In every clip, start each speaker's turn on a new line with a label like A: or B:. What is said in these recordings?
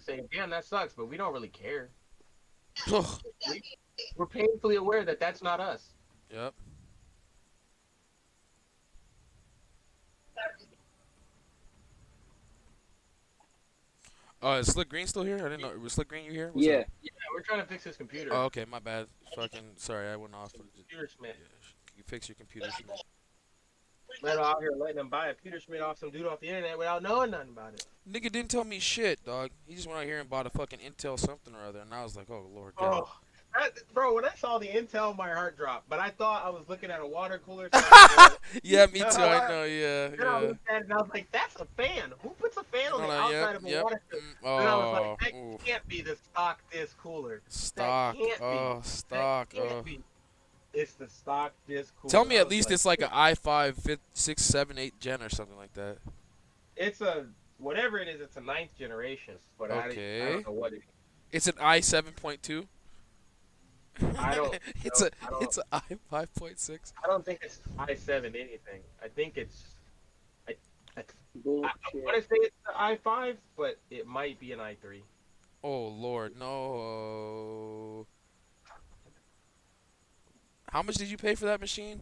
A: say, damn, that sucks, but we don't really care.
B: Ugh.
A: We, we're painfully aware that that's not us.
B: Yep. Is Slick Green still here? I didn't know. Was Slick Green you here? What's up?
C: Yeah.
A: Yeah, we're trying to fix his computer.
B: Oh, okay, my bad. Fucking sorry, I went off.
A: Computer Schmidt.
B: Yeah, you fix your computer, Schmidt.
A: Let out here letting him buy a computer Schmidt off some dude off the internet without knowing nothing about it.
B: Nigga didn't tell me shit, dog. He just went out here and bought a fucking Intel something or other, and I was like, oh Lord God.
A: Oh, bro, when I saw the Intel, my heart dropped. But I thought I was looking at a water cooler, so I was like,
B: Yeah, me too. I
A: well,
B: know. Yeah,
A: then I
B: yeah.
A: looked at it and I was like, that's a fan. Who puts a fan on
B: Hold
A: the
B: on. Yep,
A: outside of a
B: yep.
A: water cooler? Then I was like,
B: Oh,
A: that
B: ooh.
A: can't be the stock disc cooler. That
B: Stock.
A: can't be.
B: Oh,
A: That
B: stock.
A: can't
B: Oh.
A: be. It's the stock disc
B: Tell
A: cooler.
B: me
A: I
B: at
A: was
B: least
A: like,
B: it's like an i5 5, 6, 7, 8 gen or something like that.
A: it's a whatever it is. It's a ninth generation, but I
B: Okay.
A: don't know what it is.
B: It's an i7.2.
A: I don't
B: it's
A: know.
B: a it's an i5.6.
A: I don't think it's i7 anything. I think it's I I, I
C: Bullshit.
A: want to say it's the i5, but it might be an i3.
B: Oh Lord, no. How much did you pay for that machine?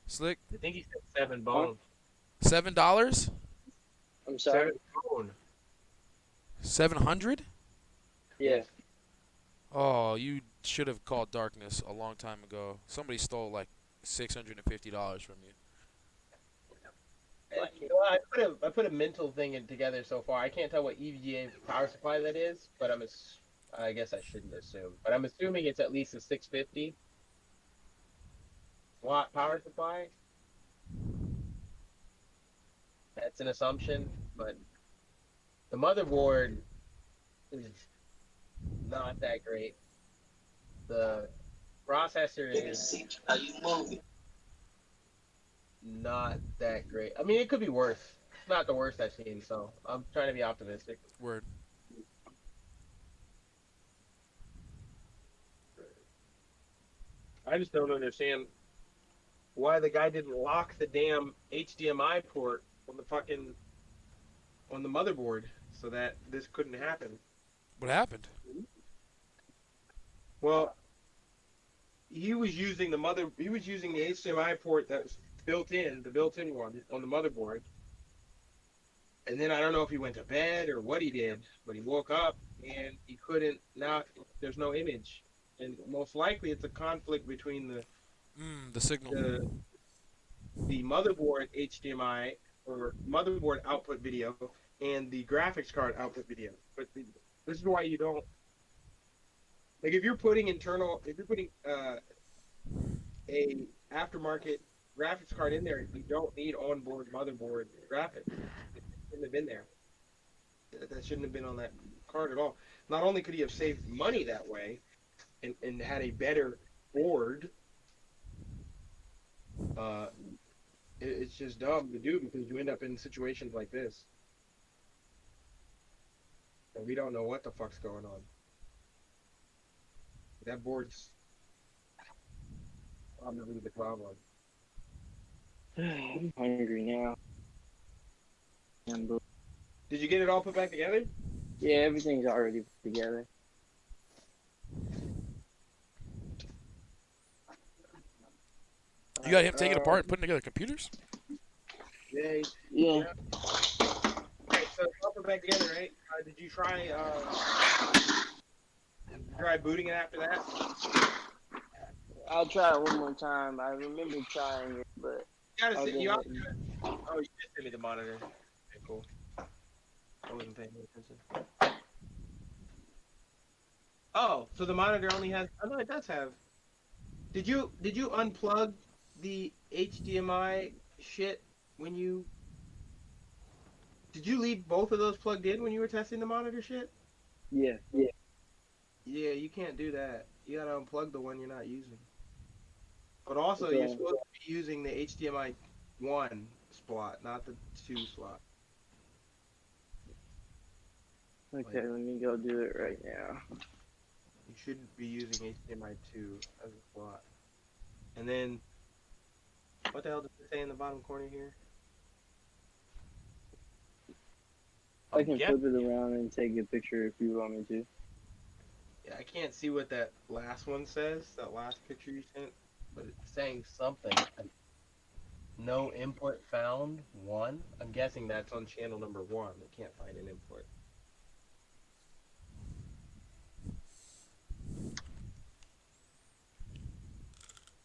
B: Slick?
A: I think he said seven
C: Huh?
A: bone.
B: $7?
C: I'm
A: Seven
C: sorry.
A: bone.
B: 700?
C: Yeah.
B: Oh, you should have called Darkness a long time ago. Somebody stole like $650 from you.
A: I put a mental thing in together so far. I can't tell what EVGA power supply that is, but I guess I shouldn't assume. But I'm assuming it's at least a 650 watt power supply. That's an assumption, but the motherboard is not that great. The processor is not that great. I mean, it could be worse. It's not the worst I've seen, so I'm trying to be optimistic.
B: Word.
A: I just don't understand why the guy didn't lock the damn HDMI port on the fucking on the motherboard so that this couldn't happen.
B: What happened?
A: Well, he was using the HDMI port that was the built-in one on the motherboard. And then I don't know if he went to bed or what he did, but he woke up and he couldn't. Now there's no image, and most likely it's a conflict between
B: The signal.
A: the the motherboard HDMI or motherboard output video and the graphics card output video. This is why you don't like if you're putting a aftermarket graphics card in there, you don't need onboard motherboard graphics. It shouldn't have been there. That shouldn't have been on that card at all. Not only could he have saved money that way and had a better board, uh, it's just dumb to do because you end up in situations like this. And we don't know what the fuck's going on. That board's probably the problem.
C: I'm hungry now.
A: Did you get it all put back together?
C: Yeah, everything's already put together.
B: You got him taking apart and putting together computers?
A: Yeah.
C: Yeah.
A: Okay, so it's all put back together, right? Did you try booting it after that?
C: I'll try it one more time. I remember trying it, but I'll go
A: You
C: ahead
A: ought
C: and...
A: Oh, you just sent me the monitor. Okay, cool. I wasn't paying attention. Oh, so the monitor only has. Oh no, it does have. Did you unplug the HDMI shit when you? Did you leave both of those plugged in when you were testing the monitor shit?
C: Yeah.
A: Yeah, you can't do that. You gotta unplug the one you're not using. But also, you're
C: Okay.
A: supposed to be using the HDMI one slot, not the two slot.
C: Okay, let me go do it right now.
A: You should be using HDMI two as a slot. And then, what the hell does it say in the bottom corner here?
C: I
A: I'm
C: can
A: guessing.
C: flip it around and take a picture if you want me to.
A: Yeah, I can't see what that last one says. That last picture you sent, but it's saying something. No input found. One. I'm guessing that's on channel number one. They can't find an input.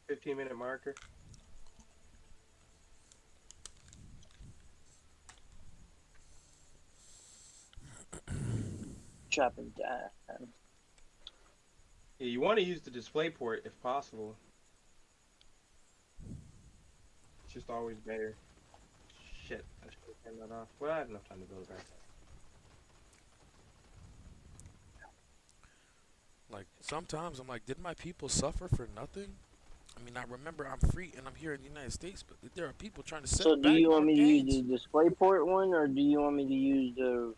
A: 15-minute marker.
C: Chopping down.
A: Yeah, you want to use the display port if possible. It's just always better. Shit, I should have turned that off. Well, I had enough time to build it back up.
B: Like sometimes I'm like, did my people suffer for nothing? I mean, I remember I'm free and I'm here in the United States, but there are people trying to
C: So
B: set
C: do
B: back
C: you want
B: our
C: me to use
B: gains.
C: the DisplayPort one, or do you want me to use the?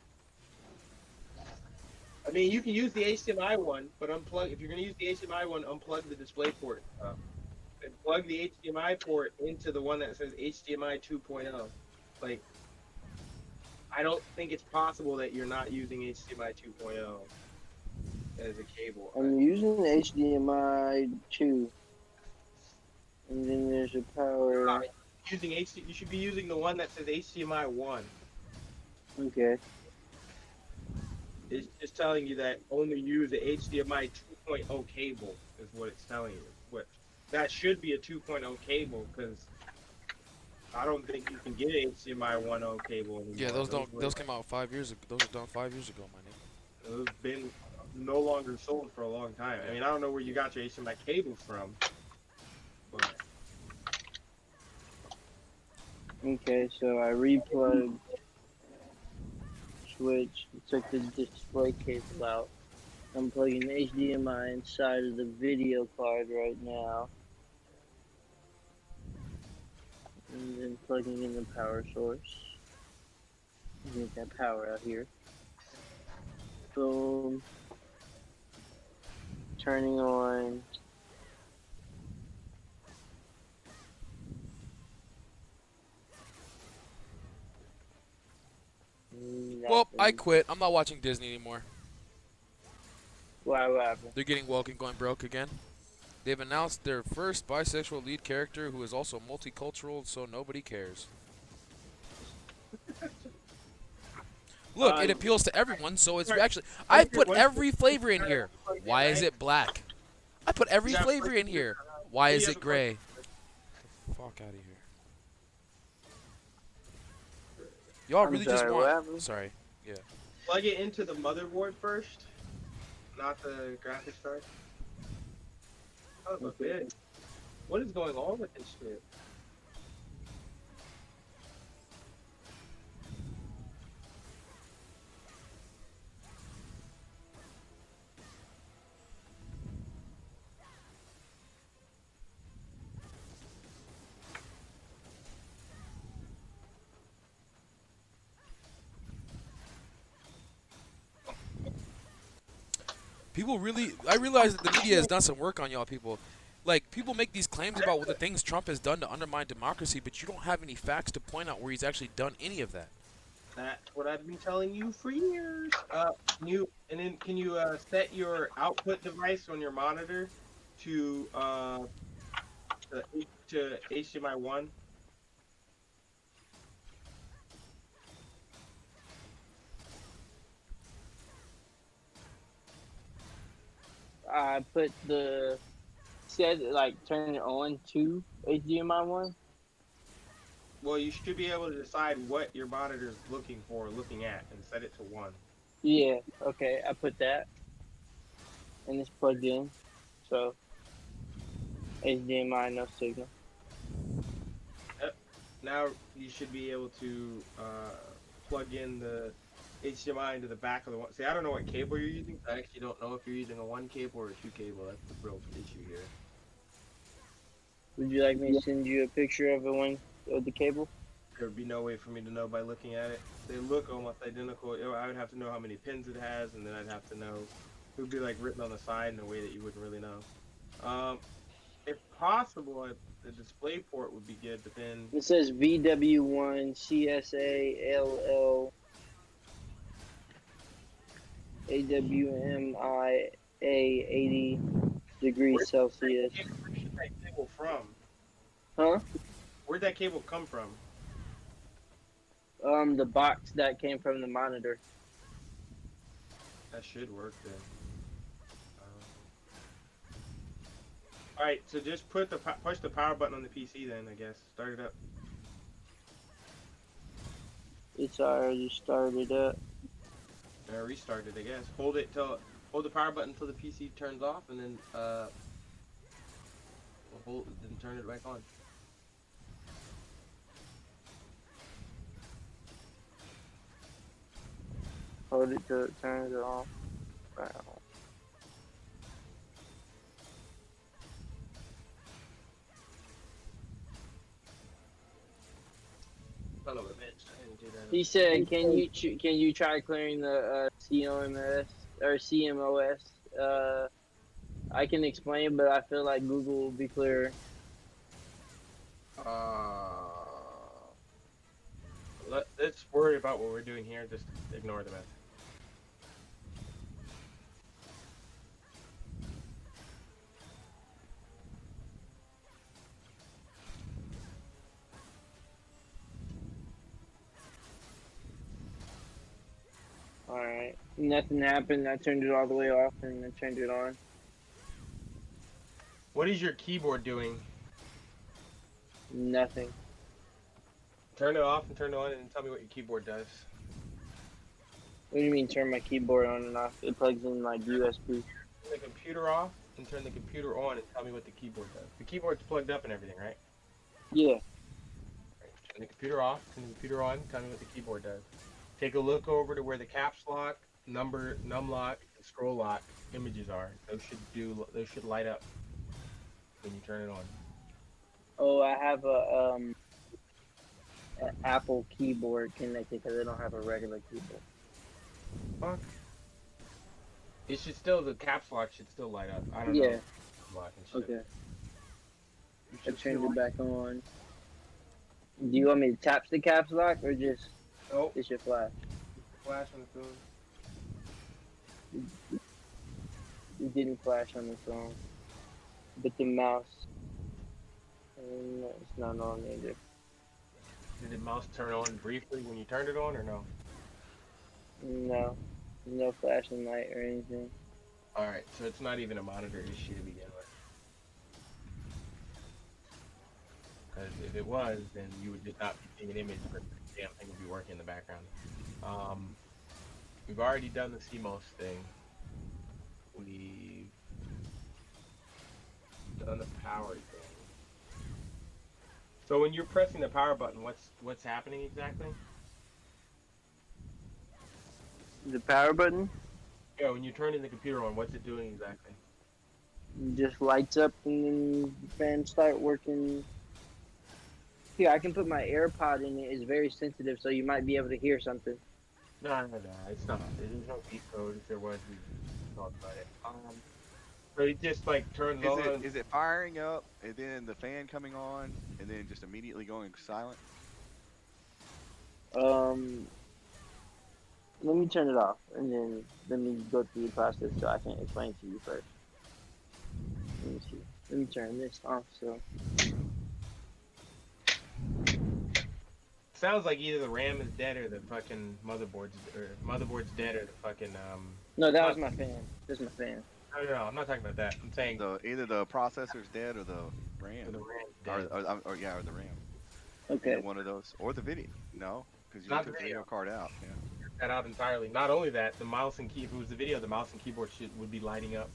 A: I mean, you can use the HDMI one, but unplug. If you're going to use the HDMI one, unplug the display port and plug the HDMI port into the one that says HDMI 2.0. Like, I don't think it's possible that you're not using HDMI 2.0 as a cable.
C: I'm using HDMI 2, and then there's a power.
A: Using HD, you should be using the one that says HDMI 1.
C: Okay.
A: It's just telling you that only use the HDMI 2.0 cable is what it's telling you. What that should be a 2.0 cable because I don't think you can get an HDMI 1.0 cable
B: Yeah,
A: anymore.
B: those don't. Those came out 5 years ago. Those were done 5 years ago, my nigga.
A: Those been no longer sold for a long time. I mean, I don't know where you got your HDMI cables from, but
C: Okay, so I replugged, switch, took the display cable out. I'm plugging the HDMI inside of the video card right now, and then plugging in the power source. Get that power out here. Boom. Turning on.
B: Well, I
C: Nothing.
B: quit. I'm not watching Disney anymore.
C: What happened?
B: They're getting woke and going broke again. They've announced their first bisexual lead character who is also multicultural, so nobody cares. Look, it appeals to everyone, so it's actually... I've put every flavor in here. Why is it black? I put every flavor in here. Why is it gray? Fuck out of here. Y'all really just want... Sorry. Yeah.
A: plug it into the motherboard first, not the graphics card. Oh, okay. What is going on with this shit?
B: People really... I realize that the media has done some work on y'all people. Like, people make these claims about what the things Trump has done to undermine democracy, but you don't have any facts to point out where he's actually done any of that.
A: That's what I've been telling you for years. Can you set your output device on your monitor to to HDMI 1?
C: I put the turn it on to HDMI 1.
A: Well, you should be able to decide what your monitor is looking at, and set it to 1.
C: Yeah, okay, I put that, and it's plugged in, so HDMI no signal.
A: Yep. Now you should be able to plug in the HDMI into the back of the one. See, I don't know what cable you're using. I actually don't know if you're using a 1 cable or a 2 cable. That's the real issue here.
C: Would you like me to send you a picture of the cable?
A: There'd be no way for me to know by looking at it. They look almost identical. I would have to know how many pins it has, and then I'd have to know. It would be like written on the side in a way that you wouldn't really know. If possible, the display port would be good, but then
C: It says VW1 CSA LL AWMIA 80 degrees Celsius.
A: Where's that cable from?
C: Huh?
A: Where'd that cable come from?
C: The box that came from the monitor.
A: That should work then. All right, so just push the power button on the PC then. I guess start it up.
C: It's already started up.
A: Restart it. I guess hold the power button until the PC turns off, and then then turn it back on.
C: Hold it till it turns off. Wow.
A: Son of a bitch! I didn't do that.
C: He said, "Can you try clearing the COMS or CMOS?" I can explain, but I feel like Google will be clearer.
A: Let's worry about what we're doing here. Just ignore the mess.
C: Alright. Nothing happened. I turned it all the way off and I turned it on.
A: What is your keyboard doing?
C: Nothing.
A: Turn it off and turn it on, and tell me what your keyboard does.
C: What do you mean turn my keyboard on and off? It plugs in like USB.
A: Turn the computer off and turn the computer on, and tell me what the keyboard does. The keyboard's plugged up and everything, right?
C: Yeah.
A: Turn the computer off, turn the computer on, tell me what the keyboard does. Take a look over to where the caps lock, num lock, and scroll lock images are. Those should light up when you turn it on.
C: Oh, I have an Apple keyboard connected because I don't have a regular keyboard.
A: Fuck. It should still, the caps lock should still light up. I don't know.
C: Yeah.
A: Lock and shit.
C: Okay.
A: You
C: I
A: should
C: turned
A: still-
C: it back on. Do you want me to tap the caps lock or just
A: Nope.
C: it should flash?
A: Flash on the phone.
C: It didn't flash on the phone. But the mouse, it's not on either.
A: Did the mouse turn on briefly when you turned it on, or no?
C: No. No flashing light or anything.
A: Alright, so it's not even a monitor issue to begin with. Because if it was, then you would just not be seeing an image, but the damn thing would be working in the background. We've already done the CMOS thing. We've done the power thing. So when you're pressing the power button, what's happening exactly?
C: The power button
A: Yeah, when you're turning the computer on, what's it doing exactly?
C: just lights up and then the fans start working. Here, I can put my AirPod in it. It's very sensitive, so you might be able to hear something.
A: No, it's not. There's no beat code. If there was, we'd talk about it. So it just like turns on.
D: Is it firing up and then the fan coming on and then just immediately going silent?
C: Let me turn it off and then let me go through the process so I can explain to you first. Let me see. Let me turn this off so.
A: Sounds like either the RAM is dead or the fucking motherboard's dead or the fucking
C: No, that was my fan. That's my fan.
A: No, I'm not talking about that. I'm saying
D: Either the processor's dead or the RAM.
A: the RAM's dead.
D: Or the RAM.
C: Okay.
D: Either one of those. Or the video. No, because you
A: Not
D: took
A: the
D: the video card out. Yeah.
A: that out entirely. Not only that, the mouse and key. If it was the video, the mouse and keyboard would be lighting up,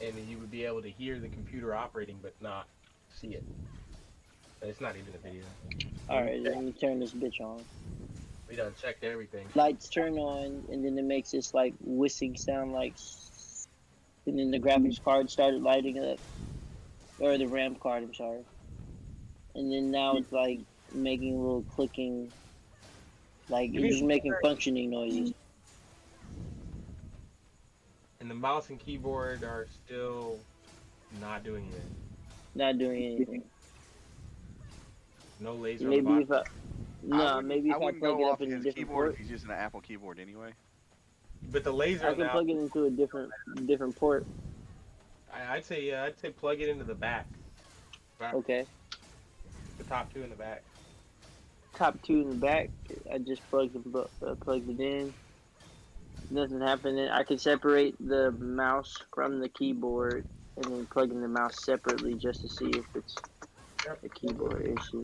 A: and then you would be able to hear the computer operating but not see it. It's not even a video.
C: Alright, let me turn this bitch on.
A: We done checked everything.
C: Lights turn on, and then it makes this like whistling sound, like, and then the graphics card started lighting up, or the RAM card. I'm sorry. And then now it's like making a little clicking, like it's just making functioning noises.
A: And the mouse and keyboard are still not doing anything.
C: Not doing anything.
A: No laser on
C: Maybe
A: the
C: if I, no, maybe if I
D: wouldn't
C: plug
D: go
C: it
D: off
C: up in a
D: his
C: different
D: keyboard
C: port.
D: if he's using an Apple keyboard anyway.
A: but the laser
C: I can
A: now.
C: plug it into a different port.
A: I'd say I'd say plug it into the back,
C: Okay.
A: the top two in the back.
C: Top two in the back. I just plugged it in. Nothing happening. I can separate the mouse from the keyboard and then plug in the mouse separately just to see if it's
A: Yep.
C: a keyboard issue.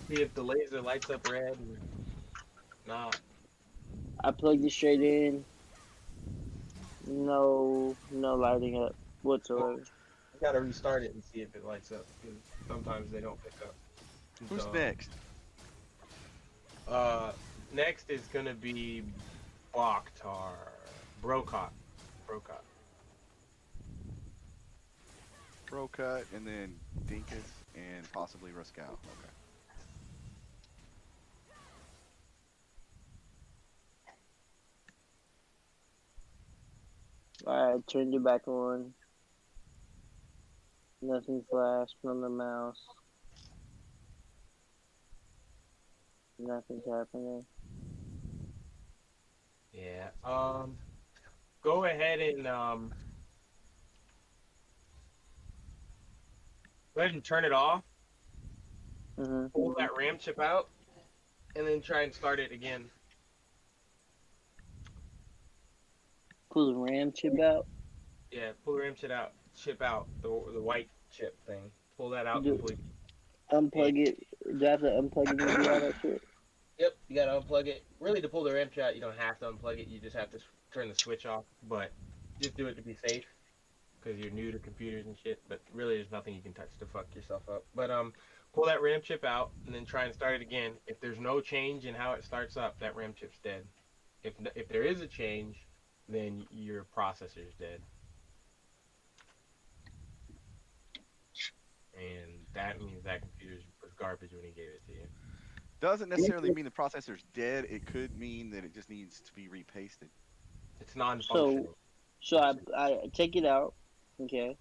A: See if the laser lights up red or not.
C: I plugged it straight in. No lighting up
A: Well,
C: whatsoever.
A: you gotta restart it and see if it lights up because sometimes they don't pick up.
D: Who's
A: So,
D: next?
A: uh, next is gonna be Bakhtar, Brocott, Brocott.
D: Cut, and then Dinkus, and possibly Ruskow. Okay.
C: Alright, turned it back on. Nothing flashed from the mouse. Nothing's happening.
A: Yeah. Go ahead and go ahead and turn it off.
C: Mm-hmm.
A: Pull that RAM chip out, and then try and start it again.
C: Pull the RAM chip out.
A: Yeah, pull the RAM chip out the white chip thing. Pull that out
C: Do
A: completely.
C: unplug it. Do I have to unplug it and do all that shit?
A: Yep, you gotta unplug it. Really, to pull the RAM chip out, you don't have to unplug it. You just have to turn the switch off. But just do it to be safe, because you're new to computers and shit. But really, there's nothing you can touch to fuck yourself up. But pull that RAM chip out and then try and start it again. If there's no change in how it starts up, that RAM chip's dead. If there is a change, then your processor's dead. And that means that computer was garbage when he gave it to you.
D: Doesn't necessarily mean the processor's dead. It could mean that it just needs to be repasted.
A: It's non-functional.
C: So I take it out. Okay.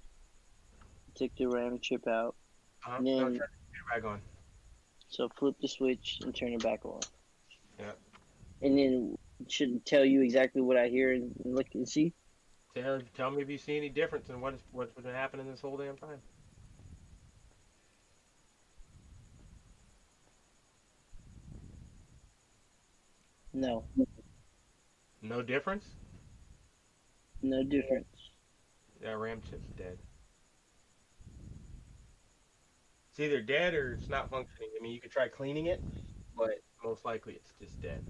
C: Take the RAM chip out. And
A: No,
C: then
A: turn the computer back on.
C: so flip the switch and turn it back on.
A: Yeah.
C: And then it should tell you exactly what I hear and look and see.
A: Tell me if you see any difference in what's been happening this whole damn time.
C: No.
A: No difference?
C: No difference.
A: That RAM chip's dead. It's either dead or it's not functioning. I mean, you could try cleaning it, but most likely it's just dead.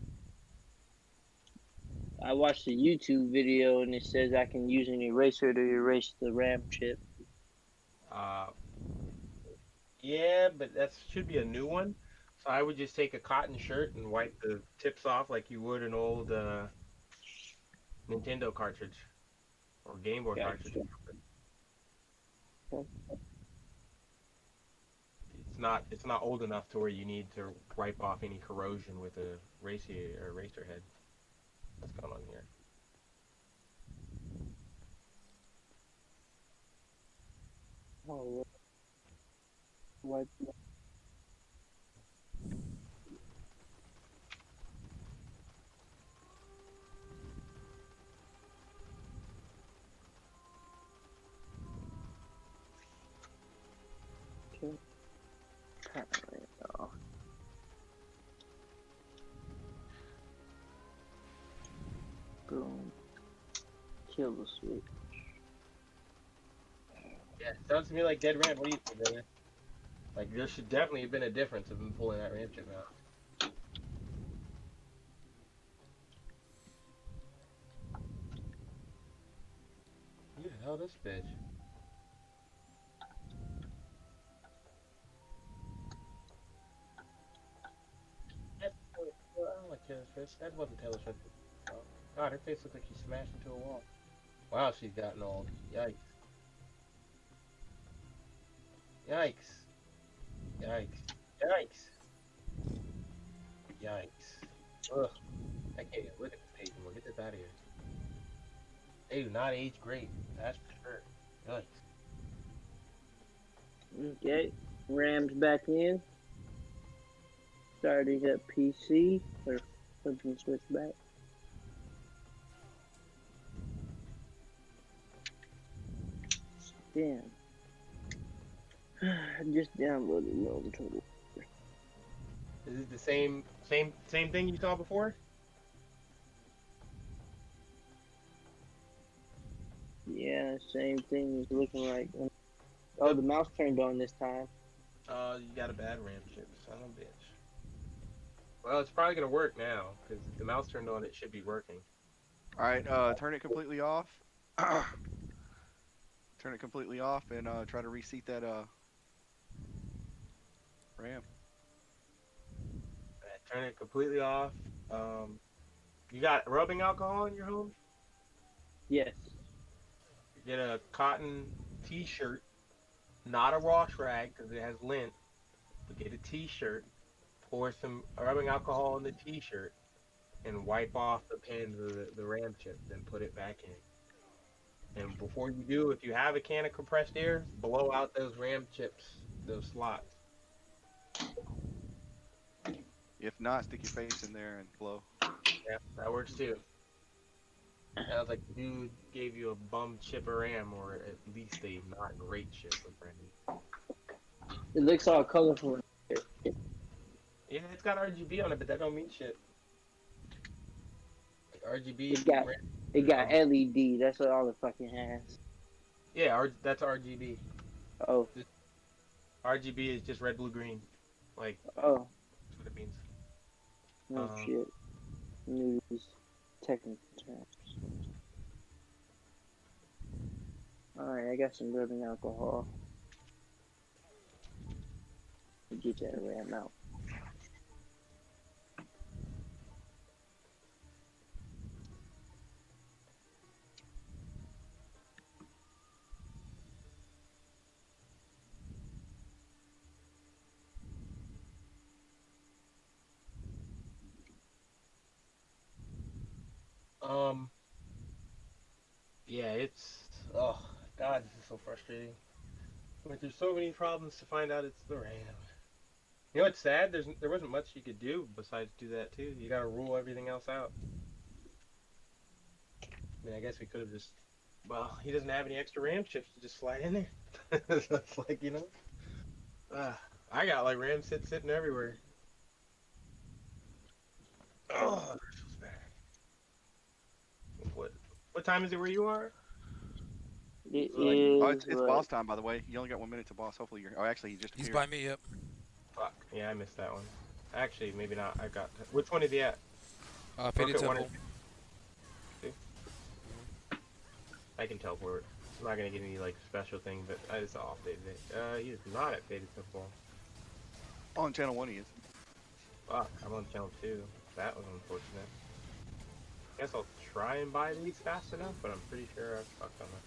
C: I watched a YouTube video and it says I can use an eraser to erase the RAM chip.
A: Uh, yeah, but that should be a new one. So I would just take a cotton shirt and wipe the tips off like you would an old Nintendo cartridge or Game Boy cartridge.
C: Okay.
A: It's not old enough to where you need to wipe off any corrosion with a eraser head. What's going on here?
C: Oh, what? Okay. Boom. Kill the switch.
A: Yeah, sounds to me like dead RAM. What do you think, brother? Like there should definitely have been a difference of him pulling that RAM chip out. Who the hell this bitch? I don't like Taylor Swift. That wasn't Taylor Swift. Oh, God, her face looks like she smashed into a wall. Wow, she's gotten old. Yikes. Yikes. Yikes. Yikes. Yikes. Ugh. I can't even look at this page anymore. Get this out of here. They do not age great. That's for sure. Yikes.
C: Okay. RAM's back in. Starting up PC. Or flipping switch back. Damn. I just downloaded Rome Total.
A: Is it the same thing you saw before?
C: Yeah, same thing is looking like. Oh, the mouse turned on this time.
A: You got a bad RAM chip, son of a bitch. Well, it's probably gonna work now because if the mouse turned on, it should be working.
D: All right, turn it completely off. Turn it completely off and try to reseat that RAM.
A: Turn it completely off. You got rubbing alcohol in your home?
C: Yes.
A: Get a cotton T-shirt, not a wash rag because it has lint. But get a T-shirt, pour some rubbing alcohol in the T-shirt, and wipe off the pins of the RAM chip. Then put it back in. And before you do, if you have a can of compressed air, blow out those RAM chips, those slots.
D: If not, stick your face in there and blow.
A: Yeah, that works too. Sounds like the dude gave you a bum chip of RAM, or at least a not great chip of RAM.
C: It looks all colorful.
A: Yeah, it's got RGB on it, but that don't mean shit. RGB.
C: It got LED. That's what all it fucking has.
A: Yeah, that's RGB.
C: Oh.
A: RGB is just red, blue, green. Like,
C: Oh.
A: that's what it means.
C: No shit. News. Technical terms. Alright, I got some rubbing alcohol. Get that RAM out.
A: Yeah, it's, oh, God, this is so frustrating. Like, there's so many problems to find out it's the RAM. You know what's sad? There wasn't much you could do besides do that too. You gotta rule everything else out. I mean, I guess we could have just, well, he doesn't have any extra RAM chips to just slide in there. That's like, you know, I got like RAM sitting everywhere. Oh, that feels bad. What time is it where you are?
D: Oh, it's boss time, by the way. You only got 1 minute to boss. Hopefully you're. Oh, actually, he just appeared.
B: He's by me. Yep.
A: Fuck. Yeah, I missed that one. Actually, maybe not. I got. Which one is he at?
B: Faded Temple.
A: I can teleport. I'm not gonna get any like special thing, but it's off day today. He is not at Faded Temple.
D: On channel 1 he is.
A: Fuck, I'm on channel 2. That was unfortunate. Guess I'll try and buy these fast enough, but I'm pretty sure I fucked on that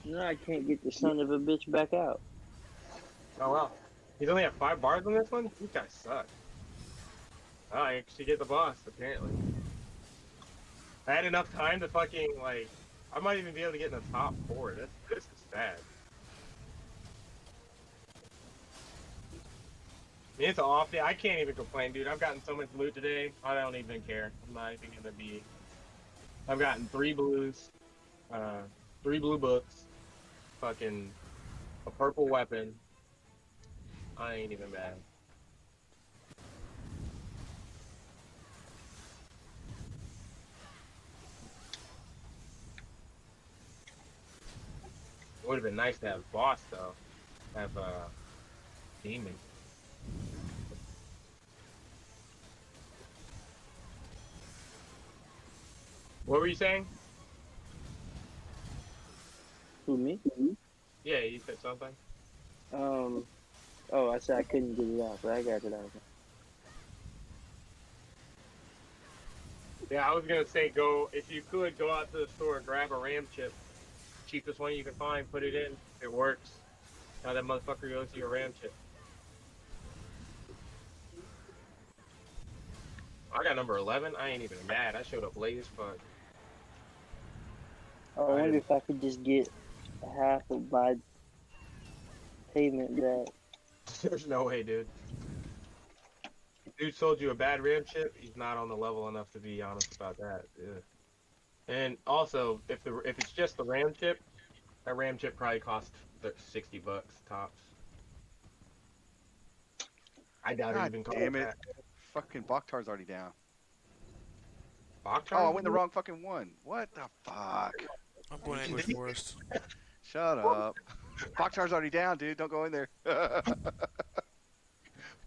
A: one.
C: No, I can't get the son of a bitch back out.
A: Oh wow. He's only have 5 bars on this one? These guys suck. Oh, I actually get the boss, apparently. I had enough time to fucking, like, I might even be able to get in the top 4. This is sad. I mean, it's an off day. I can't even complain, dude. I've gotten so much loot today. I don't even care. I'm not even gonna be. I've gotten 3 blues, 3 blue books, fucking a purple weapon. I ain't even mad. It would have been nice to have boss though. Have demon. What were you saying?
C: Who, me?
A: Yeah, you said something.
C: Oh, I said I couldn't get it out, but I got it out.
A: Yeah, I was gonna say if you could, go out to the store, grab a RAM chip. Cheapest one you can find, put it in. It works. Now that motherfucker goes to your RAM chip. I got number 11. I ain't even mad. I showed up late as fuck.
C: I wonder if I could just get half of my payment back.
A: There's no way, dude. Dude sold you a bad RAM chip. He's not on the level enough to be honest about that. Yeah. And also, if it's just the RAM chip, that RAM chip probably costs $60 tops. I doubt it
D: God
A: even costs
D: damn it.
A: that.
D: Fucking Bakhtar's already down. Oh, I
A: Bachchar's
D: went the wrong fucking one. What the fuck?
B: I'm going to English Forest.
D: Shut up. Bakhtar's already down, dude. Don't go in there.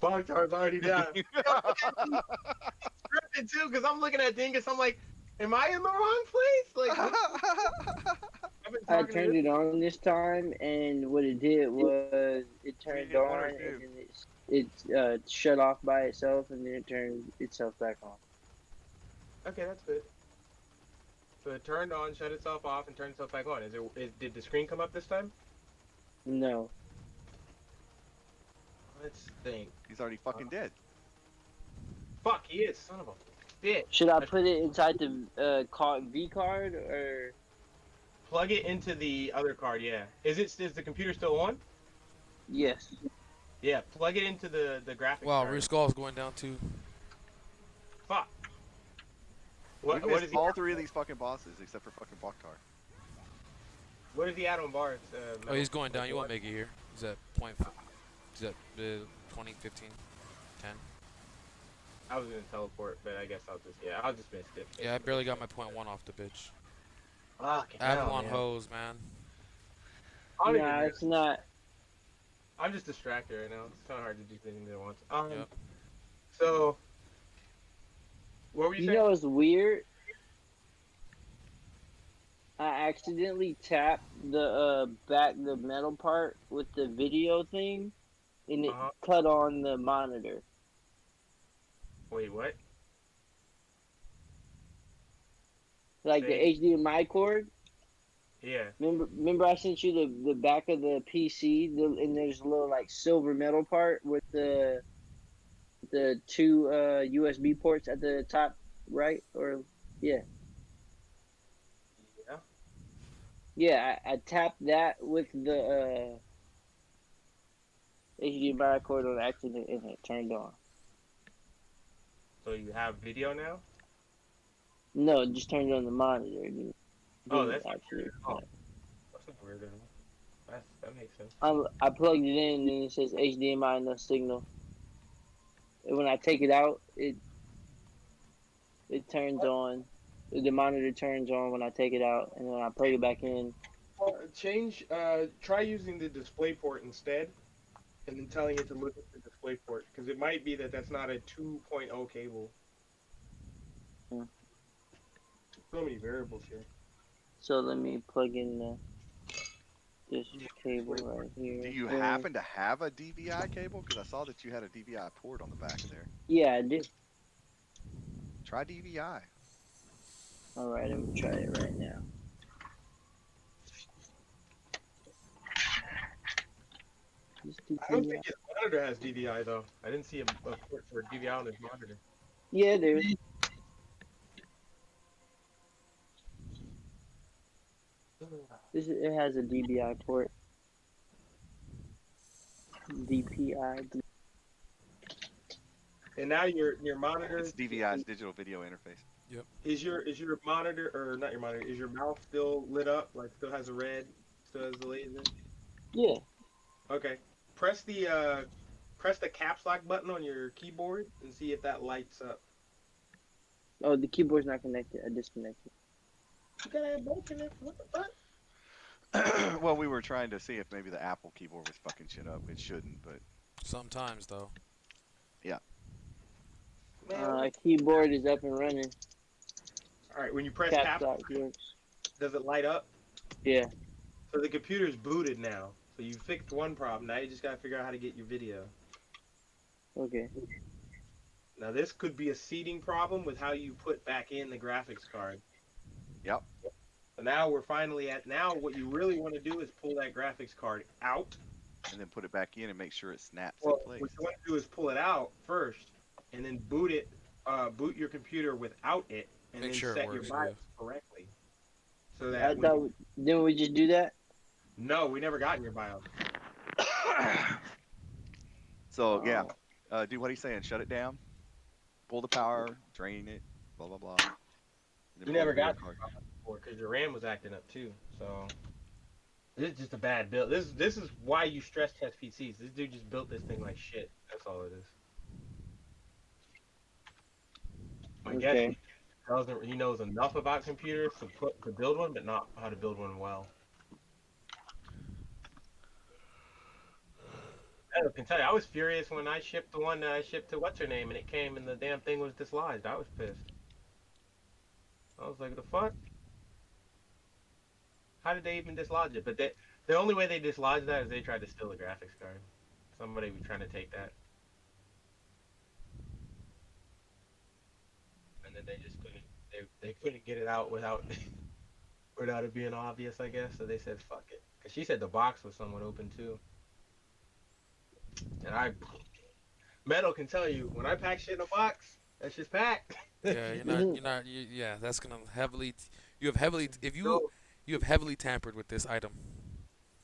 A: Bachchar's already down. Scripted too, because I'm looking at Dingus. I'm like, am I in the wrong place? Like, I've been
C: I
A: talking to
C: turned
A: this.
C: it on this time, and what it did was it
D: We
C: turned
D: did one
C: on,
D: or
C: and
D: two.
C: then it shut off by itself, and then it turned itself back on.
A: Okay, that's good. So it turned on, shut itself off, and turned itself back on. Did the screen come up this time?
C: No.
A: Let's think.
D: He's already fucking dead.
A: Fuck, he is, son of a bitch.
C: Should I put it inside the V card or?
A: Plug it into the other card, yeah. Is the computer still on?
C: Yes.
A: Yeah, plug it into the graphics
B: Wow,
A: card.
B: Reskull's going down too.
A: Fuck.
D: We
A: What
D: missed
A: is he?
D: all three of these fucking bosses except for fucking Bakhtar.
A: What is he at on bars?
B: Oh, he's going down. You won't make it here. He's at point. He's at 20, 15, 10.
A: I was gonna teleport, but I guess I'll just miss it.
B: Yeah, I barely got my point 1 off the bitch.
A: Fucking
B: Avalon
A: man.
B: hose, man.
A: I don't even
C: Nah,
A: know.
C: it's not.
A: I'm just distracted right now. It's kind of hard to do things at once.
B: Yep.
A: So, what were you
C: You
A: saying?
C: know what's weird? I accidentally tapped the the metal part with the video thing, and it
A: Uh-huh.
C: cut on the monitor.
A: Wait, what?
C: Like the
A: Say-
C: HDMI cord.
A: Yeah.
C: Remember I sent you the back of the PC, and there's a little like silver metal part with the two USB ports at the top right, or yeah.
A: Yeah.
C: Yeah, I tapped that with the HDMI cord on accident, and it turned on.
A: So you have video now?
C: No, it just turned on the monitor. It
A: Oh,
C: didn't
A: that's
C: actually.
A: oh. That's a weird. That makes sense.
C: I plugged it in, and it says HDMI no signal. And when I take it out, it turns on. The monitor turns on when I take it out, and when I plug it back in.
A: Try using the display port instead, and then telling it to look at the display port, because it might be that that's not a 2.0 cable.
C: Hmm.
A: So many variables here.
C: So let me plug in this cable right here.
D: Do you
C: And-
D: happen to have a DVI cable? Because I saw that you had a DVI port on the back of there.
C: Yeah, I do.
D: Try DVI.
C: All right, I'm gonna try it right now.
A: I don't think his monitor has DVI though. I didn't see a port for DVI on his monitor.
C: Yeah, there. It has a DVI port. DPI.
A: And now your monitor
D: It's DVI's digital video interface.
A: is your monitor, or not your monitor, is your mouth still lit up? Like still has a red, still has the laser?
C: Yeah.
A: Okay. Press the caps lock button on your keyboard and see if that lights up.
C: Oh, the keyboard's not connected. I disconnected.
A: You gotta have both connected. What the fuck?
D: Well, we were trying to see if maybe the Apple keyboard was fucking shit up. It shouldn't, but
B: Sometimes though.
A: Man,
C: Keyboard is up and running.
A: all right. When you press
C: Caps
A: caps,
C: lock works.
A: does it light up?
C: Yeah.
A: So the computer's booted now. So you fixed one problem. Now you just gotta figure out how to get your video.
C: Okay.
A: Now this could be a seating problem with how you put back in the graphics card.
D: Yep.
A: So now we're finally at what you really want to do is pull that graphics card out.
D: and then put it back in and make sure it snaps
A: Well,
D: in place.
A: what you want to do is pull it out first, and then boot your computer without it, and
B: Make
A: then
B: sure it
A: set
B: works,
A: your BIOS
B: yeah.
A: correctly. So
C: I
A: that
C: thought. Didn't we just do that?
A: no, we never got in your BIOS.
D: So yeah,
C: Oh.
D: dude, what are you saying? Shut it down. pull the power, drain it, blah blah blah, and then
A: You
D: pull the
A: never
D: video
A: got
D: card.
A: because your RAM was acting up too. So this is just a bad build. This is why you stress test PCs. This dude just built this thing like shit. That's all it is. I guess
C: Okay.
A: he knows enough about computers to build one, but not how to build one well. I can tell you, I was furious when I shipped the one that I shipped to what's her name, and it came and the damn thing was dislodged. I was pissed. I was like, the fuck? How did they even dislodge it? But the only way they dislodged that is they tried to steal the graphics card. Somebody was trying to take that, and then they just couldn't. They couldn't get it out without without it being obvious, I guess. So they said, fuck it. Cause she said the box was somewhat open too, and Metal can tell you when I pack shit in a box, that's just packed.
B: Yeah, yeah, that's gonna heavily. You have heavily. If you
A: So,
B: you have heavily tampered with this item.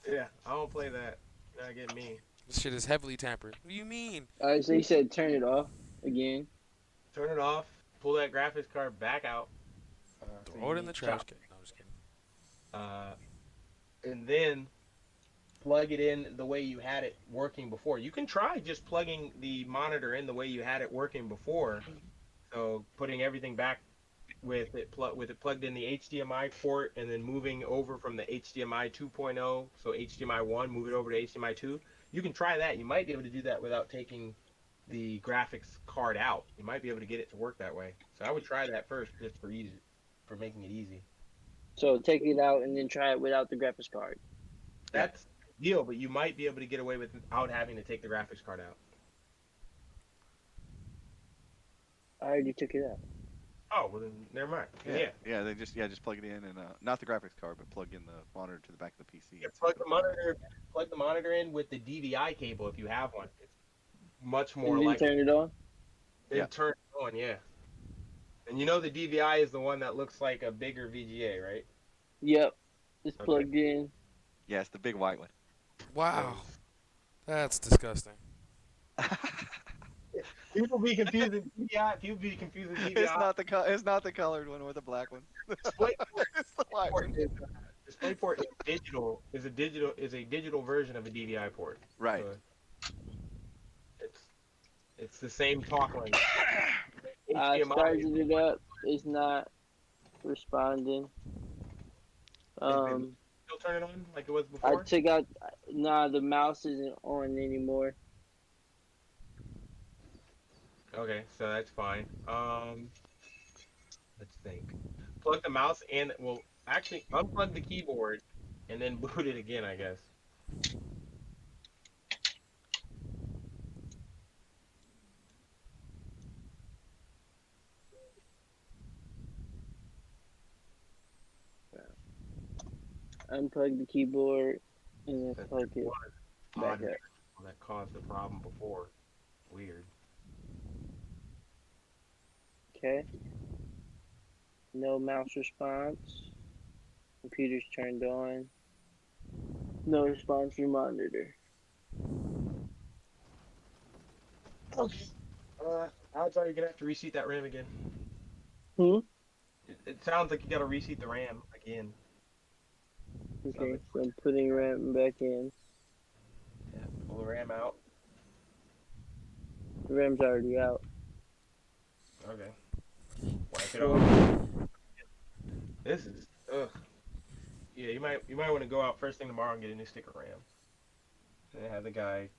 A: yeah, I don't play that. You're not getting me.
B: This shit is heavily tampered. What do you mean?
C: All right. So you said turn it off again.
A: Turn it off. Pull that graphics card back out. So
B: Throw it in
A: you
B: the trash
A: chop
B: can. No, I'm just kidding.
A: and then plug it in the way you had it working before. You can try just plugging the monitor in the way you had it working before. So putting everything back with it plugged in the HDMI port and then moving over from the HDMI 2.0, so HDMI 1, move it over to HDMI 2. You can try that. You might be able to do that without taking the graphics card out. You might be able to get it to work that way. So I would try that first just for making it easy.
C: So take it out and then try it without the graphics card.
D: Yeah.
A: That's the deal, but you might be able to get away without having to take the graphics card out.
C: I already took it out.
A: Oh, well then never mind. Yeah.
D: They just plug it in and not the graphics card, but plug in the monitor to the back of the PC.
A: Yeah, plug the monitor in with the DVI cable if you have one. It's much more
C: And then
A: like
C: turn it on.
D: Yeah.
A: turn it on, yeah. And you know the DVI is the one that looks like a bigger VGA, right?
C: Yep. It's
A: Okay.
C: plugged in.
D: Yeah, it's the big white one.
B: Wow, that's disgusting.
A: People be confusing DVI. People be confusing DVI.
D: It's not the colored one or the black one.
A: DisplayPort,
D: It's the white one.
A: DisplayPort is a digital version of a DVI port.
D: Right.
A: So it's the same talk language.
C: I
A: HDMI
C: started it up. It's not responding.
A: still turn it on like it was
C: I
A: before.
C: took out. Nah, the mouse isn't on anymore.
A: Okay, so that's fine. Let's think. Plug the mouse in. Well, actually, unplug the keyboard and then boot it again, I guess.
C: Unplug the keyboard and then
A: That's
C: plug it back
A: odd
C: up.
A: that caused the problem before. Weird.
C: Okay. No mouse response. Computer's turned on. No response from monitor.
A: Okay. Odds are you're gonna have to reseat that RAM again.
C: Hmm?
A: It sounds like you gotta reseat the RAM again.
C: Okay, so I'm putting RAM back in.
A: Yeah, pull the RAM out.
C: The RAM's already out.
A: Okay. Wipe it off. This is ugh. Yeah, you might want to go out first thing tomorrow and get a new stick of RAM. And have the guy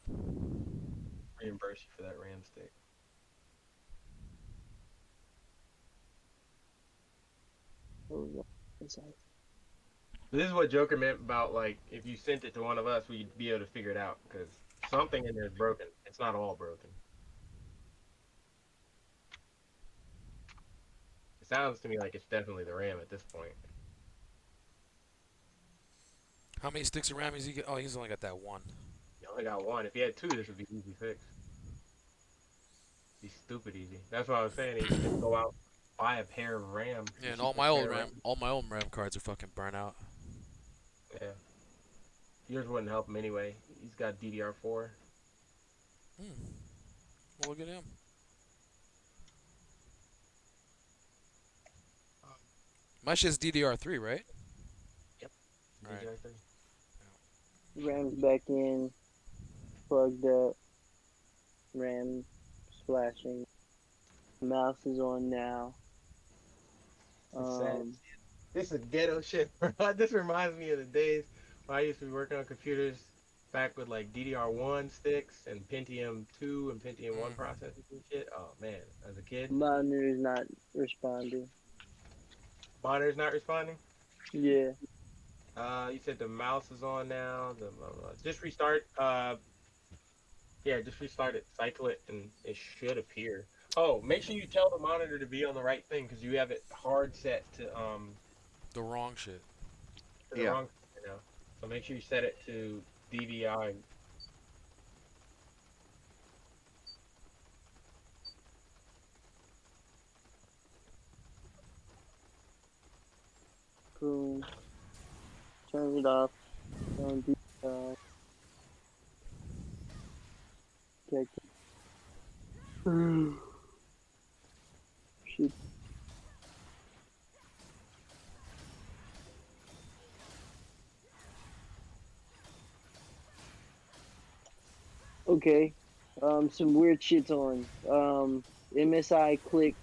A: reimburse you for that RAM stick. This is what Joker meant about like if you sent it to one of us, we'd be able to figure it out because something in there is broken. It's not all broken. It sounds to me like it's definitely the RAM at this point.
B: How many sticks of RAM is he get? Oh, he's only got that one.
A: You only got one. If you had two, this would be easy fix. Be stupid easy. That's what I was saying. You just go out, buy a pair of RAM.
B: Yeah, and
A: cheap
B: all my
A: pair
B: old
A: of
B: RAM cards are fucking burnt out.
A: Yeah. Yours wouldn't help him anyway. He's got DDR4.
B: Well, look at him. My shit's DDR3, right?
A: Yep.
B: Alright.
A: DDR3.
C: Ram's back in, plugged up. RAM flashing. Mouse is on now.
A: It's sad. This is ghetto shit. This reminds me of the days when I used to be working on computers back with like DDR1 sticks and Pentium 2 and Pentium 1 processors and shit. Oh man, as a kid.
C: Monitor is not responding.
A: Monitor's not responding.
C: Yeah.
A: You said the mouse is on now. Just restart. Yeah, just restart it, cycle it, and it should appear. Oh, make sure you tell the monitor to be on the right thing because you have it hard set to
B: The wrong shit.
A: to the wrong thing right now. So make sure you set it to DVI.
C: Boom. Turn it off. Don't do check it. Shit. Okay. Some weird shit's on. MSI click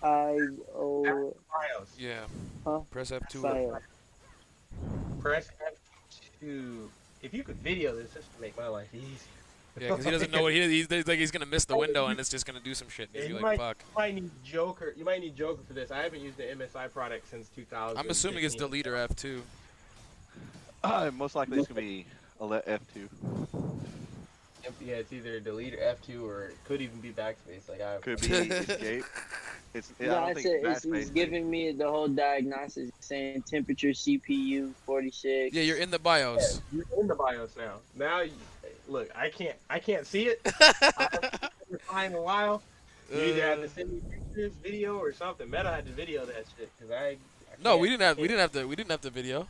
C: IO.
A: BIOS.
B: Yeah.
C: Huh?
B: Press F2.
C: BIOS.
A: Press F2. If you could video this would make my life easy.
B: Yeah, because he doesn't know what he's like. He's gonna miss the window and it's just gonna do some shit. And he's
A: you
B: like, fuck.
A: might need Joker. You might need Joker for this. I haven't used the MSI product since 2000.
B: I'm assuming it's delete or F2.
D: Most likely it's gonna be F2.
A: Yeah, it's either delete or F2, or it could even be backspace. Like I
D: Could be escape. I
C: No,
D: don't
C: I
D: think
C: said
D: backspace
C: it's giving me the whole diagnosis saying temperature CPU 46.
B: Yeah, you're in the BIOS.
A: You're in the BIOS now. Now, look, I can't see it. I've been trying a while. You either have to send me pictures, video, or something. Meta had to video that shit because I
B: No,
A: can't-
B: we didn't have the video.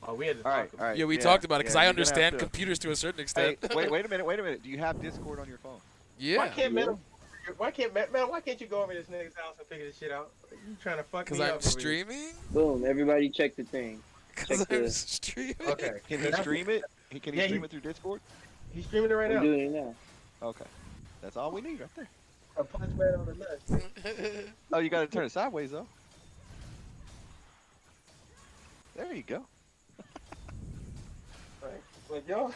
A: Oh, we had to
D: All
A: talk
D: right,
A: about
D: all right.
B: Yeah, we talked about it because I
D: you're gonna have
B: understand
D: to-
B: computers to a certain
D: Hey,
B: extent.
D: wait a minute. Do you have Discord on your phone?
B: Yeah.
A: Why can't Why can't you go over to this nigga's house and figure this shit out? You trying to fuck me
B: Because
A: up
B: I'm
A: over here.
B: streaming.
C: Boom! Everybody check the thing.
B: Because
C: Check
B: I'm
C: the-
B: streaming.
A: Okay.
D: Can he stream it? Can he
A: Yeah,
D: stream it through Discord?
A: He's streaming it right
C: I'm
A: now.
C: doing it now.
D: Okay, that's all we need right there.
A: A punch man on the nuts.
D: Oh, you gotta turn it sideways though. There you go.
A: Like y'all,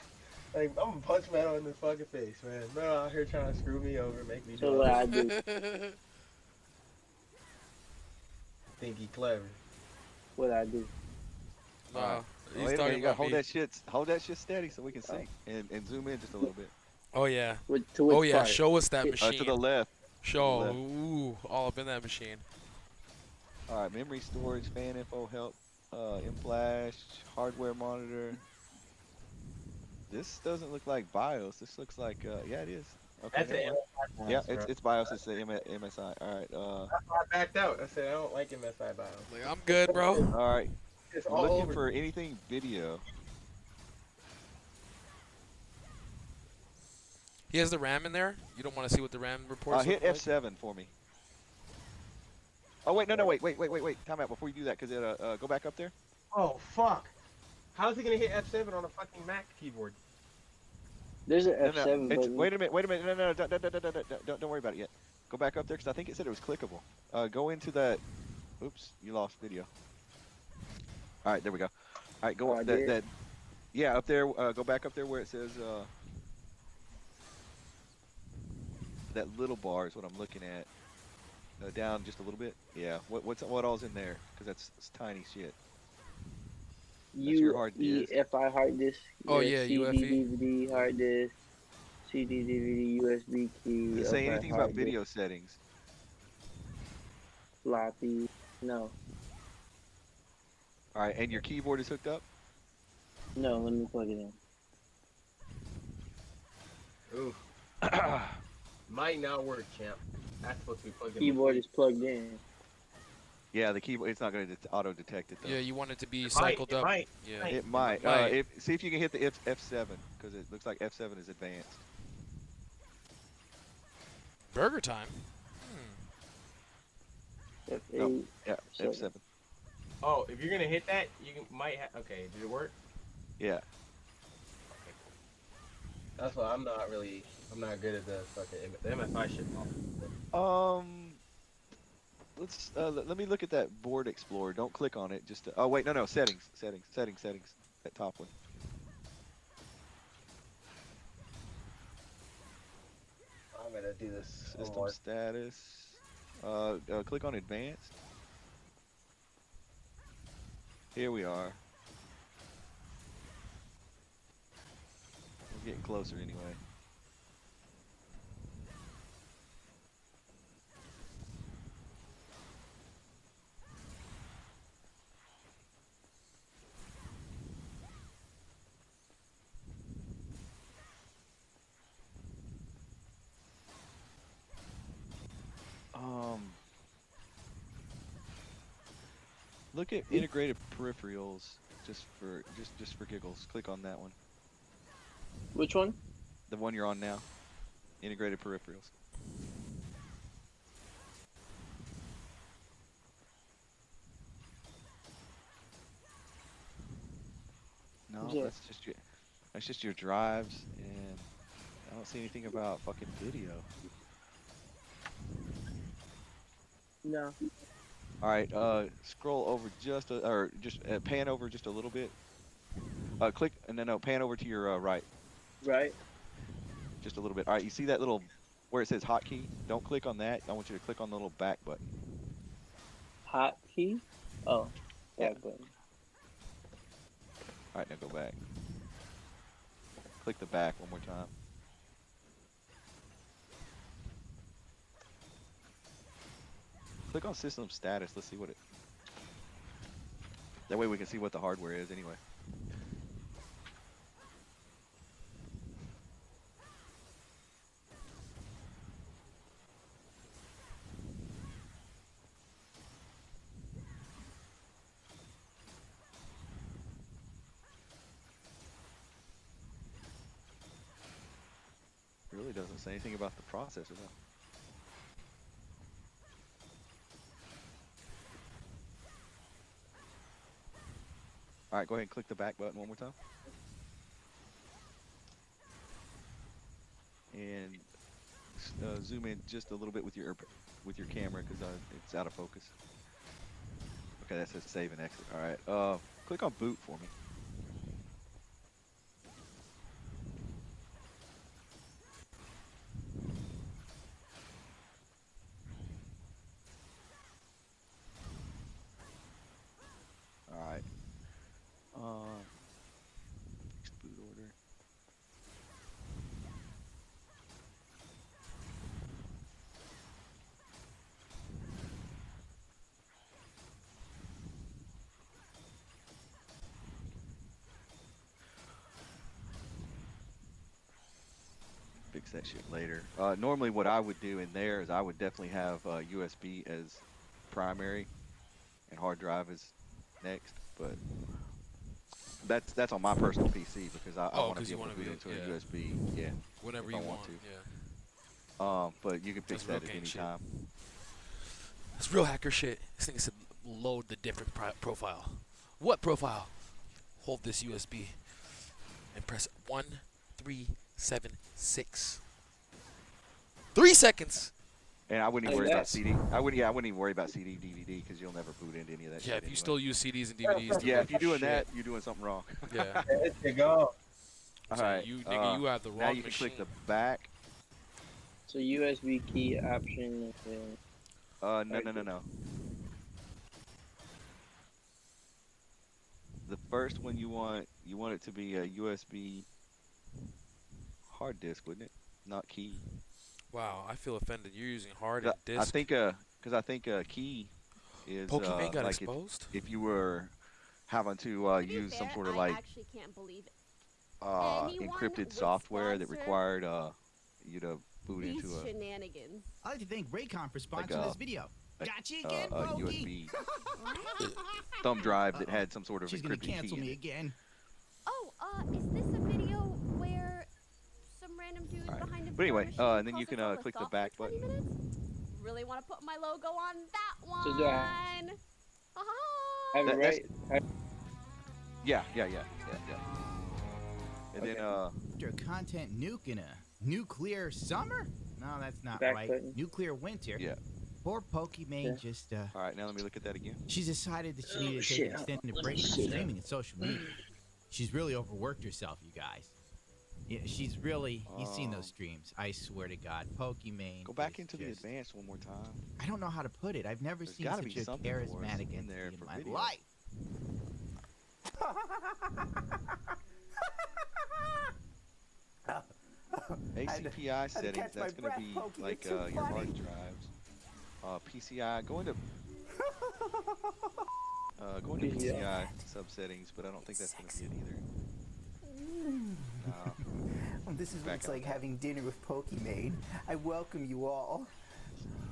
A: like I'm a punch man on this fucking face, man. Man out here trying to screw me over, make me
C: So
A: do
C: what
A: it.
C: I do?
A: Think he clever.
C: What I do?
B: No, he's
D: Wait a minute,
B: talking
D: you gotta
B: about me.
D: hold that shit steady so we can see and zoom in just a little bit.
B: Oh yeah.
C: To which
B: Oh yeah.
C: part?
B: Show us that
C: To
B: machine.
D: To the left.
B: Show.
D: left.
B: Ooh, all up in that machine.
D: All right, memory storage, fan info, help, in-flash, hardware monitor. This doesn't look like BIOS. This looks like, yeah, it is. Okay,
A: That's
D: never
A: it.
D: mind. Yeah, it's BIOS. It's the MSI. All right.
A: That's why I backed out. I said I don't like MSI BIOS.
B: Like I'm good, bro.
D: All right.
A: It's
D: We're
A: all
D: looking
A: over.
D: for anything video.
B: He has the RAM in there. You don't want to see what the RAM reports
D: Hit
B: look like?
D: F7 for me. Oh wait, no, wait. Time out before you do that, cause it go back up there.
A: Oh fuck! How's he gonna hit F7 on a fucking Mac keyboard?
C: There's an
D: No,
C: F7 button.
D: wait a minute. No, don't worry about it yet. Go back up there, cause I think it said it was clickable. Go into that. Oops, you lost video. All right, there we go. All right, go
C: Oh, I
D: that,
C: did?
D: that. Yeah, up there. Go back up there where it says. That little bar is what I'm looking at. Down just a little bit. Yeah. What all's in there? Cause that's tiny shit. That's your hard disk.
C: UEFI hard disk.
B: Oh, yeah,
C: CD,
B: UEFI.
C: DVD hard disk. CD, DVD, USB key.
D: Does it say
C: okay,
D: anything
C: hard
D: about video settings?
C: disk, floppy. No.
D: All right, and your keyboard is hooked up.
C: No, let me plug it in.
A: Ooh. Might not work, champ. That's supposed to be plugged in.
C: Keyboard is plugged in.
D: Yeah, the keyboard. It's not going to auto detect it though.
B: Yeah, you want it to be cycled up.
A: Might.
B: Yeah.
D: It might.
B: Might.
D: See if you can hit the F7 because it looks like F7 is advanced.
B: Burger time.
C: F8.
D: No. Yeah,
C: Seven.
D: F7.
A: Oh, if you're gonna hit that, you might have. Okay, did it work?
D: Yeah.
A: Okay, cool. That's why I'm not really. I'm not good at the fucking the MFI shit.
D: Um. Let me look at that board explorer. Don't click on it. Just oh wait, no, settings. That top one.
A: I'm gonna do this one
D: System
A: more.
D: status. Click on advanced. Here we are. We're getting closer anyway. Um, Look at integrated peripherals just for giggles. Click on that one.
C: Which one?
D: The one you're on now. Integrated peripherals. No,
C: Yeah.
D: that's just your drives, and I don't see anything about fucking video.
C: No.
D: All right, scroll over or just pan over just a little bit. Click and then no, pan over to your right,
C: Right.
D: just a little bit. All right, you see that little where it says hotkey? Don't click on that. I want you to click on the little back button.
C: Hotkey. Oh.
D: Yeah.
C: Back button.
D: All right, now go back. Click the back one more time. Click on system status. Let's see what it. That way we can see what the hardware is anyway. Really doesn't say anything about the processor though. All right, go ahead and click the back button one more time. And zoom in just a little bit with your camera because it's out of focus. Okay, that says save and exit. All right. Click on boot for me. All right. Next boot order. Fix that shit later. Normally, what I would do in there is I would definitely have USB as primary and hard drive is next. But that's on my personal PC because I
B: Oh,
D: want to
B: because
D: be
B: you
D: able
B: want
D: to
B: to
D: boot
B: be,
D: into
B: yeah,
D: a USB. Yeah,
B: whenever
D: if
B: you
D: I want
B: want.
D: to.
B: Yeah,
D: But you can fix
B: That's real
D: that at
B: gang
D: any
B: shit.
D: time.
B: it's real hacker shit. This thing said load the different profile. What profile? Hold this USB and press 1376. 3 seconds.
D: And I wouldn't
C: I
D: even worry about
C: guess.
D: CD. I wouldn't even worry about CD DVD because you'll never boot into any of that
B: Yeah,
D: shit
B: if you
D: anyway.
B: still use CDs and DVDs,
D: Yeah, if you're doing
B: shit.
D: that, you're doing something wrong.
B: Yeah.
A: There you go.
D: All
B: So
D: right.
B: you nigga, you have the
D: Now
B: wrong
D: you can
B: machine.
D: click the back.
C: So USB key option.
D: No. The first one you want it to be a USB hard disk, wouldn't it? Not key.
B: Wow, I feel offended. You're using hard
D: 'Cause
B: and
D: I
B: disk.
D: think key is
B: Pokemon got
D: like
B: exposed.
D: if you were having to
E: To be
D: use some
E: fair,
D: sort of
E: I
D: like
E: actually can't believe anyone
D: encrypted
E: with
D: software that
E: sponsor
D: required you to boot
E: these
D: into
E: shenanigans.
F: I'd like to thank Raycon for
D: like
F: sponsoring this video.
D: a,
F: Gotcha again,
D: a
F: Pokey.
D: USB thumb drive that had some sort of
F: She's gonna
D: encrypted key
F: cancel
D: in
F: me
D: it.
F: again.
E: Oh, is this a video where some random dude
D: Alright.
E: behind a
D: But anyway,
E: VR machine
D: and then you
E: calls
D: can
E: us all to
D: click the
E: stop
D: back
E: for 20
D: button.
E: minutes? Really want to put my logo on that one.
C: So do I.
E: Ha-ha.
C: Have it
D: That's-
C: right.
D: Yeah. And then
F: After content nuke in a nuclear summer? No, that's not
C: Back
F: right.
C: button.
F: Nuclear winter.
D: Yeah.
F: Poor Pokimane
C: Yeah.
F: just
D: all right, now let me look at that again.
F: she's decided that she needed to take
C: shit.
F: an extended
C: Let
F: break
C: me
F: from
C: see.
F: streaming and social media. She's really overworked herself, you guys. Yeah, she's really you've seen those streams. I swear to God, Pokimane.
D: Go back
F: is
D: into the
F: just-
D: advanced one more time.
F: I don't know how to put it. I've never
D: There's
F: seen
D: gotta
F: such
D: be
F: a
D: something for us
F: charismatic
D: in there
F: entity in
D: for
F: my
D: video.
F: life.
D: ACPI settings, that's going to be like your hard drives. PCI, go into PCI subsettings, but I don't think that's going to be it either. No.
G: This is what
D: Back
G: it's
D: up.
G: like having dinner with Pokimane. I welcome you all.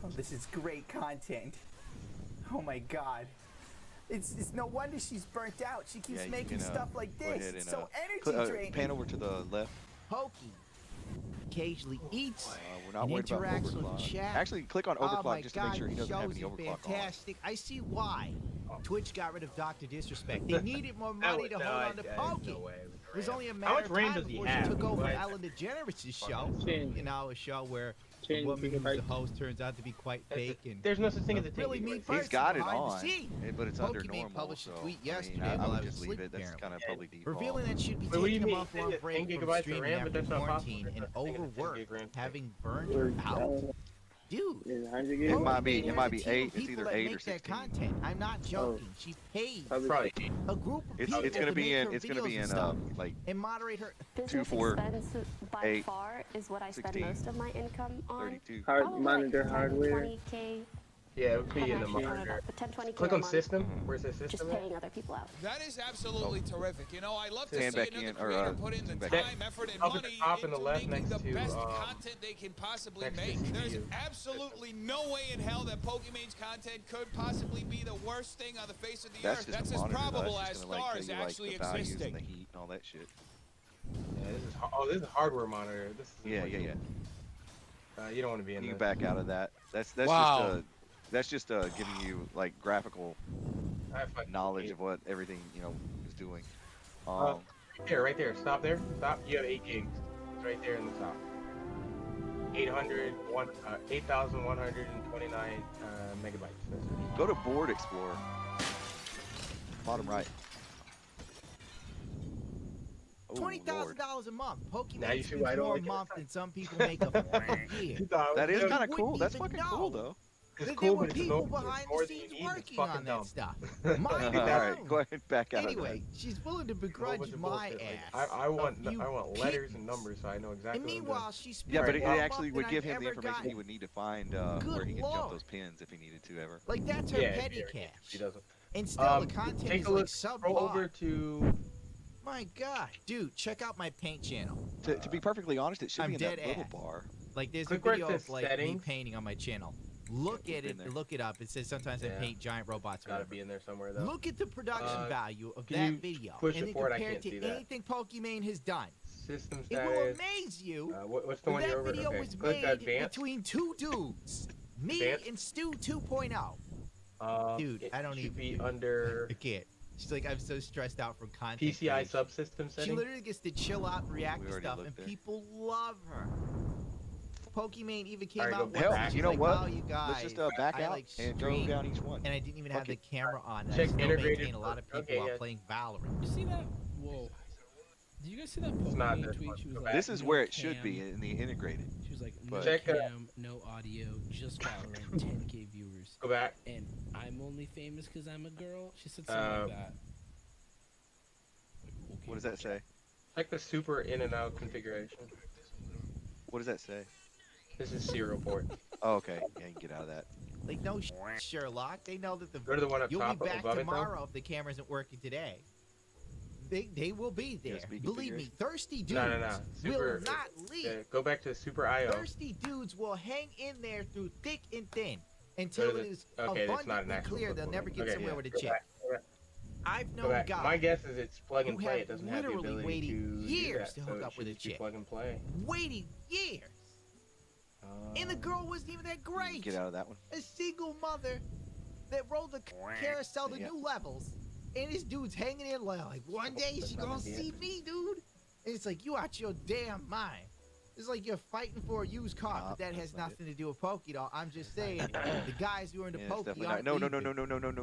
G: Oh, this is great content. Oh my god. It's no wonder she's burnt out. She keeps
D: Yeah, you
G: making
D: can,
G: stuff like
D: go
G: this.
D: ahead
G: It's
D: and,
G: so energy draining.
D: pan over to the left.
F: Pokey occasionally eats
D: We're not
F: and
D: worried about
F: interacts with
D: overclock.
F: chat.
D: Actually, click on
F: Oh
D: overclock
F: my
D: just to
F: God,
D: make sure he doesn't have
F: shows
D: any
F: are
D: overclock on.
F: fantastic. I see why. Twitch got rid of Dr. Disrespect. They needed more money to hold on to Pokey. It was only a matter
A: much
F: of
A: RAM
F: time
A: does he
F: before
A: have?
F: she took over
A: Like-
F: Ellen DeGeneres' show.
C: Ten.
F: You know, a show where the
C: 10
F: woman who's the
C: gigabytes.
F: host turns out to be quite fake and
A: There's no such thing as a
F: really
A: ticket.
F: mean
D: He's
F: person
D: got it
F: behind
D: on,
F: the scene.
D: but it's under
F: Pokimane
D: normal,
F: published a
D: so
F: tweet
D: I
F: yesterday
D: mean, I
F: while I
D: would
F: was
D: just leave
F: asleep,
D: it. That's
F: apparently.
D: kind of probably default.
F: Revealing that she'd be
A: Wait, what do you
F: taking a
A: mean?
F: month-long
A: 10
F: break from
A: gigabytes of
F: streaming
A: RAM, but
F: after
A: that's not
F: quarantine
A: possible.
F: and
A: That's not a 10
F: overwork,
A: gig RAM.
F: having burned her out. Dude,
C: Is 100
D: It
C: gigabytes?
D: might be-
F: Pokimane
D: it might
F: has a
D: be
F: team of
D: 8, it's
F: people
D: either
F: that
D: 8 or
F: make that
D: 16.
F: content. I'm not joking. She paid
C: Probably
A: Probably.
F: a group of
D: It's
F: people
D: gonna
F: to
D: be
F: make
D: in
F: her
D: it's gonna
F: videos
D: be
F: and
D: in
F: stuff
D: like
F: and moderate her.
E: Business
D: 4,
E: expense by
D: 8,
E: far is what I spend
D: 16,
E: most of my income on.
D: 32.
C: Hard
E: Probably
C: monitor
E: like 10,
C: hardware.
E: 20K.
A: Yeah, it would be in the
E: I'm actually
A: monitor.
E: about 10, 20K
A: Click
E: a
A: on
E: month,
A: system. Where's the
E: just
A: system? at?
E: paying other people out.
H: That is absolutely terrific. You know, I love to
D: Stand
H: see
D: back
H: another
D: in, or,
H: creator put in the
D: stand back
H: time,
A: in.
H: effort, and
A: Up at the
H: money
A: top in the
H: into
A: left
H: making
A: next
H: the
A: to,
H: best
A: um,
H: content they can possibly
A: next to
H: make. There's
A: CPU.
H: absolutely no way in hell that Pokemon's content could possibly be the worst thing on the face of the
D: That's
H: earth.
D: just
H: That's
D: a
H: as
D: monitor.
H: probable
D: That's
H: as
D: just gonna like
H: stars
D: tell you like
H: actually
D: the values and the
H: existing.
D: heat and all that shit.
A: Yeah, this is a hardware monitor. This is
D: Yeah.
A: You don't want to be in
D: You
A: this.
D: can back out of that. That's
B: Wow.
D: just giving you like graphical
A: I have like
D: knowledge
A: 8.
D: of what everything is doing.
A: Right there. Stop there. Stop. You have 8 gigs. It's right there in the top. 8,129 megabytes. That's it.
D: Go to Board Explorer. Bottom right. Oh,
F: $20,000 a month. Pokemon
A: Now you see
F: spends
A: why I don't
F: more a
A: like it.
F: month than some people make a full year.
D: That is
F: You
D: kind of
F: wouldn't
D: cool. That's
F: even
D: fucking cool
F: know.
D: though.
A: It's
F: There
A: cool,
F: were
A: but it's
F: people
A: more
F: behind
A: more
F: the
A: than you
F: scenes
A: need. It's
F: working on
A: fucking
F: that
A: dumb.
F: stuff.
D: All
F: Mind
D: right,
F: blown.
D: go ahead and back out
F: Anyway,
D: of
F: she's willing to
A: A whole
F: begrudge
A: bunch of
F: my
A: bullshit.
F: ass.
A: Like, I want
F: a few
A: letters and
F: pittance.
A: numbers so I know exactly.
F: And
A: what I'm
F: meanwhile, she's
D: that. Yeah, but it
F: more
D: actually
F: buff
D: would
F: than
D: give
F: I've
D: him the
F: ever
D: information he
F: gotten.
D: would need to find
F: Good
D: where he can jump
F: Lord.
D: those pins if he needed to ever.
F: Like that's her
A: doing.
F: petty
A: She
F: cash.
A: doesn't.
F: And still, the content
A: Take
F: is
A: a
F: like
A: look. Scroll
F: subpar.
A: over to.
F: My God, dude, check out my paint channel.
D: To be perfectly honest, it should
F: I'm
D: be in that
F: dead
D: little
F: ass.
D: bar.
F: Like there's
A: Click
F: a
A: where it
F: video of
A: says
F: like me
A: settings.
F: painting on my channel. Look
D: Yeah,
F: at
D: it's
F: it,
D: in there.
F: look it up. It says sometimes I
A: Yeah.
F: paint giant robots. Or
A: Gotta
F: whatever.
A: be in there somewhere though.
F: Look at the production value of
A: can
F: that
A: you
F: video,
A: push
F: and
A: it
F: then
A: forward? I
F: compare it
A: can't
F: to
A: see that.
F: anything Pokimane has done.
A: System
F: It will
A: status.
F: amaze you
A: What's the
F: that
A: one
F: that
A: you're over?
F: video
A: Okay.
F: was
A: Click
F: made
A: advanced.
F: between two dudes, me
A: Advanced?
F: and Stu 2.0. Dude,
A: It
F: I don't
A: should
F: even-
A: be under
F: I can't. She's like, I'm so stressed out from content.
A: PCI
F: creation.
A: subsystem
F: She
A: setting.
F: literally gets to chill out and react
D: We
F: to
D: already
F: stuff,
D: looked
F: and
D: there.
F: people love her. Pokimane even came
A: Alright,
F: out
A: go
F: once.
A: back.
F: She's
D: You know
F: like,
D: what?
F: "Wow, you guys,
D: Let's just back
F: I
D: out
F: like
D: and go
F: stream,
D: down each one.
F: and I didn't even have the camera on.
A: Check
F: I still
A: integrated
F: maintain a lot of people
A: okay,
F: while
A: yeah.
F: playing Valorant.
I: You see that? Whoa. Did you guys see that
A: not
I: Pokemon
A: this
I: tweet?
A: one.
I: She was
A: Go
I: like,
A: back.
D: This is
I: no
D: where it should be
I: cam.
D: in the integrated.
I: She was like, no
D: But-
A: Check,
I: cam, no audio, just Valorant, 10K viewers.
A: Go back.
I: And I'm only famous because I'm a girl? She said something like that. Like, okay,
D: What does that say?
A: Check the super in and out configuration.
D: What does that say?
A: This is serial port.
D: Oh, okay. Yeah, you can get out of that.
F: Like, no, Sherlock. They know that
A: Go to the one up
F: you'll
A: top
F: be back
A: above it though.
F: tomorrow if the camera isn't working today. They will be there.
D: USB
F: Believe me,
D: configuration?
F: thirsty dudes
A: No. Super.
F: will not leave.
A: Yeah, go back to super IO.
F: Thirsty dudes will hang in there through thick and thin until
A: Go to
F: it
A: the-
F: is
A: okay, that's not
F: abundantly
A: an actual
F: clear they'll
A: clipboard.
F: never get
A: Okay,
F: somewhere
A: yeah,
F: with a
A: go
F: chick.
A: back, go back,
F: I've
A: go
F: known
A: back.
F: guys
A: My guess is it's plug and
F: who
A: play.
F: have
A: It doesn't have the
F: literally
A: ability
F: waited
A: to do
F: years
A: that,
F: to
A: so
F: hook
A: it
F: up
A: should
F: with a
A: just be
F: chick.
A: Plug and play.
F: waiting years, and the girl wasn't even that
D: You can
F: great.
D: get out of that one.
F: A single mother They roll the carousel to new levels, and this dude's hanging in like one day she gonna see me, dude. And it's like, you out your damn mind. It's like you're fighting for a used car, but that has nothing to do with Pokey doll. I'm just saying, the guys who are into Pokey aren't
D: no.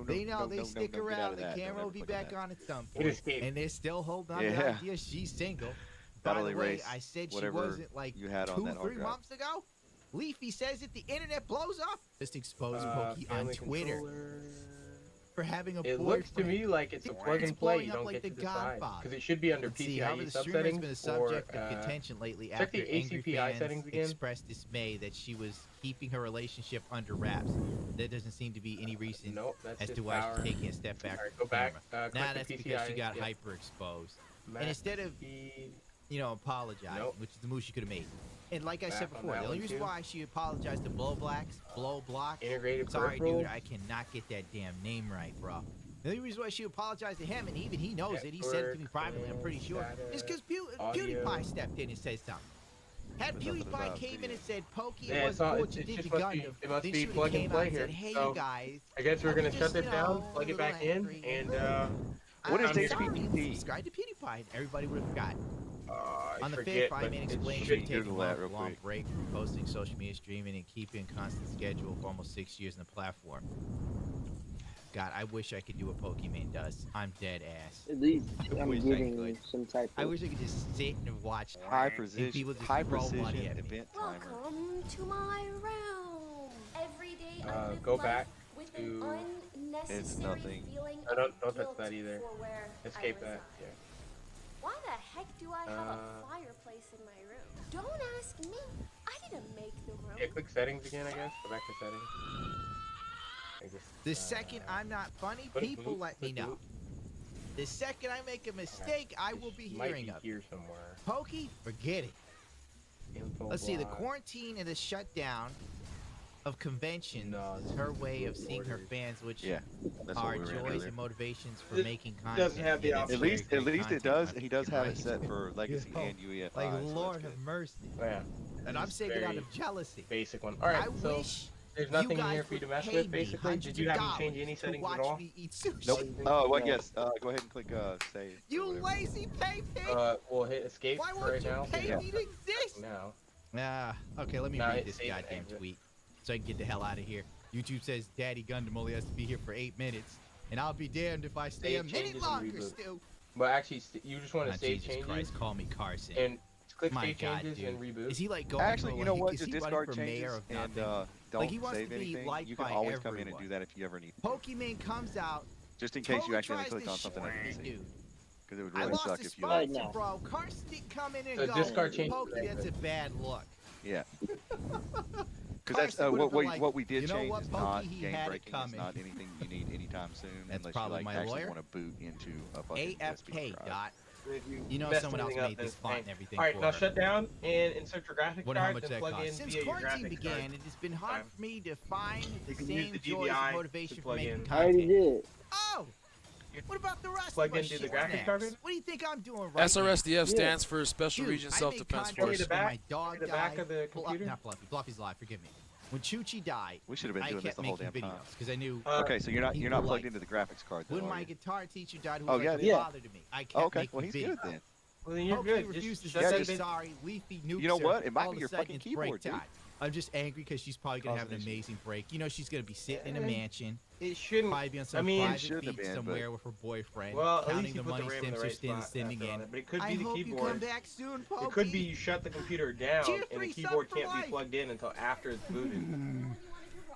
F: They know they stick around. The camera will be back on at some point, and they're still holding on to the idea she's single. By the way, I said she wasn't like 2-3 months ago. Leafy says if the internet blows up, just expose Pokey on Twitter for having a boyfriend.
A: It looks to me like it's a plug and play. You don't get to decide because it should be under PCIe
F: subsettings. Been a subject
A: or,
F: of contention lately
A: check
F: after
A: the
F: angry
A: ACPI
F: fans
A: settings again.
F: expressed dismay that she was keeping her relationship under wraps. There doesn't seem to be any reason as to why she's taking a step back.
A: Go back.
F: Nah, that's because she got hyper exposed. And instead of apologizing, which is the move she could have made. And like I said before, the only reason why she apologized to Blow Block,
A: Integrated
F: sorry,
A: peripheral.
F: dude, I cannot get that damn name right, bro. The only reason why she apologized to him, and even he knows it, he said it to me privately, I'm pretty sure, is because PewDiePie stepped in and said something. Had PewDiePie came in and said, Pokey, it wasn't cool what you did to Gundam,
A: it must
F: then
A: be
F: she would've
A: plug and
F: came
A: play
F: out and
A: here.
F: said, hey,
A: So,
F: you guys.
A: I guess we're going to shut this down,
F: a
A: plug it
F: little
A: back in,
F: angry.
A: and
D: what is
F: HPP? Subscribe to PewDiePie, and everybody would have forgotten. On the fifth, Fireman explained she taking a long break from posting social media, streaming, and keeping a constant schedule for almost 6 years on the platform. God, I wish I could do what Pokemon does. I'm dead ass.
C: At least
F: I
C: I'm
F: wish
C: getting some type of...
F: I wish I could just sit and watch
D: high
F: and people
D: precision,
F: just
D: high
F: throw money
D: precision
F: at me.
D: event timer.
E: Welcome to my realm. Every day I live
A: go
E: life
A: back
E: with
A: to-
E: an unnecessary
D: It's nothing.
E: feeling
A: I don't
E: of
A: touch
E: guilt
A: that either.
E: for where
A: Escape
E: I
A: that.
E: reside. Why the heck do I have a fireplace in my room? Don't ask me. I didn't make the room.
A: Yeah, click settings again, I guess. Go back to settings.
F: The second I'm not funny, people let me know. The second I make a mistake, I will be hearing of it.
A: Here somewhere.
F: Pokey, forget it.
A: Info
F: Let's see, the
A: block.
F: quarantine and the shutdown of conventions
A: No,
F: is her way of seeing her fans, which
D: Yeah, that's
F: are
D: what we were
F: joys
D: earlier.
F: and motivations for
A: It
F: making
A: doesn't
F: content.
A: have the
F: Yeah, that's
A: option.
D: At
F: very
D: least,
F: great
D: at least it
F: content,
D: does.
F: I'm
D: He does have it
F: right.
D: set for legacy
F: You know,
D: and UEFI.
F: Like,
D: so that's
F: Lord
D: good.
F: have mercy.
A: Yeah.
F: And I'm
A: It's
F: saying it out
A: very
F: of jealousy.
A: Basic one. All right,
F: I
A: so
F: wish
A: there's
F: you
A: nothing in
F: guys
A: here for you to
F: would
A: mess
F: pay
A: with,
F: me
A: basically.
F: hundreds
A: Did you
F: of
A: have him change
F: dollars
A: any
F: to
A: settings
F: watch
A: at all?
F: me eat sushi.
D: Nope.
A: Anything?
D: Oh, well,
C: No.
D: yes. Go ahead and click save.
F: You
D: or whatever.
F: lazy pay pig!
A: We'll hit escape
F: Why
A: for
F: won't
A: right
F: you
A: now.
F: pay
D: Yeah.
F: me to exist?
A: Now.
F: Okay, let me
A: Nah,
F: read
A: it's
F: this
A: safe and
F: goddamn
A: exit.
F: tweet so I can get the hell out of here. YouTube says Daddy Gundam only has to be here for 8 minutes, and I'll be damned if I stay a
A: Save
F: minute
A: changes and
F: longer
A: reboot.
F: still.
A: But actually, you just want
F: Oh,
A: to save
F: Jesus
A: changes
F: Christ, call me Carson.
A: and click
F: My
A: save
F: God,
A: changes
F: dude.
A: and reboot.
F: Is he like going
D: Actually,
F: for,
D: you know
F: like,
D: what?
F: is
D: Just
F: he running
D: discard
F: for mayor
D: changes
F: of
D: and
F: nothing?
D: don't
F: he wants
D: save
F: to be
D: anything.
F: liked
D: You can
F: by
D: always come in and
F: everyone.
D: do that if you ever need.
F: Pokemon comes out.
D: Just in case you
F: totally
D: accidentally
F: tries
D: clicked
F: to
D: on something I
F: shit
D: didn't see.
F: dude.
D: Because it would
F: I
D: really
F: lost
D: suck
F: a
D: if you.
C: Right
F: sponsor,
C: now.
F: bro. Carson didn't come in and
A: So
F: go,
A: discard changes.
F: Pokey, that's a bad look.
D: Yeah. Because that's
F: Carson would've been like,
D: what we did
F: "You know
D: change
F: what,
D: is
F: Pokey,
D: not
F: he
D: game
F: had it
D: breaking. It's
F: coming."
D: not anything you need anytime soon
F: That's
D: unless you
F: probably
D: like
F: my
D: actually
F: lawyer.
D: want to boot into a fucking USB
F: AFK,
D: drive.
F: Dot.
A: If
F: You know
A: mess
F: someone else
A: something up,
F: made
A: then
F: this
A: it's
F: font
A: fine.
F: and everything
A: All right,
F: for
A: now
F: her.
A: shut down and insert your graphics
F: Wonder how
A: card
F: much
A: and
F: that
A: plug
F: costs.
A: in
F: Since
A: via your
F: quarantine
A: graphics
F: began,
A: card.
F: it has been hard for me to find the
A: You can use
F: same
A: the
F: joys
A: GBI
F: and
A: to
F: motivation for
A: plug
F: making
A: in.
C: I already
F: content.
C: did.
F: Oh! What about the rest
A: Plug
F: of us
A: into the graphics
F: shit
A: card?
F: nerds? What do you think I'm doing right
B: SRSDF
C: Yeah.
B: stands for Special
F: Dude,
B: Region
F: I
B: Self
F: made
B: Defense
F: contracts
A: Show me
B: Force.
A: the
F: for
A: back.
F: my dog
A: the back
F: died.
A: of the computer.
F: Not Fluffy. Fluffy's alive. Forgive me. When Chuchi died,
D: We should have been
F: I
D: doing this
F: kept
D: the whole
F: making
D: damn time.
F: videos because I knew
D: Okay, so you're not
F: people
D: plugged
F: like-
D: into the graphics card though.
F: when
D: are
F: my
D: you?
F: guitar teacher died, who
D: Oh,
F: was
D: yeah,
F: like a
C: yeah.
F: father to me, I kept
D: Oh, okay,
F: making
D: well he's
F: videos.
D: good then.
A: Well, then you're
F: Pokey
A: good.
F: refused to
A: Just shut
F: say
A: that bit-
F: sorry. Leafy nukes
D: You know
F: her.
D: what? It might
F: All
D: be
F: of a
D: your
F: sudden
D: fucking
F: it's
D: keyboard,
F: break
D: dude.
F: time. I'm just angry because she's probably gonna have an
D: Causing issues.
F: amazing break. You know she's gonna be sitting in a
A: Yeah.
F: mansion,
A: It shouldn't.
F: probably be on
A: I
F: some
A: mean,
F: private
D: should've
F: beach
D: been,
F: somewhere with her boyfriend,
A: Well, at
F: counting
A: least you
F: the
A: put the
F: money
A: RAM in the
F: Sims
A: right
F: are
A: spot
F: sending
A: after all
F: in.
A: that. But it could
F: I
A: be the
F: hope you come
A: keyboard.
F: back soon, Pokey.
A: It could be you shut the computer down
F: Tier
A: and the
F: 3
A: keyboard
F: sub for
A: can't be
F: life.
A: plugged in until after it's booted.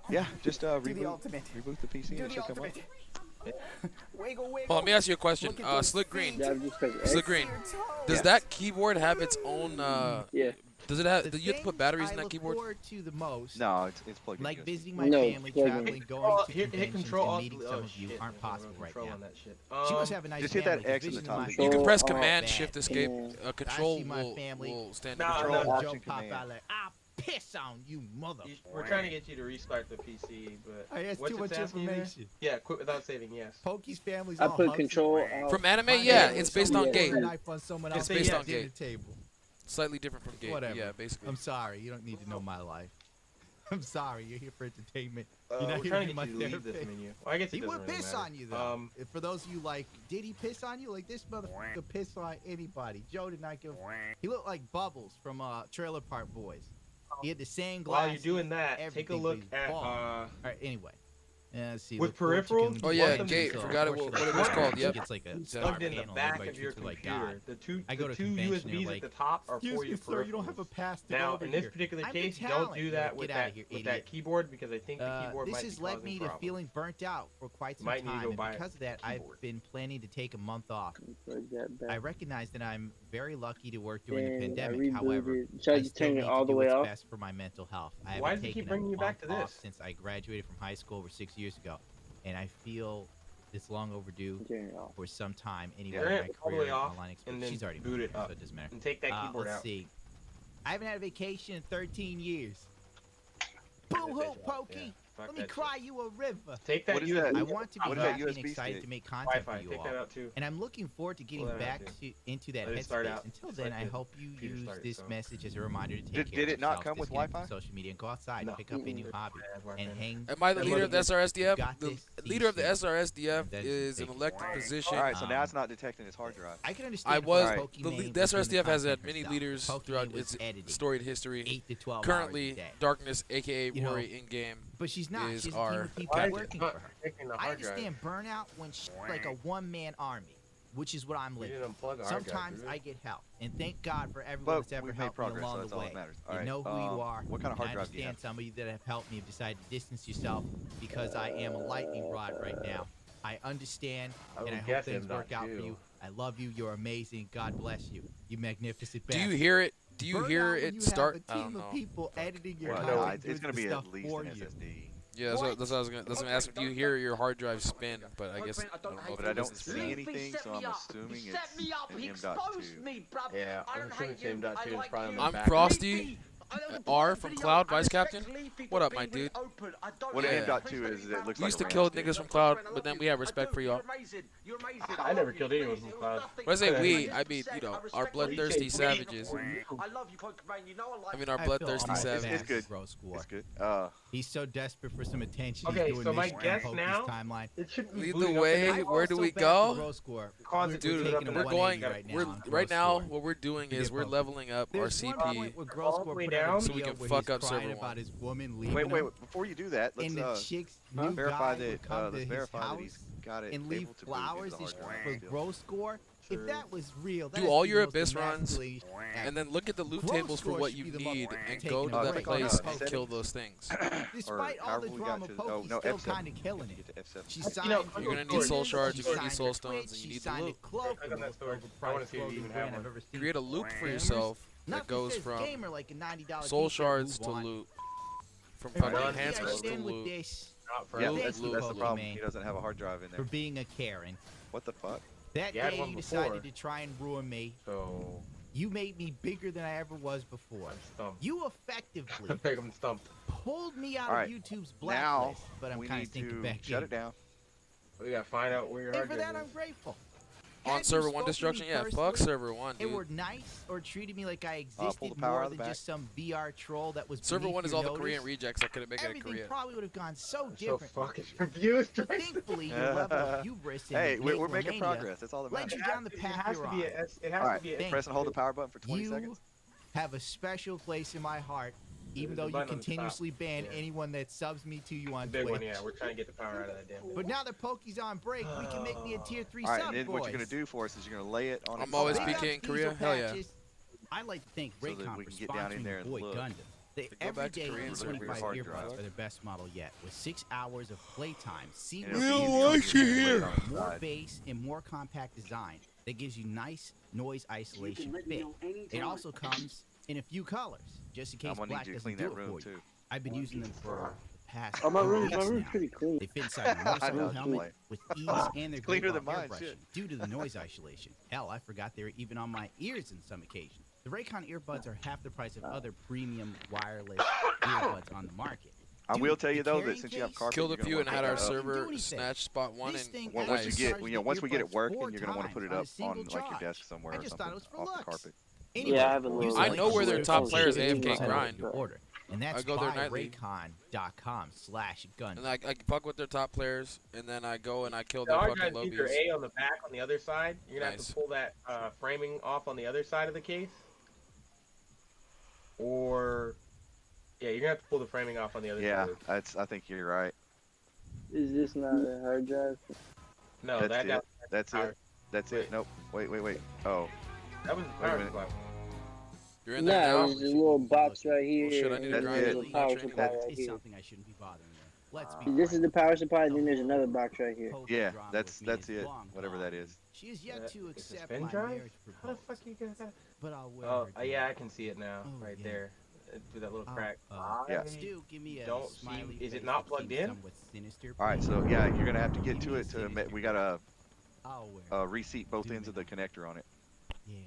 D: Yeah, just
G: Do the
D: reboot
G: ultimate.
D: the PC
G: Do
D: and it
G: the
D: should come up.
G: ultimate. Wiggle, wiggle.
B: Well, let me ask you a question.
G: Look at those
B: Slick
G: feet.
B: Green.
C: Yeah, I'm just pressing
B: Slick
C: X.
B: Green.
G: Your toes.
B: Does
D: Yeah.
B: that keyboard have its own?
C: Yeah.
B: Does it have?
F: The
B: Do you have to put
F: things
B: batteries
F: I
B: in that
F: look
B: keyboard?
F: forward to the most,
D: No, it's plugged in.
F: like
D: USB.
F: visiting my
C: No,
F: family,
C: plug in.
F: traveling, going to
A: Hit
F: conventions,
A: control
F: and meeting some of you
A: shit.
F: aren't possible right
A: Control
F: now.
A: on that shit.
F: She must have a nice
D: Just hit
F: family.
D: that X in
F: 'cause
D: the
F: visiting
D: top.
F: my
B: You can
C: Control,
B: press
C: Alt,
B: Command
F: bad.
B: Shift Escape.
C: Yeah.
B: Control
F: I see my
B: will
F: family.
B: stand.
A: Nah,
B: control.
A: no.
D: Option
F: Joe pop
D: Command.
F: out like, I'll piss on you, mother.
A: We're trying to get you to restart the PC, but
F: I asked
A: what's
F: too
A: it
F: much
A: asking you there?
F: information.
A: Yeah, quit without saving. Yes.
F: Pokey's family's
C: I
F: all
C: put
F: husky.
C: control out.
B: From anime,
F: My
B: yeah,
F: neighbor
B: it's
F: was
B: based
F: someone
B: on
C: Yeah.
F: put a
B: gate.
F: knife on someone
A: It's
F: else's
A: based on
F: dinner
B: gate.
F: table.
B: Slightly different from gate.
F: Whatever.
B: Yeah, basically.
F: I'm sorry, you don't need to know my life. I'm sorry, you're here for entertainment. You're not
A: we're
F: here
A: trying
F: to
A: to
F: be my
A: get you to leave this
F: therapist.
A: menu. Well, I guess it
F: He
A: doesn't
F: would
A: really
F: piss
A: matter.
F: on you though. For those of you like, did he piss on you? Like this motherfucker piss on anybody. Joe did not give. He looked like Bubbles from Trailer Park Boys. He had the same glasses.
A: While you're doing that, take a look at
F: all right. Anyway. Let's see.
A: With peripherals.
B: Oh yeah, Gate. Forgot what it was called. Yep.
F: It's like a
A: plugged in the back of your computer. The two USBs at the top are for your peripherals.
F: Sir, you don't have a pass to
A: now,
F: go
A: in this particular case, don't do that with that keyboard because I think the keyboard might be
F: This has led me to feeling burnt out for quite some time. And because of that, I've been planning to take a month off. I recognize that I'm very lucky to work during the pandemic. However, I still need to do what's best for my mental health. I haven't taken a month off since I graduated from high school over 6 years ago, and I feel it's long overdue for some time. Anyway, my career online experience. She's already
A: boot it up,
F: so it doesn't matter.
A: And take that keyboard
F: let's
A: out.
F: See. I haven't had a vacation in 13 years. Boo-hoo, Pokey. Let me cry you a river.
A: Take that.
F: I want to be happy and excited to make content for you all. And I'm looking forward to getting back into that headspace. Until then, I hope you use this message as a reminder to take care of yourself.
D: Did it not come with Wi-Fi?
F: Social media and go outside and pick up a new hobby and hang.
B: Am I the leader of the SRSDF? The leader of the SRSDF is an elected position.
D: All right, so now it's not detecting his hard drive.
F: I can understand.
B: I was the SRSDF has had many leaders throughout its storied history.
F: 8 to 12
B: Currently, Darkness, aka Rory in game.
F: But she's not.
B: She's
F: a team of people working for her. I understand burnout when she's like a one-man army, which is what I'm living. Sometimes I get help, and thank God for everyone that's ever helped me along the way. You know who you are.
D: What kind of hard drive
F: do you have? I understand some of you that have helped me have decided to distance yourself because I am a lightning rod right now. I understand, and I hope things work out for you. I love you. You're amazing. God bless you. You magnificent bastard.
B: Do you hear it? Do you hear it start?
F: I don't know. Of people editing your
D: it's going to be at least an SSD.
B: Yeah, that's what I was gonna ask. Do you hear your hard drive spin? But I guess.
D: But I don't see anything, so I'm assuming it's an M.2.
A: Yeah, I'm assuming it's M.2 is probably on the
B: I'm
A: back.
B: Frosty. R from Cloud, Vice Captain. What up, my dude?
D: What an M.2 is, it looks
B: we used to
D: like
B: kill niggas from Cloud, but then we have respect for y'all.
A: I never killed anyone from Cloud.
B: When I say we, I mean, you know, our bloodthirsty savages. I mean, our bloodthirsty savages.
D: It's good. It's good.
F: He's so desperate for some attention.
A: Okay,
F: he's doing
A: so my
F: this
A: guess
F: timeline.
A: now, it should be
B: Lead
A: booting
B: the
A: up
B: way.
A: tonight.
B: Where do we go?
A: Dude,
B: we're going. Right now. What we're doing is we're leveling up our CP
A: all the way down
B: so we can fuck up server
F: about his woman
D: wait. Before you do that, let's verify that he's got it.
F: And leave flowers for gross score. If that was real,
B: do all your abyss runs, and then look at the loot tables for what you need, and go to that place and kill those things.
F: Despite all the drama, Pokey's still kind of killing it. She signed.
B: You're gonna need soul shards, you're gonna need soul stones, and you need the loot.
A: I want to see if you even have one.
B: Create a loop for yourself that goes from soul shards to loot, from fucking enhancements to loot.
D: Yeah, that's the problem. He doesn't have a hard drive in there.
F: For being a Karen.
D: What the fuck?
F: That day you decided to try and ruin me. So you made me bigger than I ever was before. You effectively pulled me out of YouTube's blacklist. But I'm kind of thinking back.
D: Shut it down.
A: We gotta find out where your hard
F: drive is. And for that,
A: is.
F: I'm grateful.
B: On server 1 destruction? Yeah, fuck server 1, dude.
F: They were nice or treated me like I existed more than just some VR troll that was
B: server 1 is all the Korean rejects that couldn't make it in Korea.
F: Everything probably would have gone so different.
A: So fucking confused.
F: Thankfully, your level of hubris and
D: we're making progress. That's all that matters.
F: Led you down the path you're on.
A: It has to be a
D: press and hold the power button for 20 seconds.
F: You have a special place in my heart. Even though you continuously ban anyone that subs me to you on Twitch.
A: Big one, yeah. We're trying to get the power out of that damn thing.
F: But now that Pokey's on break, we can make me a tier 3 sub,
D: All right, and then what you're going to do for us is you're going to lay it on
B: I'm always PK in Korea. Hell yeah.
G: I'd like to thank Raycon
D: so
G: for sponsoring your boy Gundam. The everyday E25 earbuds are their best model yet, with 6 hours of playtime, seamless more bass, and more compact design that gives you nice noise isolation fit. It also comes in a few colors, just in case black doesn't do it for you. I've been using them for the past
C: my room's
G: now.
C: pretty clean.
G: They fit inside a motorcycle helmet with ease, and they're great for airbrushing due to the noise isolation. Hell, I forgot they were even on my ears on some occasions. The Raycon earbuds are half the price of other premium wireless earbuds on the market.
D: I will tell you though that since you have carpet,
B: killed a few and had our server snatch spot 1 and
D: once we get it working, you're gonna want to put it up on like your desk somewhere or something off the carpet.
C: Yeah, I have a little.
B: I know where their top players AFK grind.
G: And that's
B: go there nightly.
G: buyraycon.com/gun.
B: And I fuck with their top players, and then I go and I kill
A: The
B: their
A: hard
B: fucking
A: drive's either
B: lobies.
A: A on the back on the other side. You're gonna have
B: Nice.
A: to pull that framing off on the other side of the case, or yeah, you're gonna have to pull the framing off on the other side.
D: Yeah, I think you're right.
C: Is this not a hard drive?
A: No,
D: That's it. That's
A: power.
D: it. That's it. Nope. Wait. Oh.
A: That was the
D: Wait a
A: power
D: minute.
A: supply.
B: You're in there now?
C: No, there's a little box right here.
B: Oh, shit, I need to
C: and
B: grind
C: there's
B: it.
C: a power
B: Not
C: supply
B: training.
C: right
G: It's
C: here.
G: something I shouldn't be bothering with. Let's be
C: This is the
G: frank.
C: power supply, and then there's another box right here.
D: Yeah, that's it. Whatever that is.
G: She is yet to
A: It's a
G: accept
A: spin
G: my
A: drive?
G: marriage
A: How the
G: proposal.
A: fuck you get that?
G: But I'll wear
A: Oh,
G: her
A: yeah,
G: down.
A: I can see it now,
G: Oh,
A: right
G: yeah.
A: there, through that little
G: Oh,
A: crack.
D: Yeah.
G: Stu, give me a
A: Don't see-
G: smiley
A: is it
G: face
A: not
G: that
A: plugged
G: seems
A: in?
G: somewhat sinister,
D: All right.
G: please.
D: So yeah, you're gonna have to get
G: Give
D: to
G: me a
D: it to.
G: sinister
D: We gotta
G: I'll wear
D: reseat both
G: Do
D: ends of the connector on it.
G: Yeah.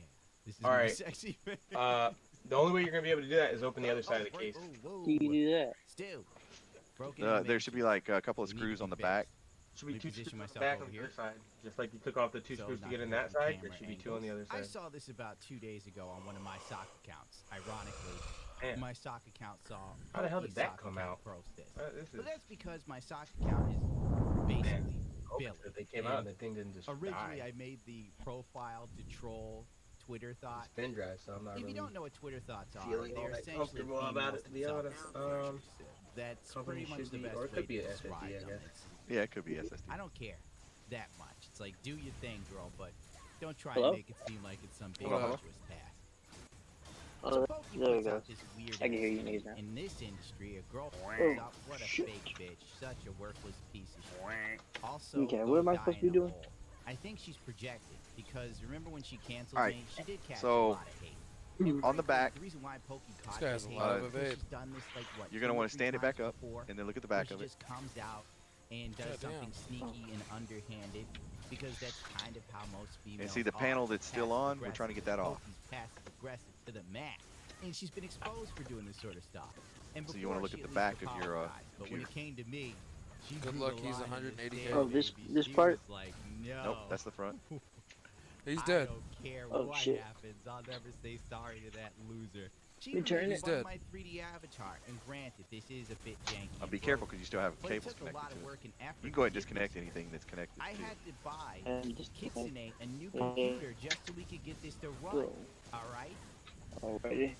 G: This is
A: All
G: my
A: right.
G: sexy face.
A: The only way you're gonna be able to do that is open the other side of the case.
G: Whoa,
C: Can you do that?
G: Stu. Broken
D: There
G: image.
D: should be like a couple of
G: Need to
D: screws
G: be
D: on the
G: fixed.
D: back.
A: Should be two
G: Reposition
A: screws on the
G: myself
A: back
G: over
A: on the
G: here.
A: other side, just like you took off the two
G: So
A: screws to
G: not
A: get in
G: looking
A: that
G: for
A: side.
G: camera
A: There should be two on the other
G: I
A: side.
G: saw this about 2 days ago on one of my sock accounts. Ironically,
A: Man,
G: my sock account saw
A: How the hell did
G: Pokey's
A: that
G: sock
A: come
G: account
A: out?
G: post this.
A: This
G: But
A: is
G: that's because my sock account is basically Billy.
A: that they came out and the thing didn't just
G: Originally,
A: die.
G: I made the profile to troll Twitter thoughts.
A: Spin drive, so I'm not
G: If
A: really
G: you don't know what Twitter thoughts are,
A: feeling all
G: they're
A: that
G: essentially
A: comfortable about it, to be
G: females
A: honest.
G: themselves. That's
A: company
G: pretty much
A: should
G: the
A: be-
G: best
A: or it
G: way
A: could be
G: to
A: a SSD,
G: describe
A: I
G: them.
A: guess.
D: Yeah, it could be SSD.
G: I don't care that much. It's like, do your thing, girl, but don't try
C: Hello?
G: and make it seem like it's some big
D: Hello?
G: arduous task.
C: Oh,
G: So Pokey
C: there we
G: puts
C: go.
G: out this weird
C: I can hear you
G: ass
C: niggas
G: shit.
C: now.
G: In this industry, a girl
C: Oh,
G: puts out what a
C: shit.
G: fake bitch, such a worthless piece of shit. Also,
C: Okay,
G: go
C: what am I
G: die
C: supposed to
G: in
C: be
G: a
C: doing?
G: hole. I think she's projected because remember when she canceled
D: All right,
G: me? She did catch
D: so,
G: a lot of hate. And
D: on the
G: frankly,
D: back,
G: the reason why Pokey caught
B: guy has
G: this
B: a
G: hate
B: lot
G: is
B: of
G: because
B: vape.
G: she's done this like what?
D: You're gonna
G: 2 or
D: want to
G: 3
D: stand it
G: times
D: back up
G: before,
D: and then look at the
G: where
D: back
G: she
D: of it.
G: just comes out and does
B: God damn.
G: something sneaky and underhanded because that's kind of how most females
D: see the
G: are.
D: panel that's still on? We're trying to get that off.
G: Pokey's passive aggressive to the max, and she's been exposed for doing this sort of stuff. And
D: So you wanna
G: before,
D: look
G: she
D: at the
G: least
D: back of your,
G: apologized, but when it came to me, she
B: Good
G: drew
B: luck,
G: the
B: he's
G: line in the
B: 180K.
G: sand,
C: Oh, this-
G: baby.
C: this
G: She
C: part?
G: was like, no.
D: Nope, that's the front.
B: He's
G: I
B: dead.
G: don't care
C: Oh,
G: what
C: shit.
G: happens. I'll never say sorry to that loser. She
C: You turn
G: even
C: it?
G: spun
B: He's
G: my 3D avatar, and granted, this is a bit janky.
D: Be
G: and
D: careful
G: broken,
D: because you still have
G: but it
D: cables
G: took a lot
D: connected
G: of
D: to it.
G: work and effort.
D: You can go ahead and
G: to get
D: disconnect
G: this.
D: anything that's connected
G: I
D: to
G: had to buy
C: And just
G: Kitsune a new computer just so we could get this to run.
C: Bro.
G: All right.
C: Alrighty.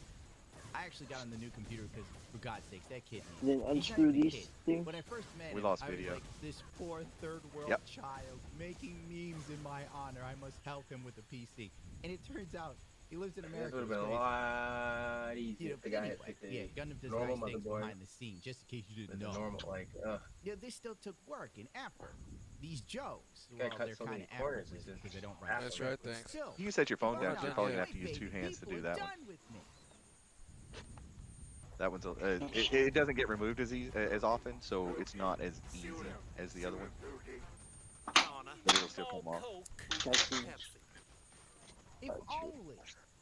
G: I actually got on the new computer because, for God's sakes, that kid.
C: Then
G: He's not
C: unscrew
G: even a
C: these
G: kid.
C: things.
G: When I first met
D: We
G: him,
D: lost
G: I was
D: video.
G: like, this poor third world
D: Yep.
G: child making memes in my honor. I must help him with a PC. And it turns out he lives in
A: This
G: America.
A: would have been
G: It's
A: a
G: crazy.
A: lot easier
G: You know,
A: if the
G: but
A: guy had
G: anyway,
A: picked
G: yeah,
A: a
G: Gundam does
A: normal
G: nice things
A: motherboard.
G: behind the scenes, just in case you
A: with
G: didn't
A: a
G: know.
A: normal, like,
G: Yeah, this still took work and effort. These jokes,
A: Gotta
G: well,
A: cut
G: they're
A: so
G: kind
A: many
G: of
A: corners,
G: effortless
A: it's
G: because they don't
A: just
G: write.
B: That's
A: absolute-
B: right, thanks.
G: Still,
D: You can set your phone down.
G: now
D: You're probably gonna
G: my
D: have to use two
G: baby
D: hands to
G: people
D: do
G: are
D: that one.
G: done with me.
D: That one's it doesn't get removed as often, so it's not as easy as the other one. But it'll still come off.
G: If only.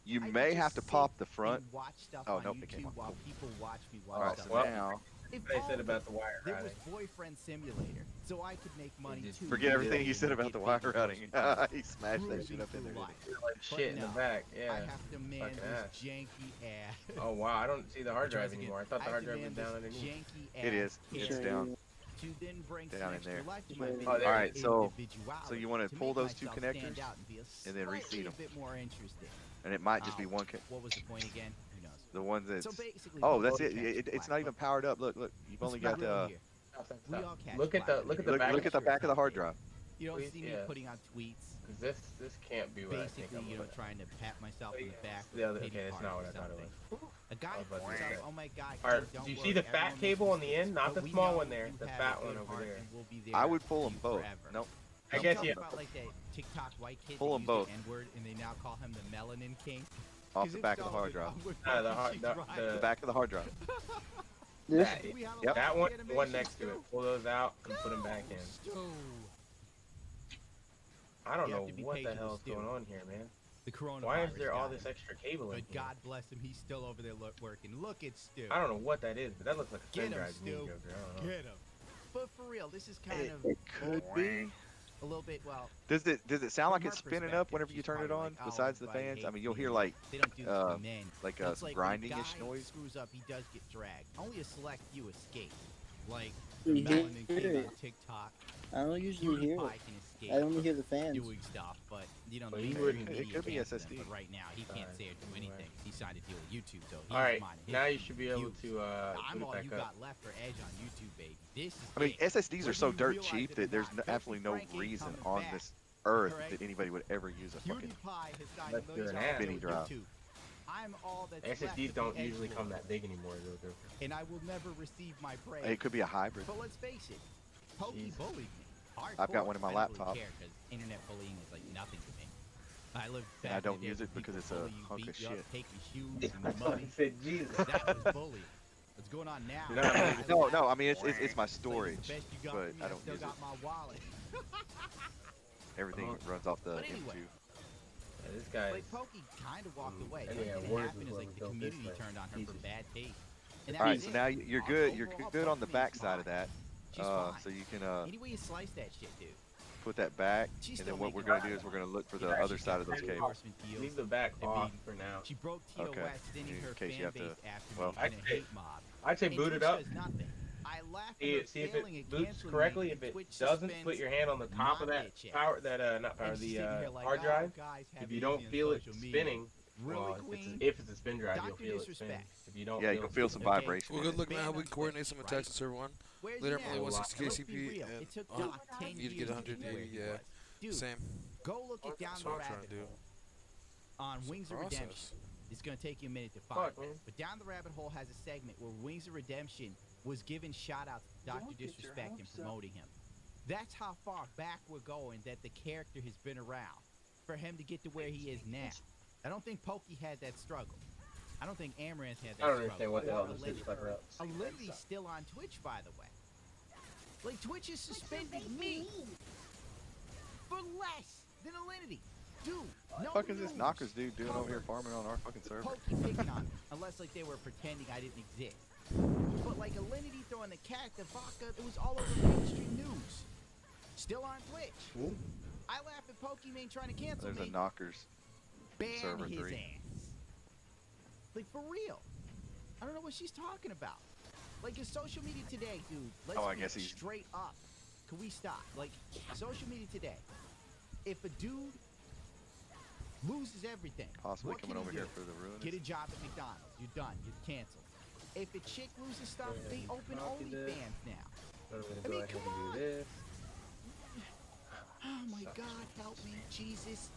D: You
G: I could
D: may
G: just
D: have to
G: sit
D: pop the front.
G: and watch stuff
D: Oh,
G: on
D: nope, it came
G: YouTube
D: off.
G: while people watch me watch
D: All right,
G: stuff.
D: so
A: Well,
D: now
G: If
A: What they said
G: only
A: about the wire
G: there
A: routing.
G: was Boyfriend Simulator, so I could make money
A: did
G: too.
D: forget everything he said
G: and
D: about the
G: get
D: wire
G: big
D: routing.
G: grocery
D: He smashed that shit
G: cruising
D: up in
G: through
D: there.
G: life.
A: Like shit in the
G: no,
A: back,
G: I
A: yeah.
G: have to man
A: Fucking
G: this
A: ass.
G: janky ass.
A: Oh wow, I don't see the hard
G: Tries
A: drive
G: to get-
A: anymore. I thought the
G: have
A: hard
G: to
A: drive was
G: man
A: down
G: this
A: underneath.
G: janky
D: It
G: ass
D: is. It's
G: kid
D: down.
G: To then bring
D: Down
G: some
D: in
G: extra
D: there.
G: life to my
C: Oh,
G: video.
A: there it
D: Alright,
A: is.
D: so
G: individuality
D: you want
G: to
D: to pull
G: make
D: those two
G: myself stand
D: connectors,
G: out and be
D: and then
G: slightly
D: reseat
G: a
D: 'em.
G: bit more interesting.
D: and it might just be one.
G: What was the point again? Who knows?
D: The ones that's.
G: So basically,
D: Oh,
G: we
D: that's
G: all
D: it.
G: catch
D: It's
G: black,
D: not even
G: but
D: powered up. Look. You've only
G: let's
D: got
G: be real
D: the.
G: here.
A: Stop.
G: We all catch
A: Look at the
G: black.
A: back.
D: Look at the back of the hard drive.
G: You don't
A: Please,
G: see me
A: yeah.
G: putting on tweets.
A: 'Cause this can't be what I think
G: Basically,
A: I'm
G: you know,
A: gonna-
G: trying to pat myself on the back.
A: The other,
G: with a
A: okay,
G: pity
A: it's
G: party
A: not
G: or
A: what I thought it
G: something.
A: was.
G: A guy
A: I was about to
G: points
A: say
G: out,
A: that.
G: oh my God,
A: All right,
G: kid, don't
A: do you see
G: worry,
A: the fat
G: everyone
A: cable
G: makes
A: on the end? Not
G: mistakes,
A: the
G: but we
A: small
G: know
A: one there,
G: you
A: the
G: have
A: fat
G: a
A: one
G: good
A: over
G: heart
A: there.
G: and we'll be there
D: I would
G: for
D: pull them
G: you
D: both.
G: forever.
D: Nope.
A: I
G: Don't
A: guess
G: talk
A: you
G: about like that TikTok white kid
D: Pull
G: that
D: 'em
G: used
D: both.
G: the N-word and they now call him the Melanin King.
D: Off
G: 'Cause
D: the
G: if
D: back of the
G: so,
D: hard
G: then
D: drive.
G: I would
A: Ah, the
G: fucking
A: hard-
G: she's
A: the-
G: right.
D: The back of the hard drive.
C: This?
A: That,
G: We have a
D: Yep.
G: lot
A: that
G: of
A: one, the one
G: animations,
A: next to
G: too.
A: it. Pull those out and put them back in.
G: Stu.
A: I don't
G: You
A: know
G: have to be
A: what the
G: patient
A: hell
G: with
A: is
G: Stu.
A: going on here, man.
G: The coronavirus.
A: Why is there all
G: got
A: this
G: him.
A: extra cable in
G: But
A: here?
G: God bless him, he's still over there working. Look at Stu.
A: I don't know what that is, but that looks like a
G: Get
A: spin
G: him,
A: drive to me,
G: Stu.
A: Joker. I don't know.
G: Get him. But for real, this is kind of
D: It could be.
G: a little bit. Well,
D: does it sound like
G: from
D: it's
G: her
D: spinning up
G: perspective,
D: whenever you
G: she's
D: turn it
G: probably
D: on?
G: like, oh,
D: Besides the
G: everybody
D: fans, I
G: hates
D: mean, you'll
G: me,
D: hear
G: and
D: like
G: they don't do this for men.
D: like
G: But
D: a
G: it's like
D: grinding-ish
G: when a guy
D: noise.
G: screws up, he does get dragged. Only a select few escape, like
C: You hear
G: Melanin King
C: it.
G: on TikTok.
C: I don't usually hear
G: PewDiePie
C: it.
G: can escape.
C: I only hear the fans.
G: Doing stuff, but you know, the
A: Well, he
G: mainstream
A: wouldn't-
G: media
D: it could be
G: cancels
D: SSD.
G: him, but right now he can't say or do anything. He signed a deal with YouTube, so he's
A: All right,
G: minding his
A: now you should be able
G: views.
A: to
G: I'm
A: put it
G: all
A: back
G: you
A: up.
G: got left for Edge on YouTube, baby. This is
D: I mean,
G: it.
D: SSDs are
G: Whether
D: so
G: you
D: dirt
G: realize
D: cheap
G: it or
D: that there's
G: not,
D: absolutely no
G: Frank ain't
D: reason
G: coming
D: on
G: back.
D: this earth
G: Correct.
D: that anybody would ever use a fucking.
G: PewDiePie has signed
A: Let's
G: millions
A: do
G: of
A: an ad.
G: dollars
D: Spinning
G: with
D: drive.
G: YouTube. I'm all that's left
A: SSDs
G: of
A: don't
G: the Edge
A: usually come
G: world,
A: that big anymore, though.
G: and I will never receive my praise.
D: It could be a hybrid.
G: But let's face it, Pokey
A: Jesus.
G: bullied me. Hardcore.
D: I've got one in my
G: I don't
D: laptop.
G: Really care because internet bullying is like nothing to me. I live
D: And
G: back
D: I
G: in
D: don't
G: the
D: use
G: days
D: it
G: when
D: because
G: people
D: it's a
G: bully you,
D: hunk
G: beat
D: of
G: you up,
D: shit.
G: take your shoes and
A: That's why I
G: money.
A: said Jesus.
G: That was bullying. What's going on now?
A: No,
D: No, I mean it's my
G: It's like,
D: storage,
G: it's the best you got
D: but
G: for me,
D: I don't
G: still
D: use it.
G: got my wallet.
D: Everything runs off the
G: But anyway,
D: M2.
A: Yeah, this guy.
G: like Pokey kind of walked away.
A: and
G: The
A: yeah,
G: only thing that
A: Warriors
G: happened
A: was
G: is like
A: what
G: the
A: built this
G: community
A: thing.
G: turned on her for
A: Jesus.
G: bad taste. And that
D: All right,
G: was
D: so
G: it.
D: now you're
G: On
D: good. You're
G: overall,
D: good on the
G: Pokey
D: back
G: is
D: side of
G: fine.
D: that.
G: She's fine.
D: So you can
G: Any way you slice that shit, dude.
D: put that back,
G: She's
D: and
G: still
D: then what we're
G: making
D: gonna do is we're gonna look for the
A: Yeah,
D: other
A: she's
D: side of
A: got
D: those
A: credit
D: cables.
G: endorsement deals.
A: Leave the back
G: I
A: off
G: mean,
A: for now.
G: She broke TOS,
D: Okay.
G: sending
D: In
G: her
D: case
G: fan
D: you have
G: base
D: to-
G: after
D: well,
G: me in a hate mob.
A: I'd say
G: And
A: boot it
G: Twitch
A: up.
G: does nothing. I laugh at
A: See,
G: her
A: see if
G: failing
A: it
G: and
A: boots
G: canceling
A: correctly.
G: me,
A: If
G: and
A: it
G: Twitch
A: doesn't,
G: suspends
A: put your hand on the top of
G: my
A: that
G: bitch
A: power, that not power,
G: And she's
A: the
G: sitting here like,
A: hard
G: oh,
A: drive.
G: guys have
A: If you
G: easy
A: don't
G: on
A: feel it
G: social media.
A: spinning,
G: Really,
A: well,
G: Queen?
A: if it's a spin drive,
G: Dr.
A: you'll feel it spinning.
G: Disrespect.
A: If you don't,
D: Yeah, you
A: feel
D: can
A: it
D: feel some
A: spinning.
D: vibration.
B: Well,
D: in
B: good
D: it.
B: luck, man. I hope we
G: Band
B: can coordinate some
G: right?
B: attacks and server one.
G: Where's
B: Later,
G: he
B: I'm only
G: now?
B: one
G: Let's
B: 60
G: be
B: KCP,
G: real.
B: and
G: It took
B: I'll
G: Doc 10
B: need to
G: years
B: get 100
G: to get where
B: daily.
G: he
B: Yeah,
G: was. Dude,
B: same.
G: go look it down
B: That's
G: the
B: what I'm trying
G: rabbit
B: to do.
G: hole on
B: It's a
G: Wings of
B: process.
G: Redemption. It's going to take you a minute to find.
A: Fuck, man.
G: But Down the Rabbit Hole has a segment where Wings of Redemption was giving shout-outs to Dr. Disrespect and promoting him. That's how far back we're going that the character has been around for him to get to where he is now. I don't think Pokey had that struggle. I don't think Amaranth had that
A: I don't
G: struggle.
A: understand what the hell
G: Or
A: this
G: Alinity.
A: is talking about.
G: Alinity's still on Twitch, by the way. Like, Twitch has suspended me for less than Alinity. Dude,
D: What the
G: no
D: fuck is this
G: news.
D: knockers dude doing over here farming on our fucking server?
G: Pokey picking on me, unless like they were pretending I didn't exist. But like Alinity throwing the cat, the vodka, it was all over mainstream news. Still on Twitch.
A: Ooh.
G: I laugh at Pokemon trying to cancel
D: There's
G: me.
D: a knockers.
G: Ban
D: server
G: his
D: 3.
G: ass. Like for real. I don't know what she's talking about. Like in social media today, dude. Let's
D: Oh, I
G: be
D: guess he's-
G: straight up. Can we stop? Like social media today. If a dude loses everything,
D: Possibly
G: what
D: coming
G: can
D: over
G: he
D: here
G: do?
D: for the ruins.
G: Get a job at McDonald's. You're done. You're canceled. If a chick loses stuff, they open
A: copy this.
G: OnlyFans now.
A: I'm gonna
G: I
A: go
G: mean,
A: ahead
G: come
A: and
G: on.
A: do this.
G: Oh my God, help me, Jesus!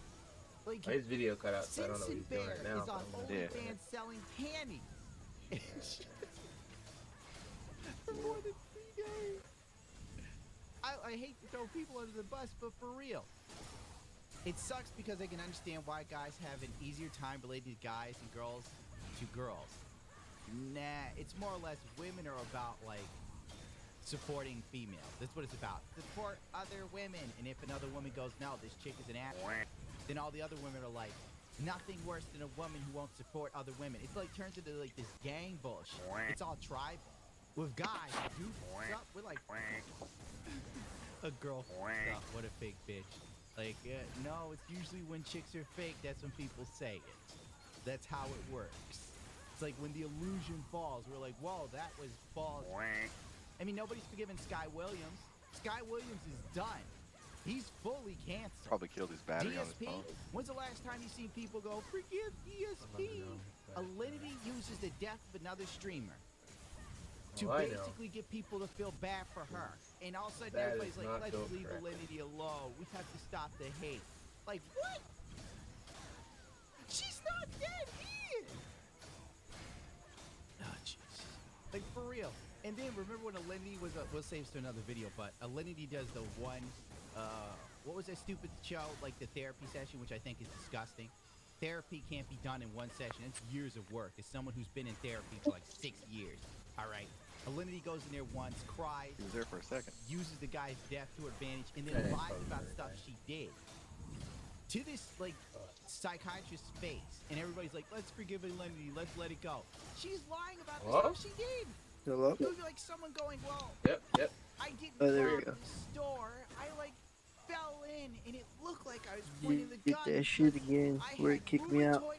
G: Like
A: Oh, his video cut out, so I don't know what
G: Simpson
A: he's doing
G: Bear
A: right now.
G: is on
A: but I'm
D: Yeah.
A: gonna-
G: OnlyFans selling panties. For more than 3 days. I hate to throw people under the bus, but for real. It sucks because I can understand why guys have an easier time relating to guys and girls to girls. Nah, it's more or less women are about like supporting females. That's what it's about. Support other women. And if another woman goes, no, this chick is an ass, then all the other women are like, nothing worse than a woman who won't support other women. It's like turns into like this gang bullshit. It's all tribal. With guys, dude, up, we're like a girl up. What a fake bitch. Like, no, it's usually when chicks are fake. That's when people say it. That's how it works. It's like when the illusion falls, we're like, whoa, that was false. I mean, nobody's forgiven Sky Williams. Sky Williams is done. He's fully canceled.
D: Probably killed his battery on his
G: DSP?
D: phone.
G: When's the last time you seen people go, forgive DSP? Alinity uses the death of another streamer to
A: Oh, I know.
G: basically get people to feel bad for her. And all of a sudden
A: That
G: everybody's
A: is
G: like,
A: not
G: let's
A: built
G: leave
A: correctly.
G: Alinity alone. We have to stop the hate. Like, what? She's not dead. He is. Oh, jeez. Like, for real. And then remember when Alinity was, we'll save this to another video, but Alinity does the one, what was that stupid show, like the therapy session, which I think is disgusting. Therapy can't be done in one session. It's years of work. As someone who's been in therapy for like 6 years, all right? Alinity goes in there once, cries,
D: He was there for a second.
G: uses the guy's death to her advantage, and then
A: Hey,
G: lies about
A: okay.
G: stuff she did. To this, like, psychiatrist's face. And everybody's like, let's forgive Alinity, let's let it go. She's lying about the
A: What?
G: stuff she did. It
C: Hello?
G: would be like someone going, well,
A: Yep, yep.
G: I didn't
C: Oh, there
G: rob
C: we go.
G: the store. I, like, fell in, and it looked like I was pointing the
C: Did
G: gun.
C: that shit again
G: I
C: where
G: had
C: it kicked me out.
G: rheumatoid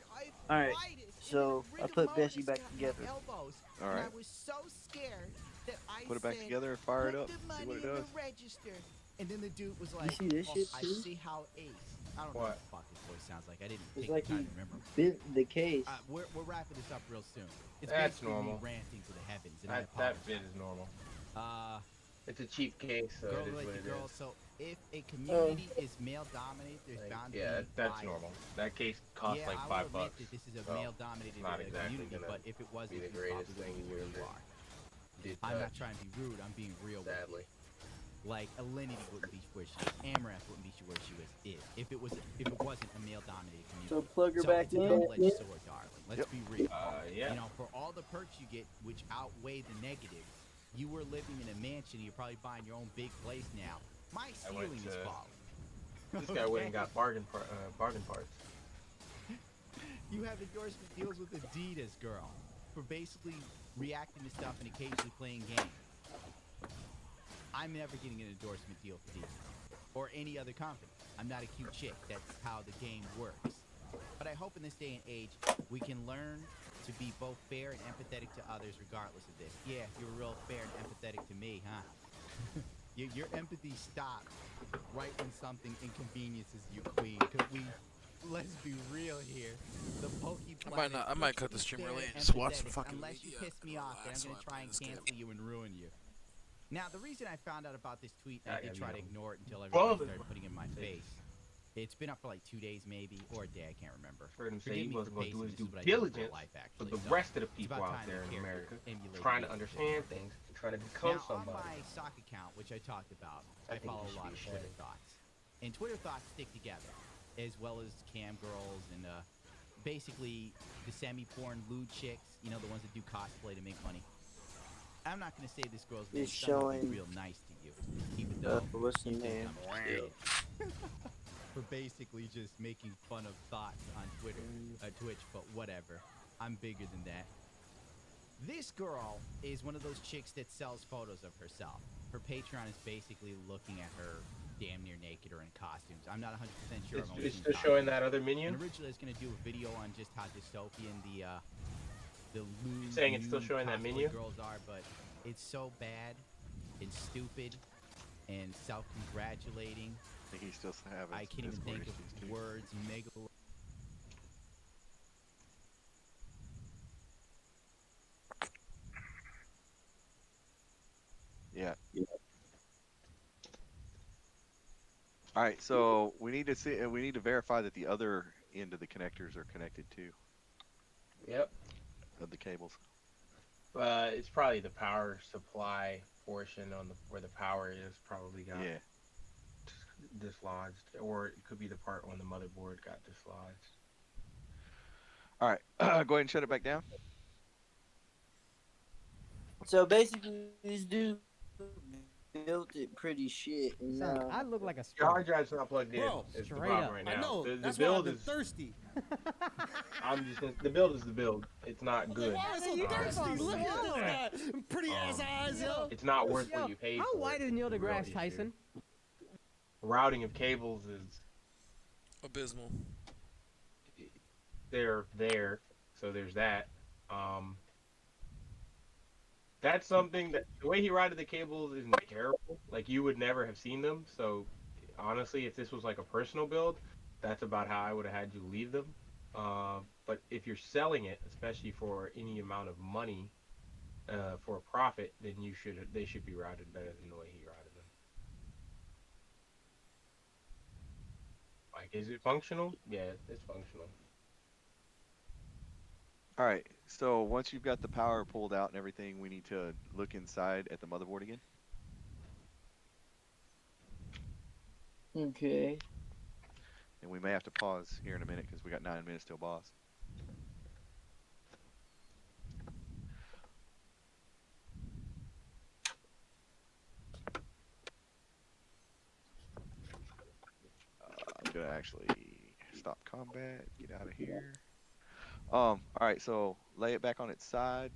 C: All right,
G: arthritis,
C: so
G: and
C: I
G: then
C: put
G: rigor
C: Bessie
G: mortis
C: back
G: got my
C: together.
G: elbows.
D: All
G: And
D: right.
G: I was so scared that I
D: Put it back
G: said,
D: together and fire it
G: put
D: up.
G: the
D: See what
G: money
D: it
G: in the
D: does.
G: register. And then the dude was
C: You
G: like,
C: see this shit
G: I
C: too?
G: see how Ace. I don't know what the fuck his voice sounds like. I didn't
C: It's
G: take
C: like
G: the time
C: he
G: to remember.
C: bent the case.
G: We're wrapping this up real soon. It's
A: That's
G: basically
A: normal.
G: me ranting to the heavens, and
A: That bit is normal. It's a cheap case, so
G: girl
A: it is
G: like
A: what
G: the
A: it
G: girl.
A: is.
G: So if a community is male dominated, there's bound to be
A: that's
G: bias.
A: normal. That case costs like
G: I will
A: $5.
G: admit that this is a
A: so
G: male dominated
A: not exactly
G: community,
A: gonna
G: but if it
A: be
G: wasn't,
A: the
G: you
A: greatest
G: probably
A: thing
G: wouldn't be
A: you
G: where you
A: ever
G: are.
A: did
G: I'm not
A: touch,
G: trying to be rude. I'm being real with
A: sadly.
G: you. Like Alinity wouldn't be where she is. Amaranth wouldn't be where she is if it wasn't a male dominated community.
C: So plug her back
G: it's a
C: in.
G: double-edged sword, darling. Let's be real.
A: Yeah.
G: You know, for all the perks you get, which outweigh the negatives, you were living in a mansion. You're probably buying your own big place now. My ceiling is falling.
A: This guy went and got bargain parts.
G: You have endorsement deals with Adidas, girl, for basically reacting to stuff and occasionally playing games. I'm never getting an endorsement deal for these or any other company. I'm not a cute chick. That's how the game works. But I hope in this day and age, we can learn to be both fair and empathetic to others regardless of this. Yeah, you're real fair and empathetic to me, huh? Your empathy stops right when something inconveniences you, queen. Because let's be real here. The Pokey Planet.
B: I might cut the stream early and
G: and
B: just watch some fucking
G: unless you piss me off, then I'm going to try and cancel you and ruin you. Now, the reason I found out about this tweet, and I did try to ignore it until everybody started putting it in my face. It's been up for like 2 days maybe, or a day, I can't remember.
A: Heard him say he wasn't going to do his due
G: life,
A: diligence for
G: actually.
A: the
G: So,
A: rest of the
G: it's
A: people
G: about
A: out
G: time
A: there
G: the
A: in
G: character
A: America
G: emulated
A: trying to
G: me.
A: understand things and trying to become
G: Now,
A: somebody.
G: on my sock account, which I talked about,
A: think
G: I follow
A: you
G: a lot of
A: should be
G: Twitter thoughts. And Twitter thoughts stick together, as well as cam girls and basically the semi-porn lewd chicks, you know, the ones that do cosplay to make money. I'm not going to say this girl's name.
C: It's
G: I'm gonna be
C: showing,
G: real nice to you, even though
C: what's the
G: you think
C: name?
G: I'm a kid. For basically just making fun of thoughts on Twitter, Twitch, but whatever. I'm bigger than that. This girl is one of those chicks that sells photos of herself. Her Patreon is basically looking at her damn near naked or in costumes. I'm not 100% sure.
A: It's still showing that other minion?
G: And originally I was going to do a video on just how dystopian the lewd,
A: saying it's still showing that menu?
G: girls are, but it's so bad and stupid and self-congratulating.
D: I think he still have
G: I can't even think of words. Mega.
D: Yeah. All right, so we need to see. We need to verify that the other end of the connectors are connected too.
A: Yep.
D: Of the cables.
A: It's probably the power supply portion on where the power is probably got dislodged, or it could be the part on the motherboard got dislodged.
D: All right, go ahead and shut it back down.
C: So basically, this dude built it pretty shit, and
J: Son, I look like a
A: your hard drive's not plugged in.
J: Bro,
A: Is the
J: straight
A: problem
J: up.
A: right now.
J: I know.
A: The
J: That's
A: build
J: why I've
A: is
J: been thirsty.
A: the build is the build. It's not good.
J: Why am I so thirsty? Look at this guy. Pretty ass eyes, yo.
A: It's not worth what you paid
J: How
A: for.
J: white is Neil deGrasse Tyson?
A: Routing of cables is
B: abysmal.
A: They're there, so there's that. That's something that the way he routed the cables isn't terrible. Like, you would never have seen them. So honestly, if this was like a personal build, that's about how I would have had you leave them. But if you're selling it, especially for any amount of money, for a profit, then they should be routed better than the way he routed them. Like, is it functional? Yeah, it's functional.
D: All right, so once you've got the power pulled out and everything, we need to look inside at the motherboard again.
C: Okay.
D: And we may have to pause here in a minute because we got 9 minutes till boss. I'm gonna actually stop combat, get out of here. All right, so lay it back on its side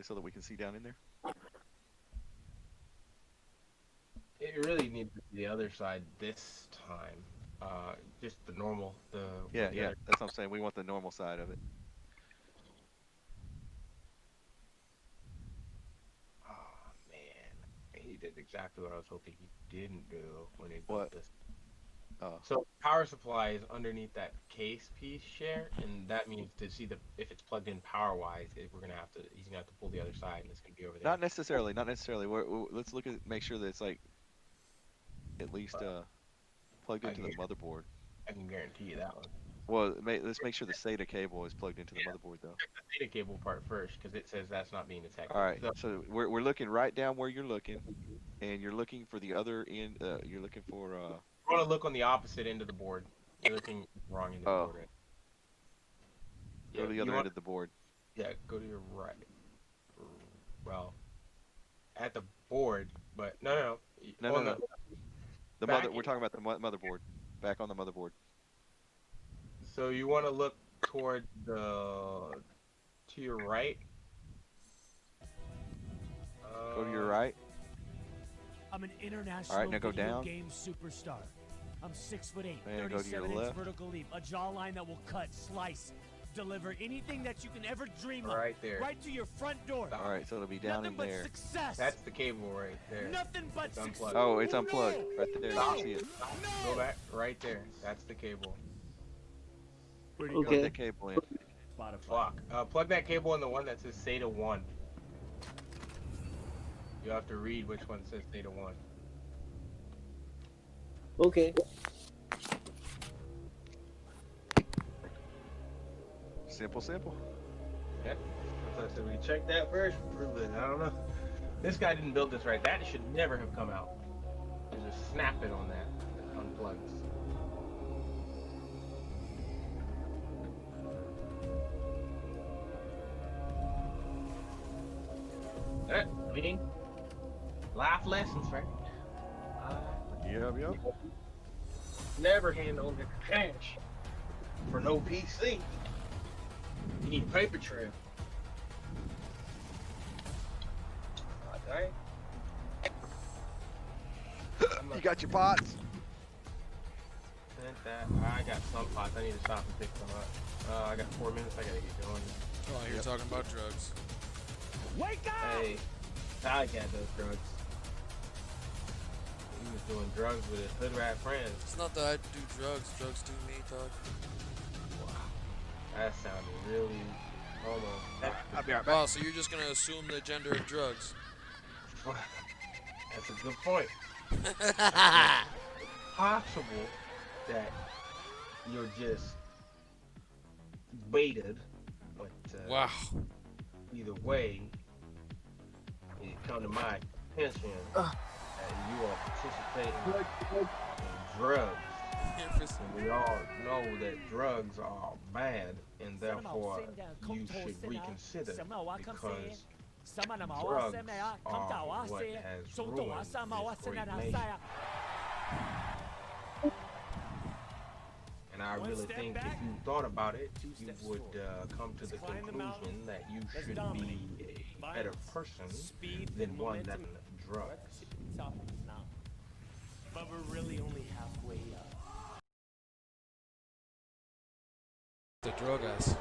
D: so that we can see down in there.
A: It really needs to be the other side this time. Just the normal.
D: Yeah,
A: The
D: yeah.
A: other.
D: That's what I'm saying. We want the normal side of it.
A: Oh man, he did exactly what I was hoping he didn't do when he built
D: What?
A: this.
D: Oh.
A: So power supply is underneath that case piece share, and that means to see the if it's plugged in power wise, we're gonna have to he's gonna have to pull the other side, and it's gonna be over there.
D: Not necessarily. Not necessarily. Let's look at make sure that it's like at least plugged
A: I
D: into the
A: can
D: motherboard.
A: I can guarantee you that one.
D: Well, let's make sure the SATA cable is plugged into the motherboard though.
A: Check the data cable part first because it says that's not being detected.
D: All right. So we're looking right down where you're looking, and you're looking for the other end. You're looking for.
A: You want to look on the opposite end of the board. You're looking wrong end of the board. Right?
D: Go to the other end of the board.
A: Yeah, go to your right. Well, at the board, but no.
D: No. We're talking about the motherboard. Back on the motherboard.
A: So you want to look toward to your right.
D: Go to your right.
J: I'm an international
D: All right, now go
J: video
D: down.
J: game superstar. I'm 6'8",
D: And go to your
J: 37-inch
D: left.
J: vertical leap, a jawline that will cut, slice, deliver anything that you can ever dream of.
A: Right there.
J: Right to your front door.
D: All right, so it'll be down
J: Nothing
D: in
J: but
D: there.
J: Success.
A: That's the cable right there.
J: Nothing but
A: it's
J: success.
A: unplugged.
D: Oh, it's unplugged right there. You
A: Stop.
D: can see it.
A: No. Go back right there. That's the cable.
D: Where do you plug that cable in?
A: Plug that cable in the one that says SATA 1. You have to read which one says SATA 1.
C: Okay.
D: Simple.
A: Yep. So we check that first. I don't know. This guy didn't build this right. That should never have come out. Just snap it on that. It unplugs. Reading. Life lessons, right?
D: Yep.
A: Never hand over cash for no PC. You need a paper trail. Alright.
D: You got your pots?
A: I got some pots. I need to stop and pick some up. I got 4 minutes. I gotta get going.
B: Oh, you're talking about drugs.
J: Wake up!
A: Hey, Ty got those drugs. He was doing drugs with his hood rat friends.
B: It's not that I do drugs. Drugs do me, dog.
A: Wow. That sounded really almost.
D: I'll be right back.
B: Wow, so you're just gonna assume the gender of drugs?
A: That's a good point. Possible that you're just baited, but
B: wow.
A: Either way, it come to my attention that you are participating in drugs. And we all know that drugs are bad, and therefore you should reconsider because drugs are what has ruined this great nation. And I really think if you thought about it, you would come to the conclusion that you should be a better person than one that drugs.
J: But we're really only halfway up.
B: The drug ass.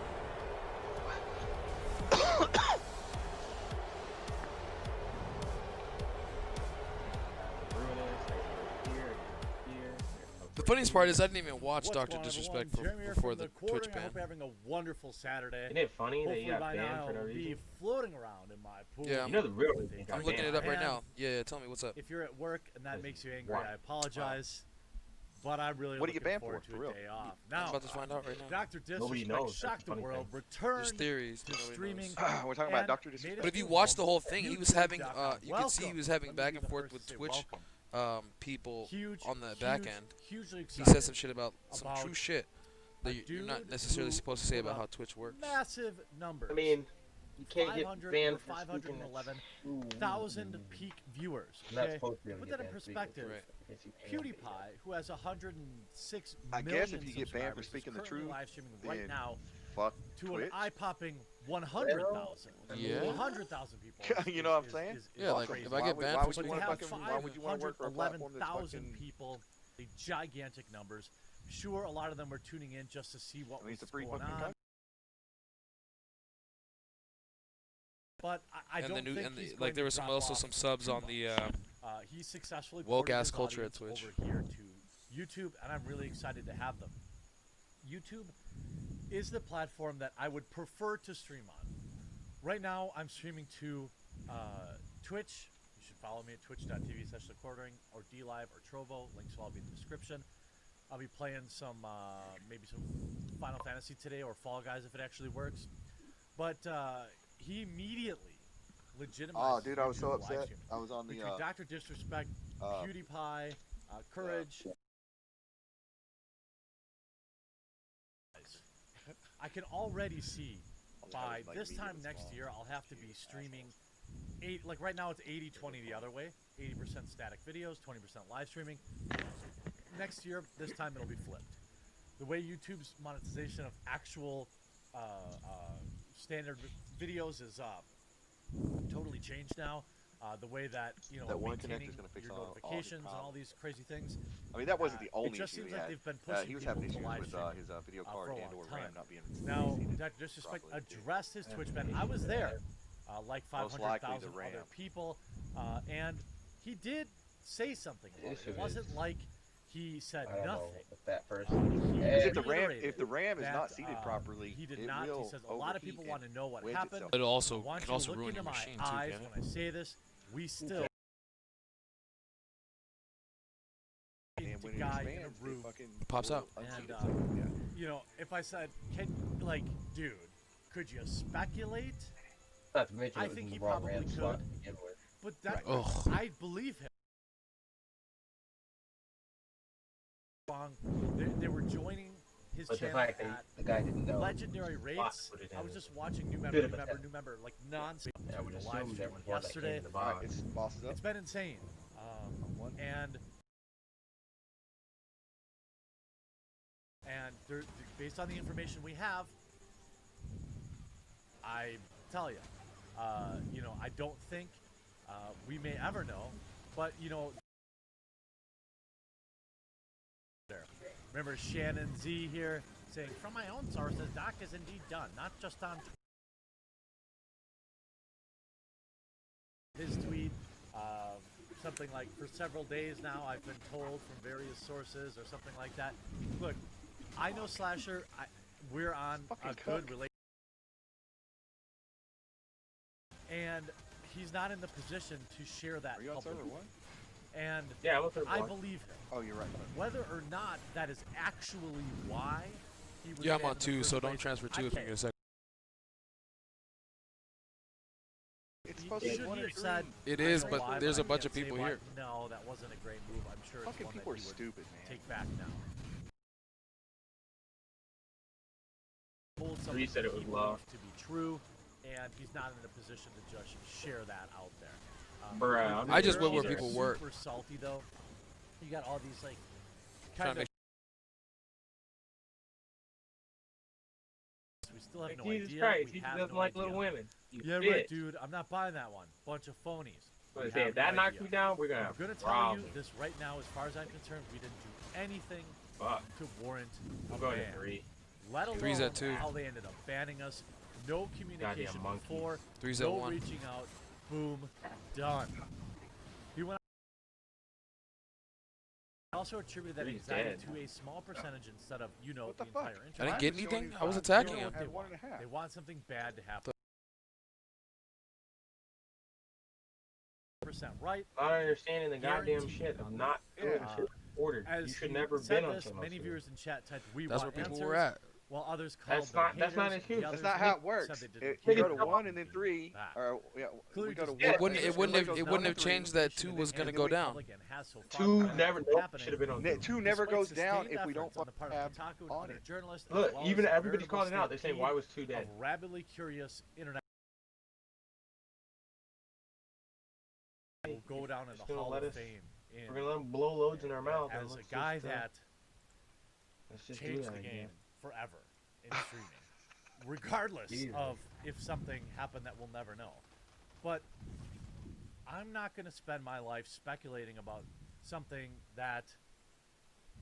B: The funniest part is I didn't even watch Dr. Disrespect before the Twitch ban.
K: I hope you're having a wonderful Saturday.
A: Isn't it funny that
K: Hopefully
A: you got
K: by
A: banned
K: now
A: for no
K: I'll be
A: reason?
K: floating around in my pool.
B: Yeah,
A: You know the real reason.
B: I'm looking it up right now. Yeah, tell me what's up.
K: If you're at work and that makes you angry,
A: Why?
K: I apologize. But I'm really
D: What are you
K: looking
D: banned
K: forward
D: for
K: to
D: real?
K: a day off.
B: I'm
K: Now,
B: about to find out right now.
K: Dr.
A: Nobody
K: Disrespect
A: knows.
K: shocked the
A: That's the funny
K: world,
A: thing.
K: returned
B: There's theories.
K: to
B: Nobody
K: streaming.
B: knows.
D: We're talking about
K: and
D: Dr.
K: made
D: Disrespect.
B: But if you
K: it
B: watch the whole thing, he was having,
K: YouTube.com.
B: you can see he was having
K: Welcome.
B: back
K: Let
B: and
K: me be the
B: forth
K: first
B: with
K: to say
B: Twitch
K: welcome.
B: people
K: Huge,
B: on the back
K: huge,
B: end.
K: hugely
B: He
K: excited
B: said some shit about some
K: about
B: true shit that
K: a
B: you're not
K: dude
B: necessarily
K: who
B: supposed to say
K: put
B: about how
K: up
B: Twitch works.
K: Massive numbers.
A: I mean, you can't get
K: 500
A: banned
K: or
A: for speaking the
K: 511,000
A: truth.
K: peak viewers.
A: You're not
K: Okay?
A: supposed to be able
K: Put
A: to
K: that in
A: get banned for speaking the
K: perspective.
A: truth. Yes, you can.
K: PewDiePie, who has 106
D: I
K: million
D: guess if you get banned for
K: subscribers, is
D: speaking the
K: currently
D: truth,
K: live streaming right
D: then
K: now
D: fuck
K: to
D: Twitch.
K: an eye-popping 100,000.
B: Yeah.
K: 100,000 people.
D: You know what I'm saying?
B: Yeah, like
K: crazy.
B: if I get banned
D: why
B: from
D: would you
B: something,
D: want to fucking? Why would you want to work for a platform that's
K: 11,000
D: fucking?
K: people, the gigantic numbers. Sure, a lot of them were tuning in just to see what was
D: It's a free
K: going
D: fucking
K: on.
D: country.
K: But I
B: and
K: don't
B: the new
K: think
B: and
K: he's
B: the,
K: going
B: like there
K: to
B: was some
K: drop
B: also
K: off
B: some subs
K: too
B: on the
K: much. He successfully
B: woke
K: ported
B: ass
K: his
B: culture at
K: audience
B: Twitch.
K: over here to YouTube, and I'm really excited to have them. YouTube is the platform that I would prefer to stream on. Right now, I'm streaming to Twitch. You should follow me at twitch.tv/thecordering or DLive or Trovo. Links will all be in the description. I'll be playing some maybe some Final Fantasy today or Fall Guys if it actually works. But he immediately legitimized.
D: Oh, dude, I was so
K: YouTube
D: upset.
K: live stream.
D: I was on the
K: Between Dr. Disrespect, PewDiePie, Courage. I can already see by this time next year I'll have to be streaming like right now it's 80-20 the other way. 80% static videos, 20% live streaming. Next year, this time it'll be flipped. The way YouTube's monetization of actual standard videos is totally changed now. The way that
D: that one
K: maintaining
D: connector's gonna fix
K: your
D: all
K: notifications and all these crazy things.
D: I mean, that wasn't the only
K: it just
D: issue
K: seems
D: he
K: like
D: had.
K: they've been pushing
D: He was
K: people
D: having
K: to
D: issues
K: live
D: with
K: streaming,
D: his video
K: for
D: card
K: a
D: and
K: long
D: or
K: time.
D: RAM not being
K: Now,
D: seated
K: Dr. Disrespect
D: properly.
K: addressed his Twitch ban. I was there, like
D: Most likely
K: 500,000
D: the RAM.
K: other people, and he did say something about it. It wasn't like he said nothing.
A: That first.
D: If the RAM is not seated properly,
K: he did
D: it
K: not.
D: will
K: He says a lot of
D: overheat
K: people want to know what
D: wedge
K: happened.
D: itself.
B: It also
K: I want
B: can
K: you
B: also
K: to look
B: ruin
K: into
B: your
K: my
B: machine too,
K: eyes
B: can it?
K: when I say this. We still
D: And when it
K: guy in
D: expands,
K: a room
B: It pops out.
K: And if I said, dude, could you speculate?
A: Not to mention
K: I
A: it was
K: think
A: in
K: he
A: the wrong
K: probably
A: RAM slot
K: could.
A: to begin with.
K: But that I believe him. Wrong. They were joining his
A: But the
K: channel
A: fact that
K: at
A: the guy didn't know.
K: legendary rates.
A: put it
K: I
A: in.
K: was just watching new member, like non-stop
A: I would
K: the
A: assume
K: live
A: there
K: stream
A: was one that came
K: yesterday.
A: in the box.
D: It's bosses up.
K: It's been insane. And based on the information we have, I tell you, I don't think we may ever know, but remember Shannon Z here saying, from my own sources, Doc is indeed done, not just on his tweet. Something like, for several days now, I've been told from various sources or something like that. Look, I know Slasher, we're on a good relationship. And he's not in the position to share that
D: Are you on server
K: publicly.
D: one?
K: And
A: Yeah, I'm on server
K: I
A: one.
K: believe him.
D: Oh, you're right.
K: Whether or not that is actually why he was
B: Yeah, I'm
K: banned
B: on
K: in the
B: 2,
K: first
B: so don't
K: place,
B: transfer
K: I
B: 2 if you
K: can't.
B: get a second.
D: It's supposed to be
K: Should
D: one
K: he
D: or
K: have
D: three.
K: said,
B: It
K: I
B: is,
K: know
B: but
K: why,
B: there's
K: I
B: a bunch
K: can't
B: of people
K: say why.
B: here.
K: No, that wasn't a great move. I'm sure
D: Fucking
K: it's one
D: people
K: that
D: are
K: he would
D: stupid, man.
K: take back now. Told
A: Three said it was
K: he
A: low.
K: believed to be true, and he's not in a position to just share that out there.
A: Bruh,
B: I just
K: Girls
B: went where
K: are
B: people work.
K: Super salty though. You got all these like
B: Trying
K: kind
B: to
K: of.
B: make
K: We still have no
A: Jesus
K: idea.
A: Christ,
K: We
A: he
K: have
A: doesn't
K: no
A: like
K: idea.
A: little women. You
K: Yeah,
A: bitch.
K: right, dude. I'm not buying that one. Bunch of phonies.
A: But
K: We
A: say,
K: have
A: if that
K: no
A: knocks
K: idea.
A: me down, we're gonna
K: I'm
A: have
K: gonna tell
A: problems.
K: you this right now. As far as I'm concerned, we didn't do anything
A: Fuck.
K: to warrant
A: I'm
K: a
A: going
K: ban.
A: to 3.
K: Let alone
B: 3's at 2.
K: how they ended up banning us. No communication
A: Goddamn monkeys.
K: before.
B: 3's at
K: no
B: 1.
K: reaching out. Boom. Done. He went. I also attributed that
A: He's
K: anxiety
A: dead.
K: to a small percentage instead of
D: What
K: the
D: the fuck?
K: entire
B: I
K: internet.
B: didn't get anything. I was
K: You
B: attacking
K: know
B: him.
K: what they
D: At one
K: want.
D: and a half.
K: They want something bad to happen. Percent right.
A: Not understanding the goddamn
K: Guaranteed.
A: shit of not doing
D: Yeah.
A: shit ordered.
K: As
A: You should
K: he
A: never have
K: said
A: been on
K: this,
A: channel
K: many
A: 2.
K: viewers in chat typed, "We
B: That's where
K: want
B: people
K: answers,"
B: were at.
K: while others called
A: That's
K: them
A: not an
K: haters.
A: excuse.
K: The
A: That's
K: others
D: That's not how it
K: said
D: works.
K: they didn't
D: You
K: care
D: go to
K: about
D: 1 and then 3,
K: that.
D: or
K: Clearly
D: we go to
K: just
D: 1.
B: It wouldn't.
K: Yeah,
B: It wouldn't have.
K: goes
B: It
K: down
B: wouldn't have
K: to 3,
B: changed that
K: and
B: 2
K: then
B: was gonna
K: and
B: go
K: then
B: down.
K: public and has so far
A: 2
K: been
A: never. Nope.
K: happening
A: Should have been on 2.
D: 2 never
K: despite
D: goes down
K: sustained
D: if we don't
K: efforts on the part of
D: have
K: Kotaku and
D: on
K: other
D: it.
K: journalists, as
A: Look,
K: well
A: even
K: as a
A: everybody's
K: veritable
A: calling it out. They're saying,
K: stampede
A: why was 2 dead?
K: of rabidly curious internet will go down in
A: Just
K: the
A: gonna
K: Hall
A: let
K: of
A: us-
K: Fame in,
A: We're gonna let them blow loads in our mouth. and
K: as a
A: let's
K: guy
A: just,
K: that
A: let's just do
K: changed
A: that
K: the
A: again.
K: game forever in streaming. regardless of if something happened that we'll never know. But I'm not going to spend my life speculating about something that,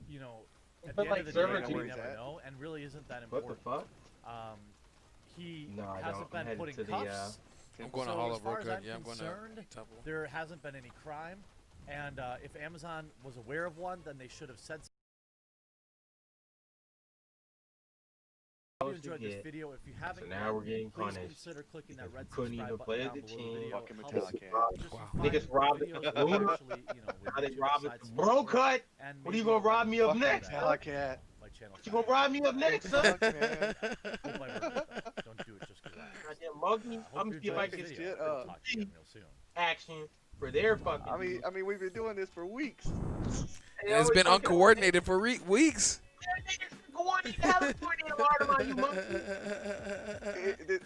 K: you know, at the end of the day, we never know, and really isn't that important.
A: What the fuck?
K: He
A: No, I
K: hasn't
A: don't.
K: been put in cuffs.
B: I'm going to Hollow real good. Yeah, I'm going to Temple.
K: There hasn't been any crime, and if Amazon was aware of one, then they should have said something. If you enjoyed this video, if you haven't,
A: so now we're getting
K: please
A: punished.
K: consider clicking that red
A: Couldn't even
K: subscribe
A: play
K: button
A: the
K: down below the
A: team.
K: video.
D: Fucking
K: It helps
D: Metallica.
A: Niggas robbed the Niggas robbed the bro cut. What are you gonna rob me of next?
D: Metallica.
A: What you gonna rob me of next, son?
K: Don't do it just because
A: Goddamn monkey. I'm gonna see if I can get action for their fucking.
D: I mean, we've been doing this for weeks.
B: It's been uncoordinated for weeks.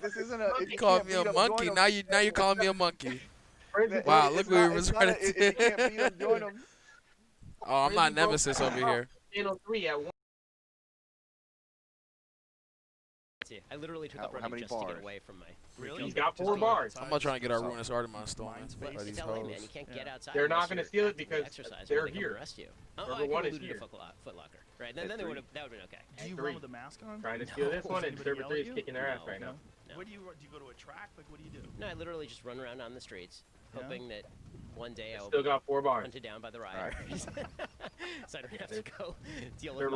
D: This isn't a.
B: You called me a monkey. Now you calling me a monkey. Wow, look where we was running to. Oh, I'm not Nemesis over here.
A: Channel 3 at 1.
L: I literally took a break just to get away from my.
A: Really? He's got 4 bars.
B: I'm not trying to get our ruinous Artemon stolen by these hoes.
L: Man, you can't get outside.
A: They're not going to steal it because they're here.
L: Arrest you.
A: Number 1 is here.
L: Foot Locker. Right, then they would have. That would have been okay.
F: Do you run with a mask on?
A: Trying to steal this one, and Server 3 is kicking their ass right now.
F: Where do you go to a track? Like, what do you do?
L: No, I literally just run around on the streets, hoping that one day I'll
A: still got 4 bars.
L: Hunted down by the rioters, so I don't have to go deal
A: with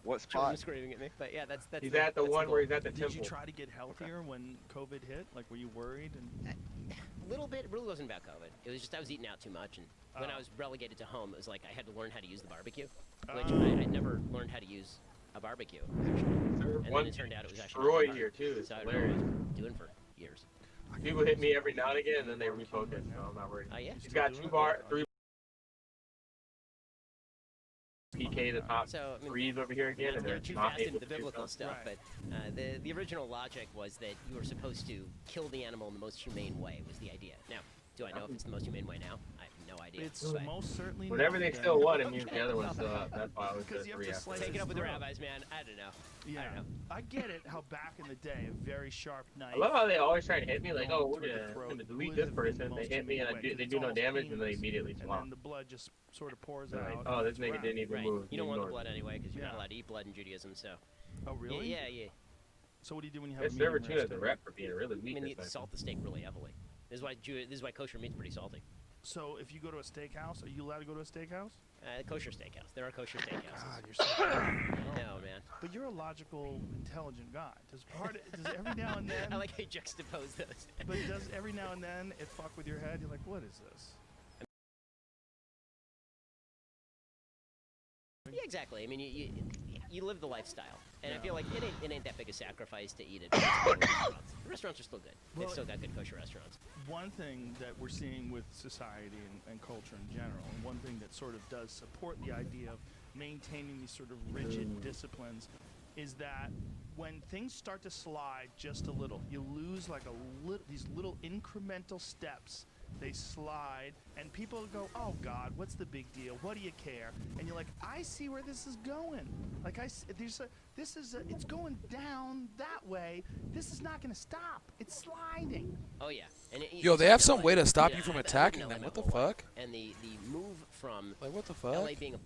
D: what spot?
L: Screaming at me. But yeah, that's.
A: He's at the one where he's at the temple.
F: Did you try to get healthier when COVID hit? Like, were you worried? And
L: a little bit. It really wasn't about COVID. It was just I was eating out too much, and when I was relegated to home, it was like I had to learn how to use the barbecue, which I never learned how to use a barbecue actually. And then it turned out it was actually
A: here too. It's
L: so
A: hilarious.
L: I was doing for years.
A: People hit me every now and again, and then they refocus. So I'm not worried.
L: Yeah.
A: He's got 3 PK the top threes over here again, and
L: they're
A: they're
L: too
A: not
L: fast
A: able
L: into
A: to
L: the
A: do
L: biblical stuff.
A: right.
L: But the original logic was that you were supposed to kill the animal in the most humane way. Was the idea. Now, do I know if it's the most humane way now? I have no idea.
F: It's most certainly.
A: Whatever they still want, it means the other one's still up. That's why I was just reacting.
L: Take it up with the rabbis, man. I don't know.
F: Yeah,
L: I don't know.
F: I get it. How back in the day, a very sharp knife.
A: I love how they always try to hit me like, oh, we're gonna delete this person. They hit me and they do no damage, and they immediately swamp.
F: And the blood just sort of pours
A: right.
F: out.
A: Oh, this nigga didn't even move.
L: You don't want the blood anyway, because you're not allowed to eat blood in Judaism. So.
F: Oh really?
L: Yeah.
F: So what do you do when you have?
A: This server 2 has a rep for being really weak.
L: I mean, you salt the steak really heavily. This is why kosher meat's pretty salty.
F: So if you go to a steakhouse, are you allowed to go to a steakhouse?
L: Kosher steakhouse. There are kosher steakhouses.
F: God, you're so
L: no, man.
F: But you're a logical, intelligent guy. Does every now and then?
L: I like how you juxtapose those.
F: But does every now and then it fuck with your head? You're like, what is this?
L: Yeah, exactly. I mean, you live the lifestyle, and I feel like it ain't that big a sacrifice to eat at restaurants. The restaurants are still good. They've still got good kosher restaurants.
F: One thing that we're seeing with society and culture in general, and one thing that sort of does support the idea of maintaining these sort of rigid disciplines, is that when things start to slide just a little, you lose like these little incremental steps. They slide, and people go, "Oh God, what's the big deal? What do you care?" And you're like, "I see where this is going. Like it's going down that way. This is not going to stop. It's sliding."
L: Oh yeah. And
B: yo, they have some way to stop you from attacking them. What the fuck?
L: And the move from
B: like what the fuck?
L: LA being a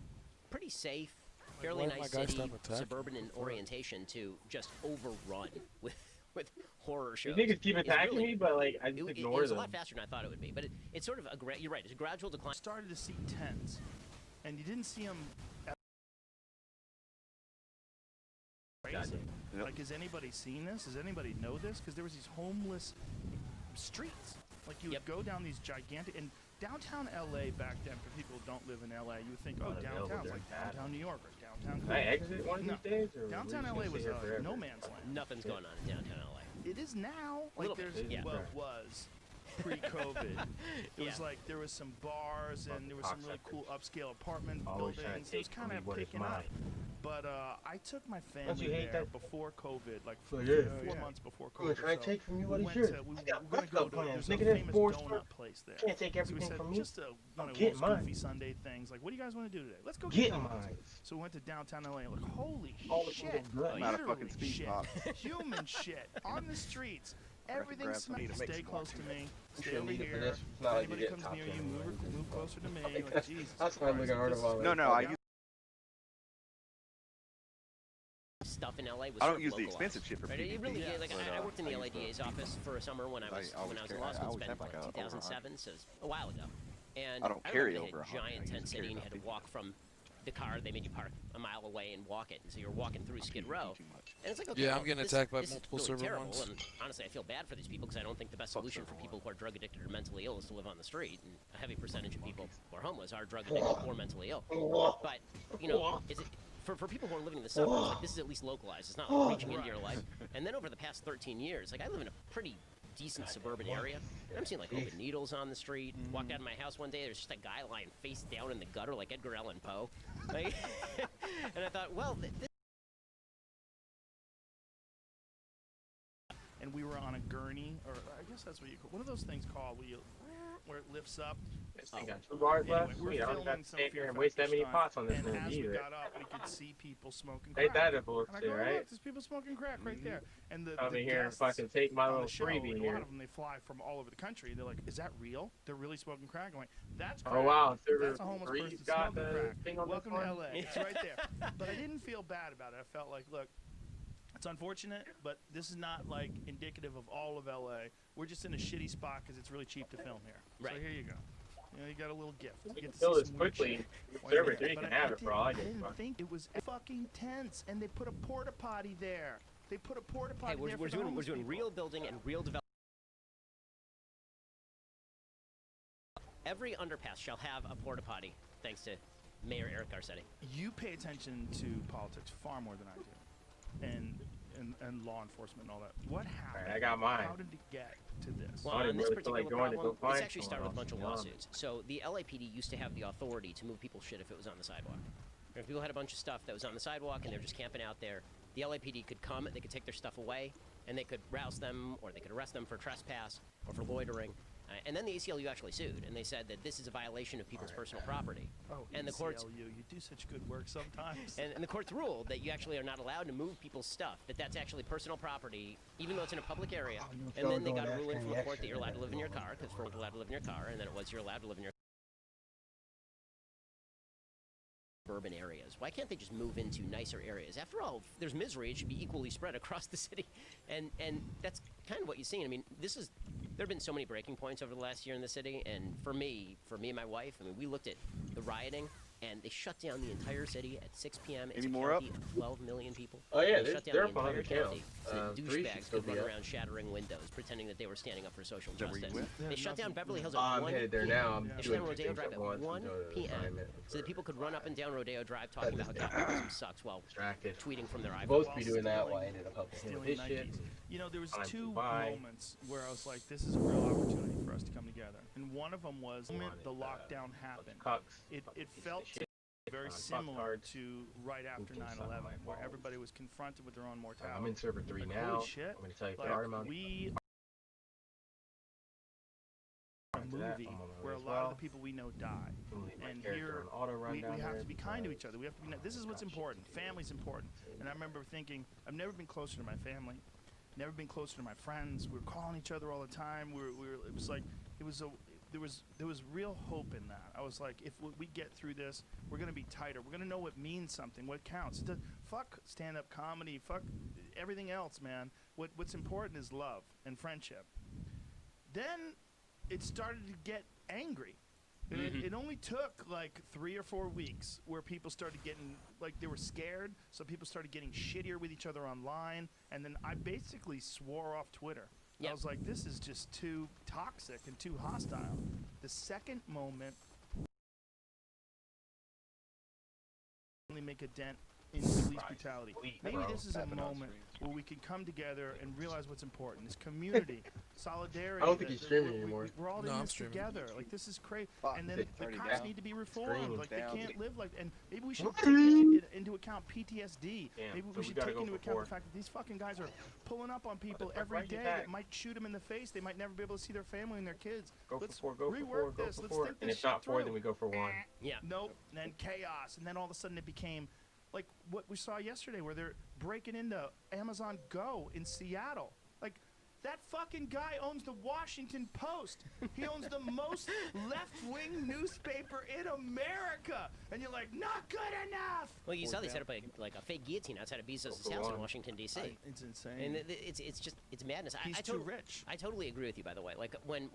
L: pretty safe, fairly nice city, suburban in orientation, to just overrun with horror shows.
A: You niggas keep attacking me, but like I just ignore them.
L: It's a lot faster than I thought it would be, but it's sort of you're right. It's a gradual decline.
F: You started to see tents, and you didn't see them. Crazy. Like, has anybody seen this? Does anybody know this? Because there was these homeless streets. Like you would go down these gigantic and downtown LA back then. For people who don't live in LA, you would think, oh, downtown's like downtown New York or downtown.
A: Can I exit one of these days? Or
F: downtown LA was no man's land.
L: Nothing's going on in downtown LA.
F: It is now. Like well, it was pre-COVID. It was like there was some bars and there was some really cool upscale apartment buildings. It was kind of picking up.
M: But I took my
A: Don't you
M: family
A: hate
M: there
A: that?
M: before COVID, like
A: So,
M: 4 months before
A: I'm gonna
M: COVID.
A: try to
M: So
A: take from you
M: we
A: what is
M: went
A: yours.
M: to,
A: I
M: we're
A: got
M: gonna go
A: backup
M: to,
A: plans.
M: there's
A: Nigga,
M: a
A: that's
M: famous
A: 4
M: donut
A: square.
M: place there.
A: Can't take
M: So we
A: everything
M: said,
A: from me.
M: just one
A: I'm
M: of
A: getting
M: those
A: mine.
M: goofy Sunday things. Like, what do you guys want to do today? Let's go
A: Get
M: get donuts.
A: mine.
M: So we went to downtown LA. Like, holy
A: All the
M: shit.
A: food is good.
D: I'm out of
M: Literally
D: fucking speed
M: shit.
D: pop.
M: Human shit. On the streets. Everything
D: grab some.
M: smells. Stay close to me. Stay
A: shouldn't
M: over
A: need it for
M: here.
A: this. It's
M: If
A: not like you
M: anybody
A: get
M: comes
A: top
M: near
A: 10
M: you,
A: anyway.
M: move closer to me. Like, Jesus
A: That's why I'm
M: Christ,
A: looking hard
M: this
A: about
M: is-
A: it.
D: No, I use.
L: Stuff in LA was
D: I
L: sort
D: don't
L: of
D: use the
L: localized,
D: expensive shit for
L: right? It
D: PvP,
L: really is. Like,
D: but,
L: I worked in the
D: I use
L: LADA's office for a summer when I was in law school.
D: I always
L: It's
D: have
L: been
D: like
L: like
D: over
L: 2007, so it's a while ago. And
D: I don't
L: remember
D: carry
L: they
D: over
L: had a
D: 100. I
L: giant
D: used to
L: tent city,
D: carry
L: and you had to
D: about
L: walk from the car. They made you park a mile away and walk it, and so you're walking through Skid Row. And it's like, okay,
B: Yeah,
L: well,
B: I'm getting
L: this-
B: attacked by
L: this is
B: multiple
L: really
B: server
L: terrible,
B: ones.
L: And honestly, I feel bad for these people because I don't think the best solution for people who are drug addicted or mentally ill is to live on the street. And a heavy percentage of people who are homeless are drug addicted or mentally ill. But you know, is it? For people who are living in the suburbs, like, this is at least localized. It's not like reaching into your life. And then over the past 13 years, like, I live in a pretty decent suburban area. And I'm seeing like open needles on the street. Walked out of my house one day, there's just a guy lying face down in the gutter like Edgar Allan Poe. Like, and I thought, well,
M: and we were on a gurney, or I guess that's what you call, what are those things called where it lifts up?
A: This thing got 2 bars
M: Anyway,
A: left.
M: we're
A: Sweet, I don't
M: filming
A: got to
M: some
A: stay
M: Fear
A: here and waste that
M: Factor
A: many
M: stunt,
A: pots on this
M: and
A: thing
M: as we
A: either.
M: got up, we could see people smoking
A: Ain't
M: crack.
A: that a bullshit,
M: And I go,
A: right?
M: look, there's people smoking crack right there. And the
A: Come in here and
M: guests
A: fucking take my
M: on
A: little
M: the show,
A: freebie
M: and a
A: here.
M: lot of them, they fly from all over the country. They're like, is that real? They're really smoking crack? I'm like, that's crack.
A: Oh wow,
M: That's a homeless
A: Bree's
M: person
A: got
M: smoking
A: the
M: crack.
A: thing on
M: Welcome
A: this
M: to
A: one.
M: LA. It's right there. But I didn't feel bad about it. I felt like, look, it's unfortunate, but this is not like indicative of all of LA. We're just in a shitty spot because it's really cheap to film here.
L: Right.
M: So here you go. You know, you got a little gift. You get to
A: Fill
M: see
A: this
M: some weird
A: quickly.
M: shit.
A: Server
M: But
A: 3 can have it for all I
M: I
A: give a
M: didn't
A: fuck.
M: think it was fucking tense, and they put a porta potty there. They put a porta potty
L: hey,
M: there
L: we're
M: for the
L: doing
M: homeless people.
L: real building and real development. Every underpass shall have a porta potty, thanks to Mayor Eric Garcetti.
M: You pay attention to politics far more than I do, and law enforcement and all that. What happened?
A: Alright, I got mine.
M: How did it get to this?
L: Well,
A: I
L: on
A: didn't
L: this
A: really feel
L: particular
A: like going to
L: problem,
A: go
L: this
A: find
L: actually
A: someone
L: started with a bunch
A: else,
L: of
A: to be honest.
L: lawsuits. So the LAPD used to have the authority to move people's shit if it was on the sidewalk. If people had a bunch of stuff that was on the sidewalk and they're just camping out there, the LAPD could come, they could take their stuff away, and they could rouse them, or they could arrest them for trespass or for loitering. And then the ACLU actually sued, and they said that this is a violation of people's personal property.
M: Oh,
L: and the courts,
M: ACLU, you do such good work sometimes.
L: and the courts ruled that you actually are not allowed to move people's stuff, that that's actually personal property, even though it's in a public area. And then they got a ruling from the court that you're allowed to live in your car, because first you're allowed to live in your car, and then it was you're allowed to live in your urban areas. Why can't they just move into nicer areas? After all, if there's misery, it should be equally spread across the city. And that's kind of what you've seen. I mean, there have been so many breaking points over the last year in the city, and for me and my wife, I mean, we looked at the rioting, and they shut down the entire city at 6 p.m. It's
D: Any
L: a
D: more
L: county of 12 million people.
A: Oh yeah,
L: They shut down
A: they're
L: the
A: up on
L: entire
A: the count.
L: county so that
A: 3 should
L: douchebags
A: still
L: could
A: be
L: run
A: up.
L: around shattering windows, pretending that they were standing up for social
D: that where you
L: justice.
D: went?
L: They shut down Beverly Hills at
A: I'm
L: 1
A: headed there
L: p.m.
A: now. I'm
L: They shut
A: doing
L: down Rodeo
A: things
L: Drive
A: at
L: at
A: once
L: 1
A: to go to
L: p.m.
A: assignment
L: so that people could run up and down Rodeo Drive
A: Cut
L: talking about
A: this
L: how
A: down.
L: capitalism sucks while
A: Distracted.
L: tweeting from their iPhones.
A: Supposed to be doing that while I ended up helping him with his shit.
M: You know, there was
A: Time to
M: two
A: buy.
M: moments where I was like, this is a real opportunity for us to come together. And one of them was the moment the lockdown happened. It felt very similar to right after 9/11, where everybody was confronted with their own mortality.
A: I'm in server 3
M: Like,
A: now.
M: holy shit.
A: I'm going to tell you
M: Like,
A: the hard amount.
M: we a
A: After that,
M: movie
A: I'm on my
M: where
A: way
M: a
A: as
M: lot
A: well.
M: of the people we know die.
A: I'm gonna leave my
M: And
A: character
M: here
A: on auto run
M: we
A: down
M: have
A: there
M: to be kind to
A: because
M: each other. We have to be. This is what's important. Family's important. And I remember thinking, I've never been closer to my family, never been closer to my friends. We were calling each other all the time. It was like there was real hope in that. I was like, if we get through this, we're gonna be tighter. We're gonna know what means something, what counts. Fuck stand-up comedy. Fuck everything else, man. What's important is love and friendship. Then it started to get angry. And it only took like 3 or 4 weeks where people started getting, like, they were scared, so people started getting shittier with each other online, and then I basically swore off Twitter.
L: Yep.
M: I was like, this is just too toxic and too hostile. The second moment, really make a dent in police brutality. Maybe this is a moment where we can come together and realize what's important, is community. solidarity.
A: I don't think he's streaming anymore.
M: We're all in this together. Like, this is crazy. And then the cops need to be reformed. Like, they can't live like. And maybe we should take into account PTSD. Maybe we should take into account the fact that these fucking guys are pulling up on people every day that might shoot them in the face. They might never be able to see their family and their kids. Let's rework this. Let's think this.
A: And if not 4, then we go for 1.
L: Yeah.
M: Nope. And then chaos. And then all of a sudden it became like what we saw yesterday, where they're breaking into Amazon Go in Seattle. Like, that fucking guy owns the Washington Post. He owns the most left-wing newspaper in America. And you're like, not good enough.
L: Well, you saw they set up a fake guillotine outside of Bezos' house in Washington, D.C.
M: It's insane.
L: And it's madness.
M: He's too rich.
L: I totally agree with you, by the way. Like, when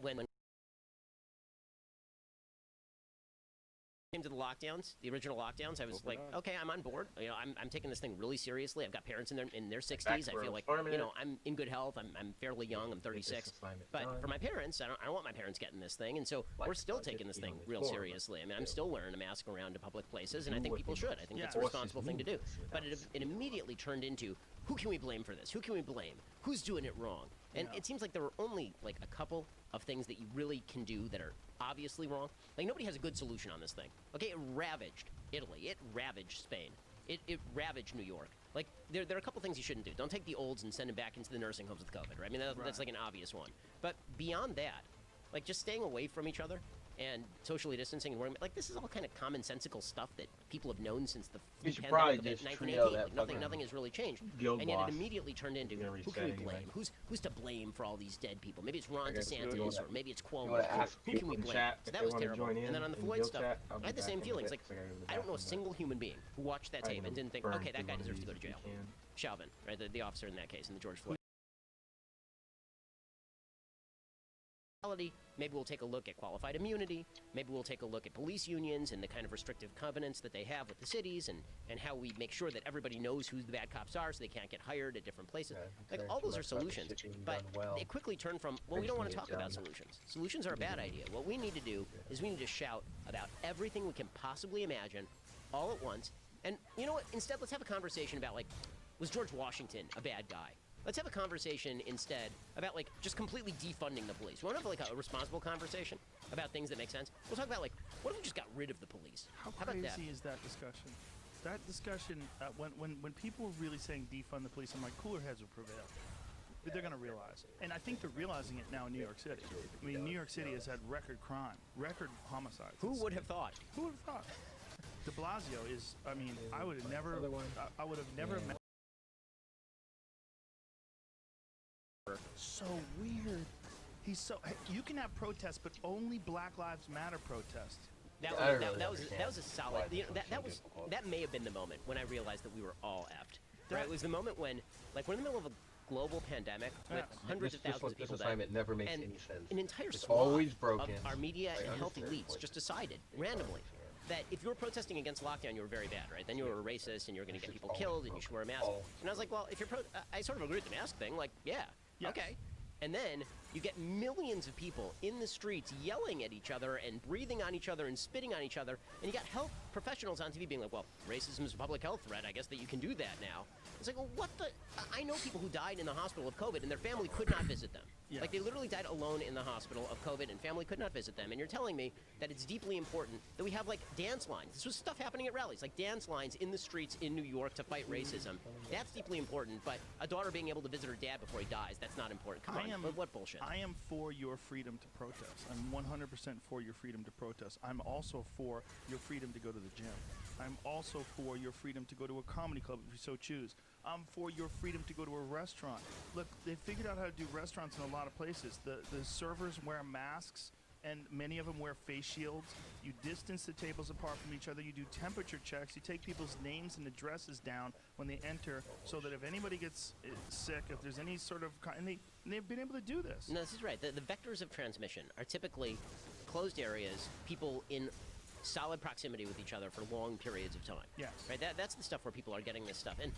L: came to the lockdowns, the original lockdowns, I was like, okay, I'm on board. You know, I'm taking this thing really seriously. I've got parents in their 60s. I feel like, you know, I'm in good health. I'm fairly young. I'm 36. But for my parents, I don't want my parents getting this thing. And so we're still taking this thing real seriously. I mean, I'm still wearing a mask around to public places, and I think people should. I think that's a responsible thing to do. But it immediately turned into, who can we blame for this? Who can we blame? Who's doing it wrong? And it seems like there were only like a couple of things that you really can do that are obviously wrong. Like, nobody has a good solution on this thing. Okay, it ravaged Italy. It ravaged Spain. It ravaged New York. Like, there are a couple things you shouldn't do. Don't take the olds and send them back into the nursing homes with COVID, right? I mean, that's like an obvious one. But beyond that, like, just staying away from each other and socially distancing and wearing, like, this is all kind of commonsensical stuff that people have known since the pandemic of 1918. Like, nothing has really changed. And yet it immediately turned into, who can we blame? Who's to blame for all these dead people? Maybe it's Ron DeSantis, or maybe it's Cuomo. Who can we blame? So that was terrible. And then on the Floyd stuff, I had the same feelings. Like, I don't know a single human being who watched that tape and didn't think, okay, that guy deserves to go to jail. Chauvin, right, the officer in that case, in the George Floyd. Maybe we'll take a look at qualified immunity. Maybe we'll take a look at police unions and the kind of restrictive covenants that they have with the cities, and how we make sure that everybody knows who the bad cops are so they can't get hired at different places. Like, all those are solutions. But it quickly turned from, well, we don't want to talk about solutions. Solutions are a bad idea. What we need to do is we need to shout about everything we can possibly imagine all at once. And you know what? Instead, let's have a conversation about, like, was George Washington a bad guy? Let's have a conversation instead about, like, just completely defunding the police. We want to have, like, a responsible conversation about things that make sense. We'll talk about, like, what if we just got rid of the police?
M: How crazy is that discussion? That discussion, when people were really saying defund the police, I'm like, cooler heads will prevail. But they're going to realize. And I think they're realizing it now in New York City. I mean, New York City has had record crime, record homicides.
L: Who would have thought?
M: Who would have thought? De Blasio is, I mean, I would have never met. So weird. He's so. You can have protests, but only Black Lives Matter protests.
L: That was a solid. You know, that may have been the moment when I realized that we were all effed. Right? It was the moment when, like, we're in the middle of a global pandemic with hundreds of thousands of people dead.
A: It never makes any sense.
L: An entire
A: it's
L: swath
A: always broken.
L: of our media and health elites just decided randomly that if you were protesting against lockdown, you were very bad, right? Then you were a racist and you were going to get people killed and you should wear a mask. And I was like, well, if you're I sort of agree with the mask thing. Like, yeah. Yes. Okay. And then you get millions of people in the streets yelling at each other and breathing on each other and spitting on each other. And you got health professionals on TV being like, well, racism is a public health threat. I guess that you can do that now. It's like, well, what the? I know people who died in the hospital of COVID and their family could not visit them. Yeah. Like, they literally died alone in the hospital of COVID and family could not visit them. And you're telling me that it's deeply important that we have, like, dance lines. This was stuff happening at rallies, like dance lines in the streets in New York to fight racism. That's deeply important, but a daughter being able to visit her dad before he dies, that's not important. Come on, what bullshit?
M: I am for your freedom to protest. I'm 100% for your freedom to protest. I'm also for your freedom to go to the gym. I'm also for your freedom to go to a comedy club if you so choose. I'm for your freedom to go to a restaurant. Look, they figured out how to do restaurants in a lot of places. The servers wear masks, and many of them wear face shields. You distance the tables apart from each other. You do temperature checks. You take people's names and addresses down when they enter, so that if anybody gets sick, if there's any sort of... And they've been able to do this.
L: No, this is right. The vectors of transmission are typically closed areas, people in solid proximity with each other for long periods of time.
M: Yes.
L: Right. That's the stuff where people are getting this stuff. And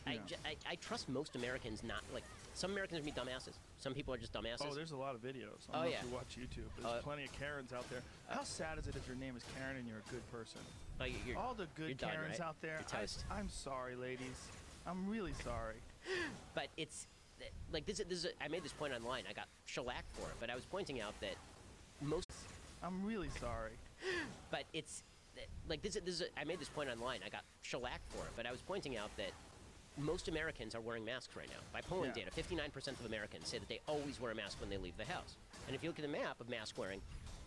L: I trust most Americans not, like, some Americans are dumbasses. Some people are just dumbasses.
M: Oh, there's a lot of videos. I don't know if you watch YouTube. There's plenty of Karens out there. How sad is it if your name is Karen and you're a good person? All the good Karens out there. I'm sorry, ladies. I'm really sorry.
L: But it's like this is I made this point online. I got shellacked for it, but I was pointing out that most.
M: I'm really sorry.
L: But it's like this is I made this point online. I got shellacked for it, but I was pointing out that most Americans are wearing masks right now. By polling data, 59% of Americans say that they always wear a mask when they leave the house. And if you look at the map of mask wearing,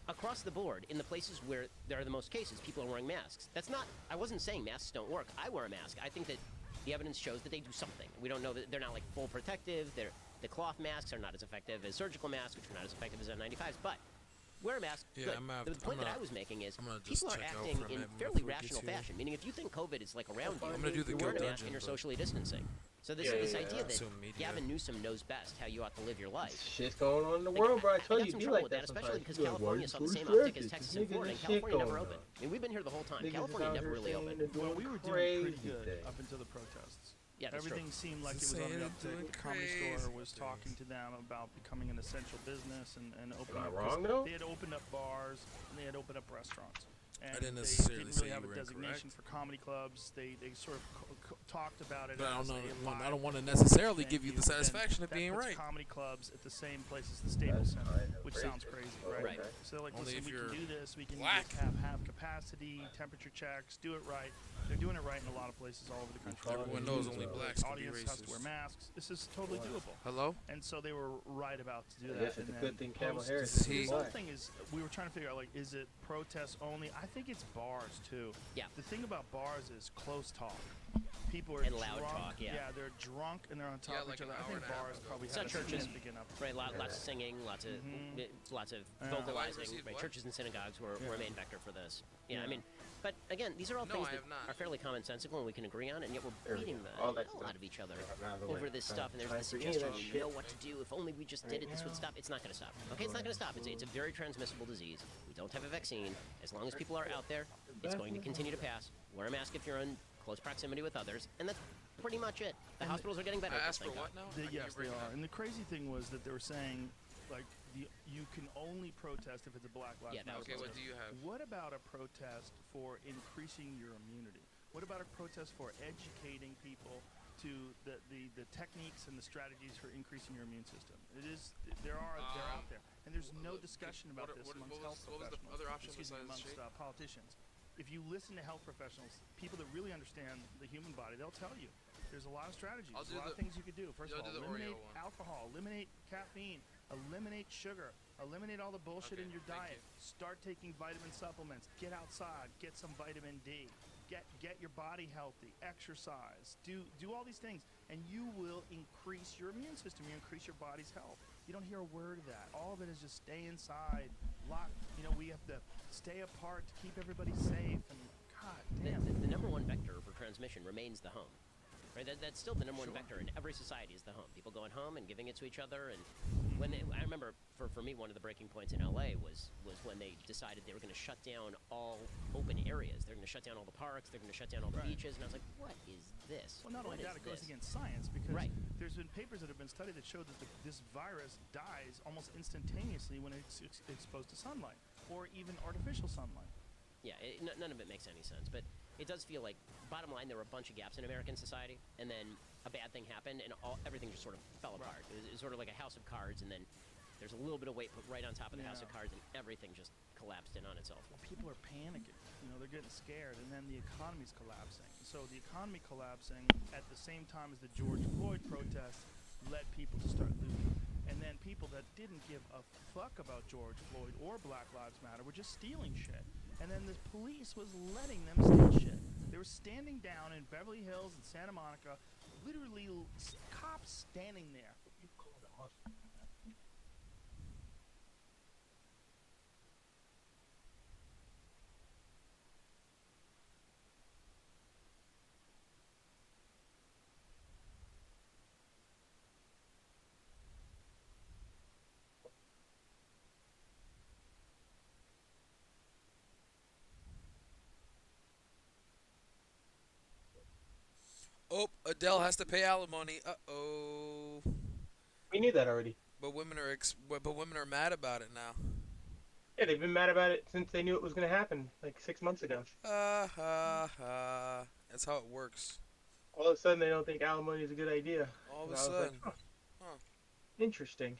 L: across the board, in the places where there are the most cases, people are wearing masks. That's not, I wasn't saying masks don't work. I wear a mask. I think that the evidence shows that they do something. We don't know that they're not like full protective. The cloth masks are not as effective as surgical masks, which are not as effective as N95s, but wear a mask.
B: Yeah,
L: good. The point that I was making is
B: just
L: people are
B: check out
L: acting
B: for a
L: in
B: minute
L: fairly
B: before it
L: rational
B: gets here.
L: fashion, meaning if you think COVID is like around you,
B: I'm gonna do the
L: you're
B: Go
L: wearing a mask
B: Dungeon,
L: and you're
B: but-
L: socially distancing. So this idea that
B: Social media.
L: Gavin Newsom knows best how you ought to live your life.
A: Shit's going on in the world, bro. I told
L: got
A: you,
L: some
A: be
L: trouble
A: like
L: with
A: that
L: that, especially
A: sometimes.
L: because
A: You're like, why
L: California
A: you
L: saw
A: so
L: the same uptick as
A: distracted?
L: Texas
A: Niggas
L: and Florida,
A: is
L: and
A: shit
L: California never
A: going
L: opened.
A: on.
L: I mean, we've been here the whole time.
A: Niggas is
L: California
A: out
L: never
A: here
L: really
A: saying
L: opened.
A: they're doing
M: Well, we were doing pretty
A: crazy
M: good
A: things.
M: up until the protests.
L: Yeah, that's
M: Everything
L: true.
M: seemed like it was
B: Saying
M: on the
B: they're
M: uptick.
B: doing
M: The comedy store
B: crazy
M: was talking to them about becoming an essential business and opening
A: I
M: up.
A: wrong, though?
M: They had opened up bars and they had opened up restaurants. And
B: didn't
M: they
B: necessarily
M: didn't
B: say
M: really have
B: you
M: a
B: were
M: designation
B: incorrect.
M: for comedy clubs. They sort of talked about it.
B: But I
M: as
B: don't
M: a
B: know. I
M: live
B: don't want to necessarily
M: venue,
B: give you the
M: but then
B: satisfaction of
M: that
B: being
M: puts
B: right.
M: comedy clubs at the same place as the Staples Center, which sounds crazy, right?
L: Right.
M: So they're like,
B: Only
M: listen,
B: if
M: we
B: you're
M: can do this. We can
B: black.
M: have capacity, temperature checks, do it right. They're doing it right in a lot of places all over the country.
B: Everyone knows only blacks can be
M: Audience has to wear
B: racist.
M: masks. This is totally doable.
B: Hello?
M: And so they were right about to do
A: I
M: that.
A: guess it's
M: and
A: a
M: then
A: good thing Kamala
M: post-
A: Harris
B: is
M: The
B: black.
M: whole thing is, we were trying to figure out, like, is it protests only? I think it's bars too.
L: Yeah.
M: The thing about bars is close talk. People are
L: And loud
M: drunk.
L: talk, yeah.
M: they're drunk and they're on top
B: Yeah,
M: of
B: like
M: each other.
B: an
M: I
B: hour
M: think
B: and a half
M: bars
B: ago.
M: probably
L: It's
M: had
L: not
M: a
L: churches.
M: significant up.
L: Right, lots of singing, lots of vocalizing.
B: received
L: Right,
B: what?
L: churches and synagogues were a main vector for this. Yeah, I
M: Yeah.
L: mean, but again, these are all
B: No,
L: things
B: I
L: that
B: have not.
L: are fairly commonsensical and we can agree on, and yet we're
A: There we
L: beating
A: go.
L: the
A: All that
L: hell
A: stuff.
L: out of each other
A: Out of the way.
L: over this stuff. And there's
A: Time
L: the
A: for any of
L: suggestion
A: that
L: we know
A: shit.
L: what to do. If only we just did it, this would stop. It's not going to stop. Okay, it's not going to stop. It's a very transmissible disease. We don't have a vaccine. As long as people are out there, it's going to continue to pass. Wear a mask if you're in close proximity with others, and that's pretty much it. The hospitals are getting better.
B: I asked for
L: thank
B: what
L: God.
B: now? I
M: Yes,
B: can't
M: they
B: bring it
M: are.
B: up.
M: And the crazy thing was that they were saying, like, you can only protest if it's a Black Lives
L: Yeah, that
M: Matter.
L: was
B: Okay, what
M: protest.
B: do you have?
M: What about a protest for increasing your immunity? What about a protest for educating people to the techniques and the strategies for increasing your immune system? They're out there, and there's no discussion about this amongst health
B: what was the
M: professionals.
B: other option
M: Excuse me,
B: besides
M: amongst
B: shade?
M: politicians. If you listen to health professionals, people that really understand the human body, they'll tell you there's a lot of strategies,
B: I'll
M: a
B: do
M: lot of
B: the-
M: things you could do. First of
B: I'll
M: all,
B: do the
M: eliminate
B: Oreo one.
M: alcohol, eliminate caffeine, eliminate sugar, eliminate all the bullshit
B: Okay,
M: in your
B: thank
M: diet.
B: you.
M: Start taking vitamin supplements. Get outside. Get some vitamin D. Get your body healthy. Exercise. Do all these things, and you will increase your immune system. You increase your body's health. You don't hear a word of that. All of it is just stay inside. We have to stay apart to keep everybody safe. And God damn.
L: The number one vector for transmission remains the home. Right? That's still the number one vector in every society is the home. People going home and giving it to each other. And I remember for me, one of the breaking points in LA was when they decided they were going to shut down all open areas. They're going to shut down all the parks. They're going to shut down all the beaches. And I was like, what is this?
M: Well, not only
L: What
M: that,
L: is
M: it goes
L: this?
M: against science because
L: Right.
M: there's been papers that have been studied that show that this virus dies almost instantaneously when it's exposed to sunlight or even artificial sunlight.
L: Yeah, none of it makes any sense. But it does feel like, bottom line, there were a bunch of gaps in American society, and then a bad thing happened, and everything just sort of fell apart. It was sort of like a house of cards, and then there's a little bit of weight put right on top of the house of cards, and everything just collapsed in on itself.
M: Well, people are panicking. They're getting scared, and then the economy's collapsing. So the economy collapsing at the same time as the George Floyd protests led people to start looting. And then people that didn't give a fuck about George Floyd or Black Lives Matter were just stealing shit. And then the police was letting them steal shit. They were standing down in Beverly Hills and Santa Monica, literally cops standing there.
B: Oh, Adele has to pay alimony. Uh-oh.
A: We knew that already.
B: But women are mad about it now.
A: Yeah, they've been mad about it since they knew it was going to happen, like 6 months ago.
B: That's how it works.
A: All of a sudden, they don't think alimony is a good idea.
B: All of a
A: And I was
B: sudden.
A: like,
B: Huh.
A: Interesting.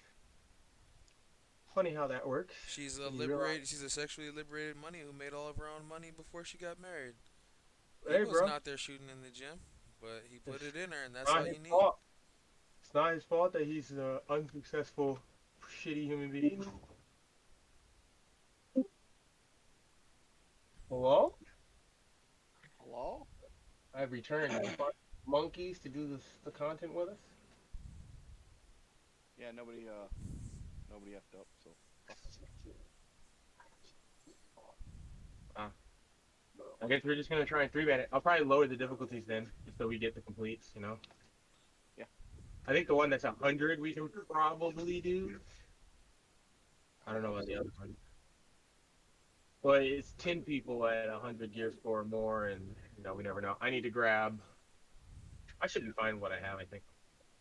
A: Funny how that works.
B: She's a liberated. She's a sexually liberated money who made all of her own money before she got married. He
A: Hey,
B: was
A: bro.
B: not there shooting in the gym, but he put it in her, and that's
A: Not
B: all
A: his
B: you need.
A: fault. It's not his fault that he's an unsuccessful, shitty human being. Hello?
D: Hello?
A: I've returned. Monkeys to do the content with us.
D: Yeah, nobody effed up, so.
A: I guess we're just gonna try and 3-man it. I'll probably lower the difficulties then, just so we get the completes, you know?
D: Yeah.
A: I think the one that's 100 we can probably do. I don't know about the other one. But it's 10 people at 100 gear score or more, and, you know, we never know. I need to grab... I should be fine what I have, I think.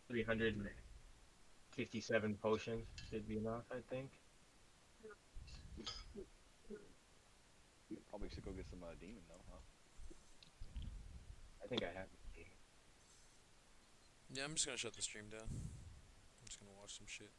A: 357 potions should be enough, I think.
D: Probably should go get some demon, though, huh?
A: I think I have.
B: Yeah, I'm just gonna shut the stream down. I'm just gonna watch some shit.